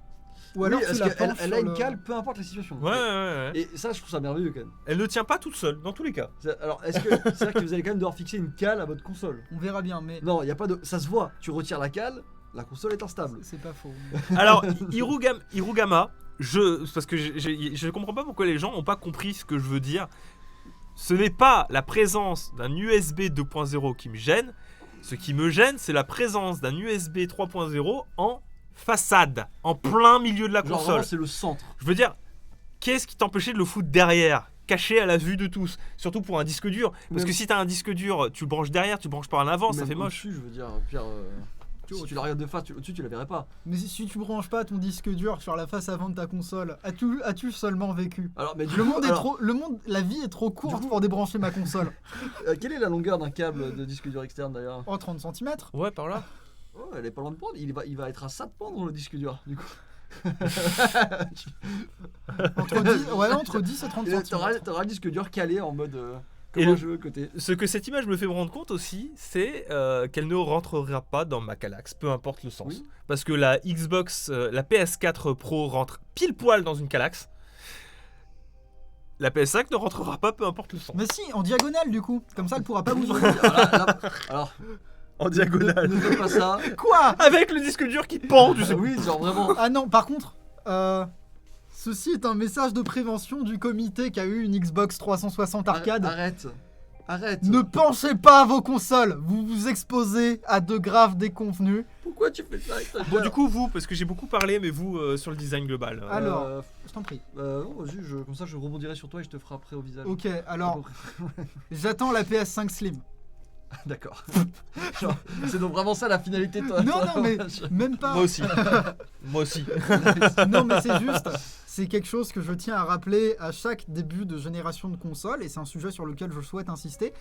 Speaker 2: Ou alors
Speaker 3: Oui,
Speaker 2: tu
Speaker 3: parce
Speaker 2: la
Speaker 3: qu'elle
Speaker 2: penches
Speaker 3: elle a
Speaker 2: sur
Speaker 3: une
Speaker 2: le-
Speaker 3: cale, peu importe la situation.
Speaker 1: Ouais.
Speaker 3: Et ça, je trouve ça merveilleux quand même.
Speaker 1: Elle ne tient pas toute seule dans tous les cas.
Speaker 3: Alors, est-ce que c'est-à-dire que vous allez quand même devoir fixer une cale à votre console?
Speaker 2: On verra bien, mais
Speaker 3: Non, il y a pas de. Ça se voit. Tu retires la cale, la console est instable.
Speaker 2: c'est pas faux.
Speaker 1: Alors, Hirugama, parce que je comprends pas pourquoi les gens n'ont pas compris ce que je veux dire. Ce n'est pas la présence d'un USB 2.0 qui me gêne. Ce qui me gêne, c'est la présence d'un USB 3.0 en façade, en plein milieu de la
Speaker 3: Genre,
Speaker 1: console.
Speaker 3: vraiment, c'est le centre.
Speaker 1: Je veux dire, qu'est-ce qui t'empêchait de le foutre derrière, caché à la vue de tous, surtout pour un disque dur? Parce
Speaker 3: Même-
Speaker 1: que si t'as un disque dur, tu le branches derrière, tu le branches pas en avant, ça
Speaker 3: Même
Speaker 1: fait moche.
Speaker 3: au-dessus, je veux dire, Pierre. Si tu la regardes de face, au-dessus, tu la verrais pas.
Speaker 2: Mais si tu branches pas ton disque dur sur la face avant de ta console, as-tu seulement vécu?
Speaker 3: Alors, mais du
Speaker 2: Le
Speaker 3: coup,
Speaker 2: monde est
Speaker 3: alors,
Speaker 2: trop, la vie est trop courte
Speaker 3: Du coup-
Speaker 2: pour débrancher ma console.
Speaker 3: Quelle est la longueur d'un câble de disque dur externe d'ailleurs?
Speaker 2: Oh, 30 cm.
Speaker 1: Ouais, par là.
Speaker 3: Oh, elle est pas loin de pendre. Il va être à ça de pendre le disque dur, du coup.
Speaker 2: Entre 10 et 30
Speaker 3: Et
Speaker 2: cm.
Speaker 3: T'auras le disque dur calé en mode.
Speaker 1: Et
Speaker 3: Comme un
Speaker 1: le-
Speaker 3: jeu côté.
Speaker 1: Ce que cette image me fait me rendre compte aussi, c'est qu'elle ne rentrera pas dans ma Kallax, peu importe le sens.
Speaker 3: Oui.
Speaker 1: Parce que la Xbox, la PS4 Pro rentre pile poil dans une Kallax. La PS5 ne rentrera pas, peu importe le sens.
Speaker 2: Mais si, en diagonale du coup. Comme ça, elle pourra pas bouger.
Speaker 3: Alors,
Speaker 1: En
Speaker 3: ne fais pas ça.
Speaker 2: Quoi?
Speaker 1: Avec le disque dur qui pend, tu sais.
Speaker 3: Oui, genre vraiment.
Speaker 2: Ah non, par contre, ceci est un message de prévention du comité qui a eu une Xbox 360 arcade.
Speaker 3: Arrête.
Speaker 2: Ne pensez pas à vos consoles, vous vous exposez à de graves déconvenus.
Speaker 3: Pourquoi tu fais ça avec ta
Speaker 1: Bon,
Speaker 3: gueule
Speaker 1: du coup, vous, parce que j'ai beaucoup parlé, mais vous, sur le design global.
Speaker 2: Alors, je t'en prie.
Speaker 3: Non, vas-y, comme ça je rebondirai sur toi et je te frapperai au visage.
Speaker 2: Ok, alors, j'attends la PS5 Slim.
Speaker 3: D'accord. Genre, c'est donc vraiment ça la finalité de toi.
Speaker 2: Non, mais même pas.
Speaker 1: Moi aussi. Moi aussi.
Speaker 2: Non, mais c'est juste, c'est quelque chose que je tiens à rappeler à chaque début de génération de console, et c'est un sujet sur lequel je souhaite insister.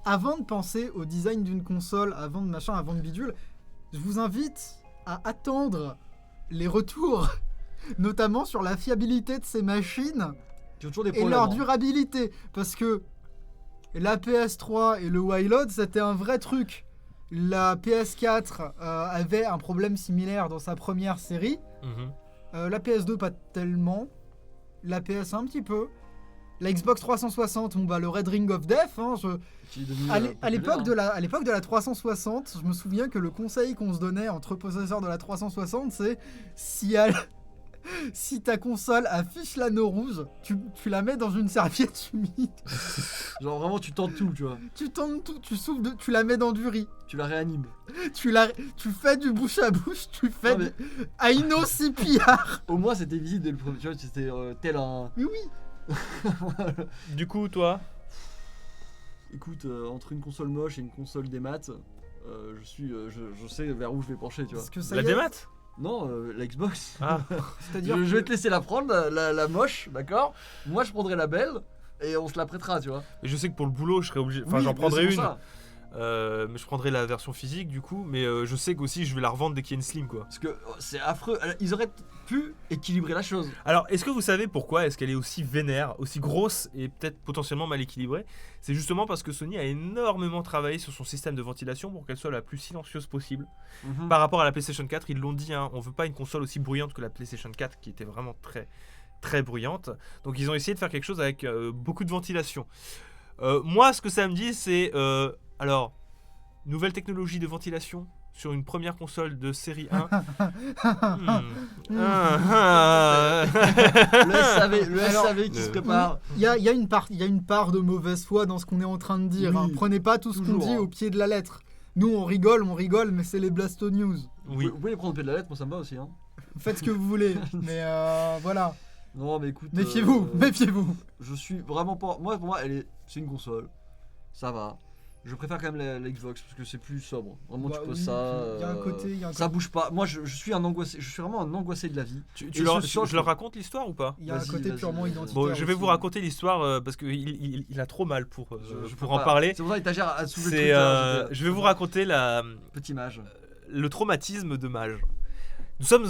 Speaker 2: Avant de penser au design d'une console, avant de bidule, je vous invite à attendre les retours notamment sur la fiabilité de ces machines
Speaker 3: J'ai toujours des
Speaker 2: et
Speaker 3: problèmes.
Speaker 2: leur
Speaker 3: hein.
Speaker 2: durabilité. Parce que la PS3 et le Wild, c'était un vrai truc. La PS4 avait un problème similaire dans sa première série. La PS2, pas tellement. La PS un petit peu. La Xbox 360, bon bah le Red Ring of Death. Hein,
Speaker 3: Qui est devenu,
Speaker 2: à
Speaker 3: populaire,
Speaker 2: l'époque de
Speaker 3: hein.
Speaker 2: la 360, je me souviens que le conseil qu'on se donnait entre possesseurs de la 360, c'est si ta console affiche l'anneau rouge, tu la mets dans une serviette humide.
Speaker 3: Genre vraiment, tu tentes tout, tu vois.
Speaker 2: Tu tentes tout, tu la mets dans du riz.
Speaker 3: Tu la réanimes.
Speaker 2: Tu fais du bouche à bouche, tu fais
Speaker 3: Non, mais-
Speaker 2: du Aino CPR.
Speaker 3: Au moins, c'était visible dès le premier. Tu vois, c'était tel un.
Speaker 2: Mais oui.
Speaker 1: Du coup, toi,
Speaker 3: Écoute, entre une console moche et une console des maths, je sais vers où je vais pencher, tu vois.
Speaker 2: Parce que ça
Speaker 1: la
Speaker 2: y est,
Speaker 1: démat
Speaker 3: Non, la Xbox.
Speaker 1: Ah,
Speaker 2: c'est-à-dire
Speaker 3: Je vais te laisser la prendre, la moche, d'accord. Moi, je prendrai la belle et on se la prêtera, tu vois.
Speaker 1: et je sais que pour le boulot, je serais obligé. Enfin,
Speaker 3: Oui,
Speaker 1: j'en
Speaker 3: mais
Speaker 1: prendrais
Speaker 3: c'est
Speaker 1: une.
Speaker 3: pour ça.
Speaker 1: Mais je prendrais la version physique du coup. Mais je sais qu'aussi, je vais la revendre dès qu'il y a une slim quoi.
Speaker 3: Parce que c'est affreux. Ils auraient pu équilibrer la chose.
Speaker 1: Alors, est-ce que vous savez pourquoi est-ce qu'elle est aussi vénère, aussi grosse et peut-être potentiellement mal équilibrée? C'est justement parce que Sony a énormément travaillé sur son système de ventilation pour qu'elle soit la plus silencieuse possible.
Speaker 3: Mhm.
Speaker 1: Par rapport à la PlayStation 4, ils l'ont dit, hein, on veut pas une console aussi bruyante que la PlayStation 4 qui était vraiment très très bruyante. Donc ils ont essayé de faire quelque chose avec beaucoup de ventilation. Moi, ce que ça me dit, c'est alors nouvelle technologie de ventilation sur une première console de série 1.
Speaker 3: Le
Speaker 2: Alors,
Speaker 3: SAV qui se prépare.
Speaker 2: Il y a une part de mauvaise foi dans ce qu'on est en train de dire.
Speaker 3: Oui,
Speaker 2: Hein. Prenez pas tout ce qu'on
Speaker 3: toujours,
Speaker 2: dit
Speaker 3: hein.
Speaker 2: au pied de la lettre. Nous on rigole, mais c'est les Blasto News.
Speaker 1: Oui.
Speaker 3: Vous pouvez les prendre au pied de la lettre, moi ça me va aussi. Hein.
Speaker 2: Faites ce que vous voulez, mais voilà.
Speaker 3: Non, mais écoute.
Speaker 2: Méfiez-vous, méfiez-vous.
Speaker 3: Je suis vraiment pas. Moi, pour moi, c'est une console. Ça va. Je préfère quand même la Xbox parce que c'est plus sobre. Vraiment,
Speaker 2: Bah
Speaker 3: tu poses
Speaker 2: oui,
Speaker 3: ça.
Speaker 2: il y a un côté, il y a un
Speaker 3: Ça bouge pas. Moi, je suis un angoissé. Je suis vraiment un angoissé de la vie.
Speaker 1: Tu
Speaker 3: Et
Speaker 1: leur,
Speaker 3: ce choc-
Speaker 1: je leur raconte l'histoire ou pas?
Speaker 2: Il y a un
Speaker 3: Vas-y,
Speaker 2: côté
Speaker 3: vas-y,
Speaker 2: purement
Speaker 3: vas-y.
Speaker 2: identitaire.
Speaker 1: Bon, je vais
Speaker 2: aussi.
Speaker 1: vous raconter l'histoire parce qu'il a trop mal pour
Speaker 3: Je
Speaker 1: pour
Speaker 3: peux
Speaker 1: en
Speaker 3: pas.
Speaker 1: parler.
Speaker 3: C'est pour ça que t'as à soulever le
Speaker 1: C'est,
Speaker 3: truc, là,
Speaker 1: je vais vous raconter
Speaker 3: Petite image.
Speaker 1: le traumatisme de Mage. Nous sommes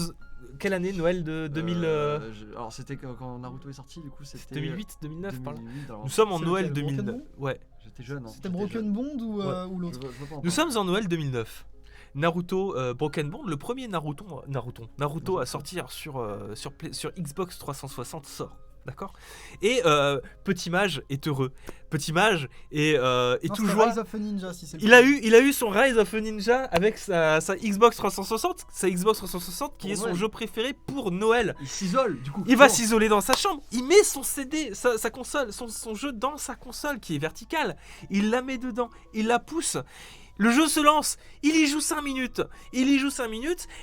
Speaker 1: quelle année? Noël de 2000
Speaker 3: Alors, c'était quand Naruto est sorti, du coup, c'était.
Speaker 1: 2008, 2009 par là.
Speaker 3: 2008, alors,
Speaker 1: Nous sommes en
Speaker 2: C'est
Speaker 1: Noël
Speaker 2: lequel, Broken
Speaker 1: 2009.
Speaker 2: Bond
Speaker 1: Ouais.
Speaker 3: J'étais jeune. Hein,
Speaker 2: C'était
Speaker 3: j'étais
Speaker 2: Broken
Speaker 3: jeune.
Speaker 2: Bond ou
Speaker 3: Je
Speaker 2: l'autre
Speaker 3: veux pas en
Speaker 1: Nous
Speaker 3: parler.
Speaker 1: sommes en Noël 2009. Naruto Broken Bond, le premier Naruto à sortir sur Xbox 360 sort. D'accord. Et Petit Mage est heureux. Petit Mage est
Speaker 2: Non,
Speaker 1: tout
Speaker 2: c'était
Speaker 1: joie.
Speaker 2: Rise of a Ninja, si c'est le
Speaker 1: Il a eu son Rise of a Ninja avec sa Xbox 360, qui
Speaker 3: Pour
Speaker 1: est son
Speaker 3: Noël.
Speaker 1: jeu préféré pour Noël.
Speaker 3: Il s'isole, du coup.
Speaker 1: Il va
Speaker 3: Bon.
Speaker 1: s'isoler dans sa chambre, il met son CD, sa console, son jeu dans sa console qui est verticale, il la met dedans, il la pousse. Le jeu se lance, il y joue 5 minutes,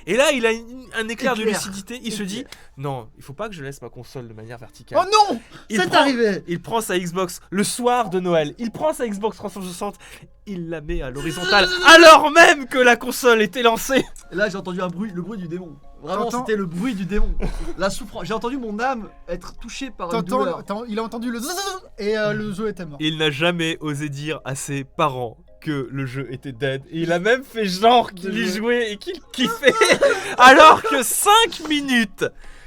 Speaker 1: et là il a un éclair de
Speaker 3: Éclair.
Speaker 1: lucidité, il se dit non, il faut pas que je laisse ma console de manière verticale.
Speaker 2: Oh non,
Speaker 1: Il
Speaker 2: c'est
Speaker 1: prend-
Speaker 2: arrivé.
Speaker 1: Il prend sa Xbox le soir de Noël, il prend sa Xbox 360, il la met à l'horizontale, alors même que la console était lancée.
Speaker 3: Et là, j'ai entendu le bruit du démon. Vraiment,
Speaker 2: T'entends
Speaker 3: c'était le bruit du démon. La souffrance. J'ai entendu mon âme être touchée par une douleur.
Speaker 2: Il a entendu le zzzz et le jeu était mort.
Speaker 1: Il n'a jamais osé dire à ses parents que le jeu était dead. Et il a même fait genre qu'il y jouait et qu'il kiffait. Alors que 5 minutes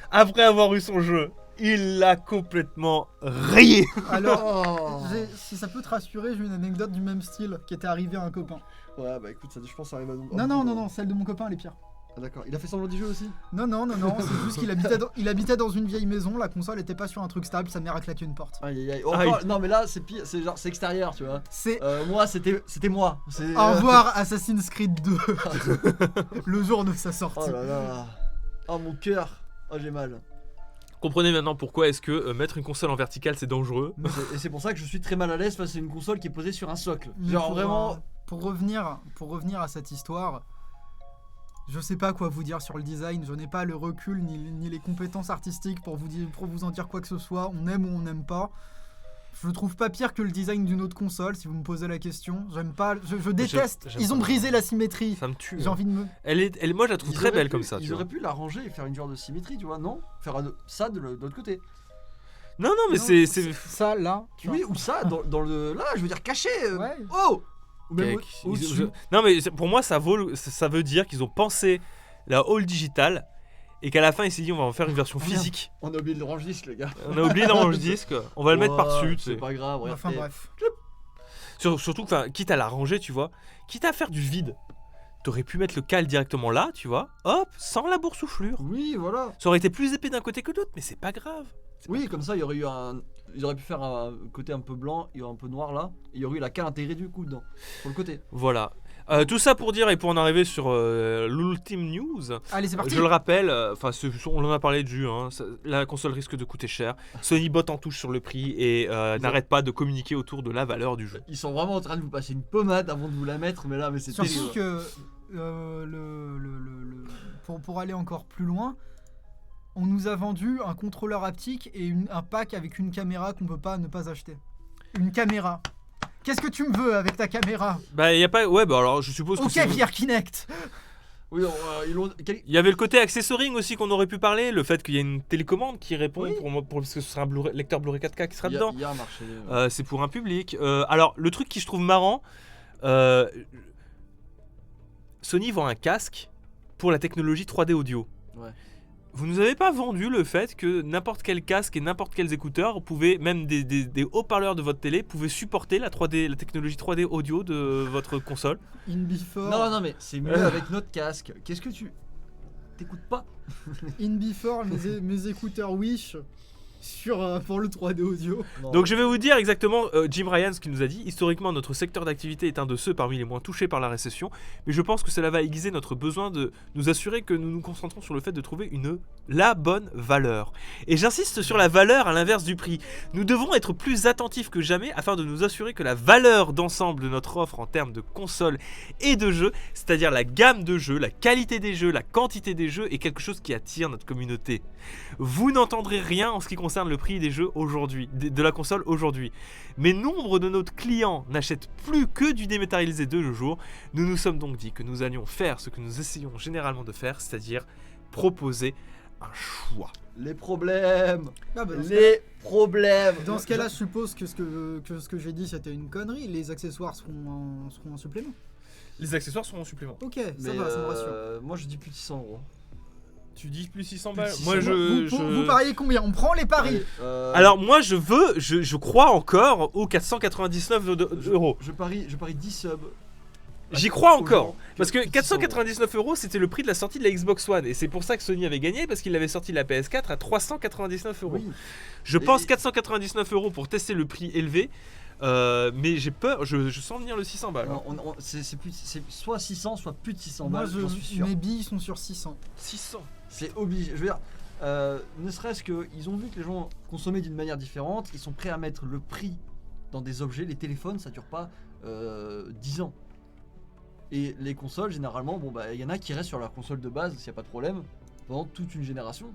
Speaker 1: après avoir eu son jeu, il l'a complètement rayé.
Speaker 2: Alors,
Speaker 3: Oh.
Speaker 2: si ça peut te rassurer, j'ai une anecdote du même style qui était arrivée à un copain.
Speaker 3: Ouais, bah écoute, je pense que ça arrive à nous.
Speaker 2: Non, celle de mon copain elle est pire.
Speaker 3: Ah, d'accord. Il a fait semblant d'y jouer aussi.
Speaker 2: Non, c'est juste qu'il habitait dans une vieille maison, la console était pas sur un truc stable, sa mère a claqué une porte.
Speaker 3: Aïe aïe aïe.
Speaker 1: Aïe.
Speaker 3: Encore- Non, mais là, c'est pire. C'est genre, c'est extérieur, tu vois.
Speaker 2: C'est
Speaker 3: Moi, c'était moi. C'est.
Speaker 2: au revoir Assassin's Creed 2, le jour de sa sortie.
Speaker 3: Oh là là. Oh mon cœur. Oh, j'ai mal.
Speaker 1: Comprenez maintenant pourquoi est-ce que mettre une console en verticale c'est dangereux.
Speaker 3: Et c'est pour ça que je suis très mal à l'aise face à une console qui est posée sur un socle.
Speaker 2: Mais
Speaker 3: Genre
Speaker 2: pour,
Speaker 3: vraiment.
Speaker 2: Pour revenir à cette histoire, je sais pas quoi vous dire sur le design, je n'ai pas le recul ni les compétences artistiques pour vous en dire quoi que ce soit, on aime ou on n'aime pas. Je le trouve pas pire que le design d'une autre console, si vous me posez la question. J'aime pas, je déteste.
Speaker 1: j'aime
Speaker 2: Ils ont
Speaker 1: pas.
Speaker 2: brisé la symétrie.
Speaker 1: Ça me tue.
Speaker 2: J'ai envie de me.
Speaker 1: Moi je la trouve
Speaker 3: Ils
Speaker 1: très
Speaker 3: auraient
Speaker 1: belle
Speaker 3: pu-
Speaker 1: comme ça.
Speaker 3: Ils
Speaker 1: Tu vois.
Speaker 3: auraient pu l'arranger et faire une genre de symétrie, tu vois. Non. Faire ça de l'autre côté.
Speaker 1: Non, mais
Speaker 2: Non,
Speaker 1: c'est.
Speaker 2: ça là. Tu
Speaker 3: Oui, ou ça dans le. Là, je veux dire caché.
Speaker 2: Ouais.
Speaker 3: Oh. Ou même
Speaker 1: Mec,
Speaker 3: au-dessus.
Speaker 1: Non mais pour moi ça veut dire qu'ils ont pensé la All Digital et qu'à la fin il s'est dit on va en faire une version
Speaker 3: merde.
Speaker 1: physique.
Speaker 3: On a oublié le range disque, les gars.
Speaker 1: On a oublié d'enregistrer disque, on va le mettre
Speaker 3: Ouais,
Speaker 1: par-dessus. tu
Speaker 3: C'est
Speaker 1: sais.
Speaker 3: pas grave, regarde.
Speaker 2: Enfin
Speaker 3: Eh,
Speaker 2: bref.
Speaker 1: Surtout, enfin, quitte à la ranger, tu vois, quitte à faire du vide. T'aurais pu mettre le cal directement là, tu vois, hop, sans la boursouflure.
Speaker 3: Oui, voilà.
Speaker 1: Ça aurait été plus épais d'un côté que de l'autre, mais c'est pas grave.
Speaker 3: Oui, comme ça, il y aurait eu un. Ils auraient pu faire un côté un peu blanc et un peu noir là. Et il y aurait eu la cale intégrée du coup dedans. Sur le côté.
Speaker 1: Voilà. Tout ça pour dire, et pour en arriver sur l'ultime news,
Speaker 2: Allez, c'est parti.
Speaker 1: je le rappelle, on en a parlé de jus, la console risque de coûter cher. Sony botte en touche sur le prix et n'arrête pas de communiquer autour de la valeur du jeu.
Speaker 3: Ils sont vraiment en train de vous passer une pommade avant de vous la mettre, mais là, mais c'est
Speaker 2: Surtout
Speaker 3: terrible.
Speaker 2: que pour aller encore plus loin, on nous a vendu un contrôleur haptique et un pack avec une caméra qu'on peut pas ne pas acheter. Une caméra. Qu'est-ce que tu me veux avec ta caméra?
Speaker 1: Bah, y a pas. Ouais, bah alors je suppose que
Speaker 2: Ok,
Speaker 1: c'est.
Speaker 2: VR Kinect.
Speaker 3: Oui, ils l'ont.
Speaker 1: Il y avait le côté accessoring aussi qu'on aurait pu parler, le fait qu'il y a une télécommande qui répond
Speaker 3: Oui.
Speaker 1: parce que ce sera un lecteur Blu-ray 4K qui sera dedans.
Speaker 3: Il y a un marché.
Speaker 1: C'est pour un public. Alors, le truc qui je trouve marrant, Sony vend un casque pour la technologie 3D audio.
Speaker 3: Ouais.
Speaker 1: Vous nous avez pas vendu le fait que n'importe quel casque et n'importe quels écouteurs pouvaient, même des haut-parleurs de votre télé, pouvaient supporter la technologie 3D audio de votre console.
Speaker 2: In Before.
Speaker 3: Non, mais c'est mieux avec notre casque. Qu'est-ce que tu. T'écoutes pas?
Speaker 2: In Before, mes écouteurs Wish pour le 3D audio.
Speaker 3: Non.
Speaker 1: Donc je vais vous dire exactement Jim Ryan ce qu'il nous a dit. Historiquement, notre secteur d'activité est un de ceux parmi les moins touchés par la récession, mais je pense que cela va aiguiser notre besoin de nous assurer que nous nous concentrons sur le fait de trouver la bonne valeur. Et j'insiste sur la valeur à l'inverse du prix. Nous devons être plus attentifs que jamais afin de nous assurer que la valeur d'ensemble de notre offre en termes de consoles et de jeux, c'est-à-dire la gamme de jeux, la qualité des jeux, la quantité des jeux, est quelque chose qui attire notre communauté. Vous n'entendrez rien en ce qui concerne le prix des jeux aujourd'hui, de la console aujourd'hui. Mais nombre de nos clients n'achètent plus que du dématérialisé de nos jours. Nous nous sommes donc dit que nous allions faire ce que nous essayons généralement de faire, c'est-à-dire proposer un choix.
Speaker 3: Les problèmes.
Speaker 2: Ah bah,
Speaker 3: Les problèmes.
Speaker 2: dans ce cas-là, je suppose que ce que j'ai dit c'était une connerie. Les accessoires seront en supplément.
Speaker 1: Les accessoires seront en supplément.
Speaker 2: Ok, ça
Speaker 3: Mais
Speaker 2: va, ça me rassure.
Speaker 3: moi je dis plus de 600 euros.
Speaker 1: Tu dis plus 600
Speaker 3: Plus
Speaker 1: balles.
Speaker 3: 600
Speaker 1: Moi
Speaker 3: balles.
Speaker 2: Vous pariez combien? On prend les paris.
Speaker 3: Allez,
Speaker 1: Alors moi je crois encore aux 499 euros.
Speaker 3: Je parie 10 subs.
Speaker 1: J'y crois
Speaker 3: Aux
Speaker 1: encore.
Speaker 3: gens
Speaker 1: Parce que
Speaker 3: 600
Speaker 1: 499 euros, c'était le prix de la sortie de la Xbox One. Et c'est pour ça que Sony avait gagné, parce qu'il avait sorti la PS4 à 399 euros.
Speaker 3: Oui.
Speaker 1: Je
Speaker 3: Et-
Speaker 1: pense 499 euros pour tester le prix élevé. Mais j'ai peur, je sens venir le 600 balles.
Speaker 3: Non, c'est soit 600, soit plus de 600
Speaker 2: Moi,
Speaker 3: balles, j'en suis sûr.
Speaker 2: mes billes sont sur 600.
Speaker 1: 600.
Speaker 3: C'est obligé. Je veux dire, ne serait-ce qu'ils ont vu que les gens consommaient d'une manière différente, ils sont prêts à mettre le prix dans des objets. Les téléphones, ça dure pas 10 ans. Et les consoles, généralement, bon bah il y en a qui restent sur leur console de base, s'il n'y a pas de problème, pendant toute une génération.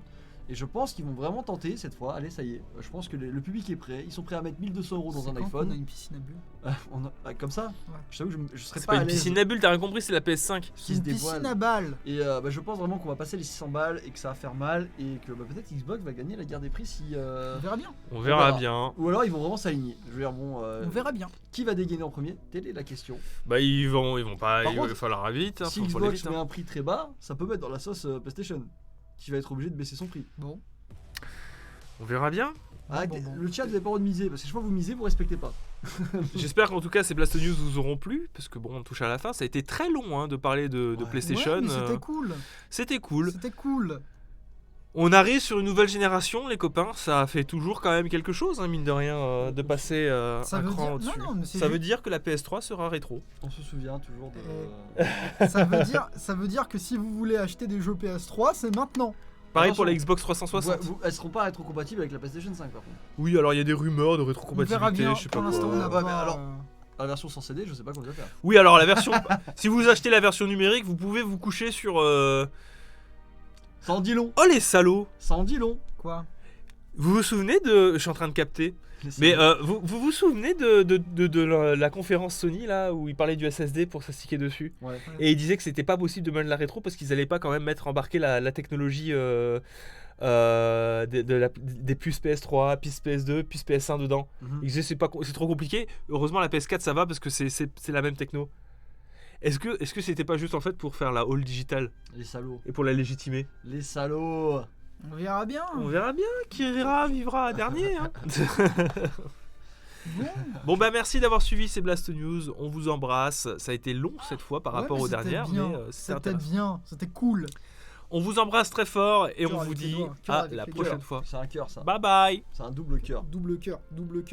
Speaker 3: Et je pense qu'ils vont vraiment tenter cette fois. Allez, ça y est. Je pense que le public est prêt. Ils sont prêts à mettre 1200 euros dans
Speaker 2: C'est
Speaker 3: un
Speaker 2: quand qu'on
Speaker 3: iPhone.
Speaker 2: a une piscine à bulles.
Speaker 3: Comme ça.
Speaker 2: Ouais.
Speaker 3: Je t'avoue, je serais
Speaker 1: C'est
Speaker 3: pas
Speaker 1: pas
Speaker 3: à
Speaker 1: une
Speaker 3: l'aise.
Speaker 1: piscine à bulles, t'as rien compris, c'est la PS5.
Speaker 3: Qui
Speaker 2: C'est
Speaker 3: se
Speaker 2: une piscine
Speaker 3: dévoile.
Speaker 2: à balles.
Speaker 3: Et je pense vraiment qu'on va passer les 600 balles et que ça va faire mal et que peut-être Xbox va gagner la guerre des prix si.
Speaker 2: On verra bien.
Speaker 1: On verra
Speaker 3: verra.
Speaker 1: bien.
Speaker 3: Ou alors ils vont vraiment s'aligner. Je veux dire, bon.
Speaker 2: On verra bien.
Speaker 3: Qui va dégainer en premier? Telle est la question.
Speaker 1: Bah ils vont pas,
Speaker 3: Par
Speaker 1: il va
Speaker 3: contre,
Speaker 1: falloir aller vite.
Speaker 3: Si
Speaker 1: faut aller
Speaker 3: Xbox
Speaker 1: vite,
Speaker 3: met un prix très bas, ça peut mettre dans la sauce PlayStation. Qui va être obligé de baisser son prix.
Speaker 2: Bon.
Speaker 1: On verra bien.
Speaker 2: Bon.
Speaker 3: Le chat, vous avez pas le droit de miser. Parce que chaque fois que vous misez, vous respectez pas.
Speaker 1: J'espère qu'en tout cas ces Blast News vous auront plu, parce que bon, on touche à la fin. Ça a été très long de parler de
Speaker 3: Ouais.
Speaker 1: PlayStation.
Speaker 2: Ouais, mais c'était cool.
Speaker 1: C'était cool.
Speaker 2: C'était cool.
Speaker 1: On arrive sur une nouvelle génération, les copains. Ça fait toujours quand même quelque chose, mine de rien, de passer
Speaker 2: Ça
Speaker 1: un
Speaker 2: veut
Speaker 1: cran
Speaker 2: dire-
Speaker 1: au-dessus.
Speaker 2: non, mais c'est
Speaker 1: Ça
Speaker 2: juste-
Speaker 1: veut dire que la PS3 sera rétro.
Speaker 3: On se souvient toujours de.
Speaker 2: Ça veut dire que si vous voulez acheter des jeux PS3, c'est maintenant.
Speaker 1: Pareil
Speaker 3: Attention.
Speaker 1: pour la Xbox 360.
Speaker 3: Elles seront pas rétrocompatibles avec la PlayStation 5 par contre.
Speaker 1: Oui, alors il y a des rumeurs de
Speaker 2: On verra
Speaker 1: rétrocompatibilité,
Speaker 2: bien.
Speaker 1: je sais pas
Speaker 2: Pour l'instant, on
Speaker 1: quoi.
Speaker 2: n'a
Speaker 3: Ouais,
Speaker 2: pas.
Speaker 3: mais alors- La version sans CD, je sais pas comment ça va faire.
Speaker 1: Oui, alors la version. Si vous achetez la version numérique, vous pouvez vous coucher sur.
Speaker 3: Ça en dit long.
Speaker 1: Oh les salauds!
Speaker 3: Ça en dit long.
Speaker 2: Quoi?
Speaker 1: Vous vous souvenez de. Je suis en train de capter. Mais vous souvenez de la conférence Sony là où il parlait du SSD pour s'astiquer dessus?
Speaker 3: Ouais.
Speaker 1: Et il disait que c'était pas possible de mettre la rétro parce qu'ils allaient pas quand même embarquer la technologie des puces PS3, puces PS2, puces PS1 dedans.
Speaker 3: Mhm.
Speaker 1: Il disait c'est trop compliqué. Heureusement la PS4 ça va parce que c'est la même techno. Est-ce que c'était pas juste en fait pour faire la haul digitale
Speaker 3: Les salauds.
Speaker 1: et pour la légitimer?
Speaker 3: Les salauds.
Speaker 2: On verra bien.
Speaker 1: On verra bien, qui rira vivra dernier. Hein.
Speaker 2: Bon.
Speaker 1: Bon bah merci d'avoir suivi ces Blast News, on vous embrasse. Ça a été long cette fois par
Speaker 2: Ouais,
Speaker 1: rapport
Speaker 2: mais
Speaker 1: aux
Speaker 2: c'était
Speaker 1: dernières,
Speaker 2: bien.
Speaker 1: mais c'était
Speaker 2: C'était
Speaker 1: intéressant.
Speaker 2: bien, c'était cool.
Speaker 1: On vous embrasse très fort et
Speaker 2: Cœur
Speaker 1: on
Speaker 2: avec
Speaker 1: vous
Speaker 2: les
Speaker 1: dit
Speaker 2: doigts, cœur
Speaker 1: à
Speaker 2: avec
Speaker 1: la
Speaker 2: les
Speaker 1: prochaine
Speaker 3: Cœur.
Speaker 1: fois.
Speaker 3: C'est un cœur ça.
Speaker 1: Bye bye.
Speaker 3: C'est un double cœur.
Speaker 2: Double cœur, double cœur.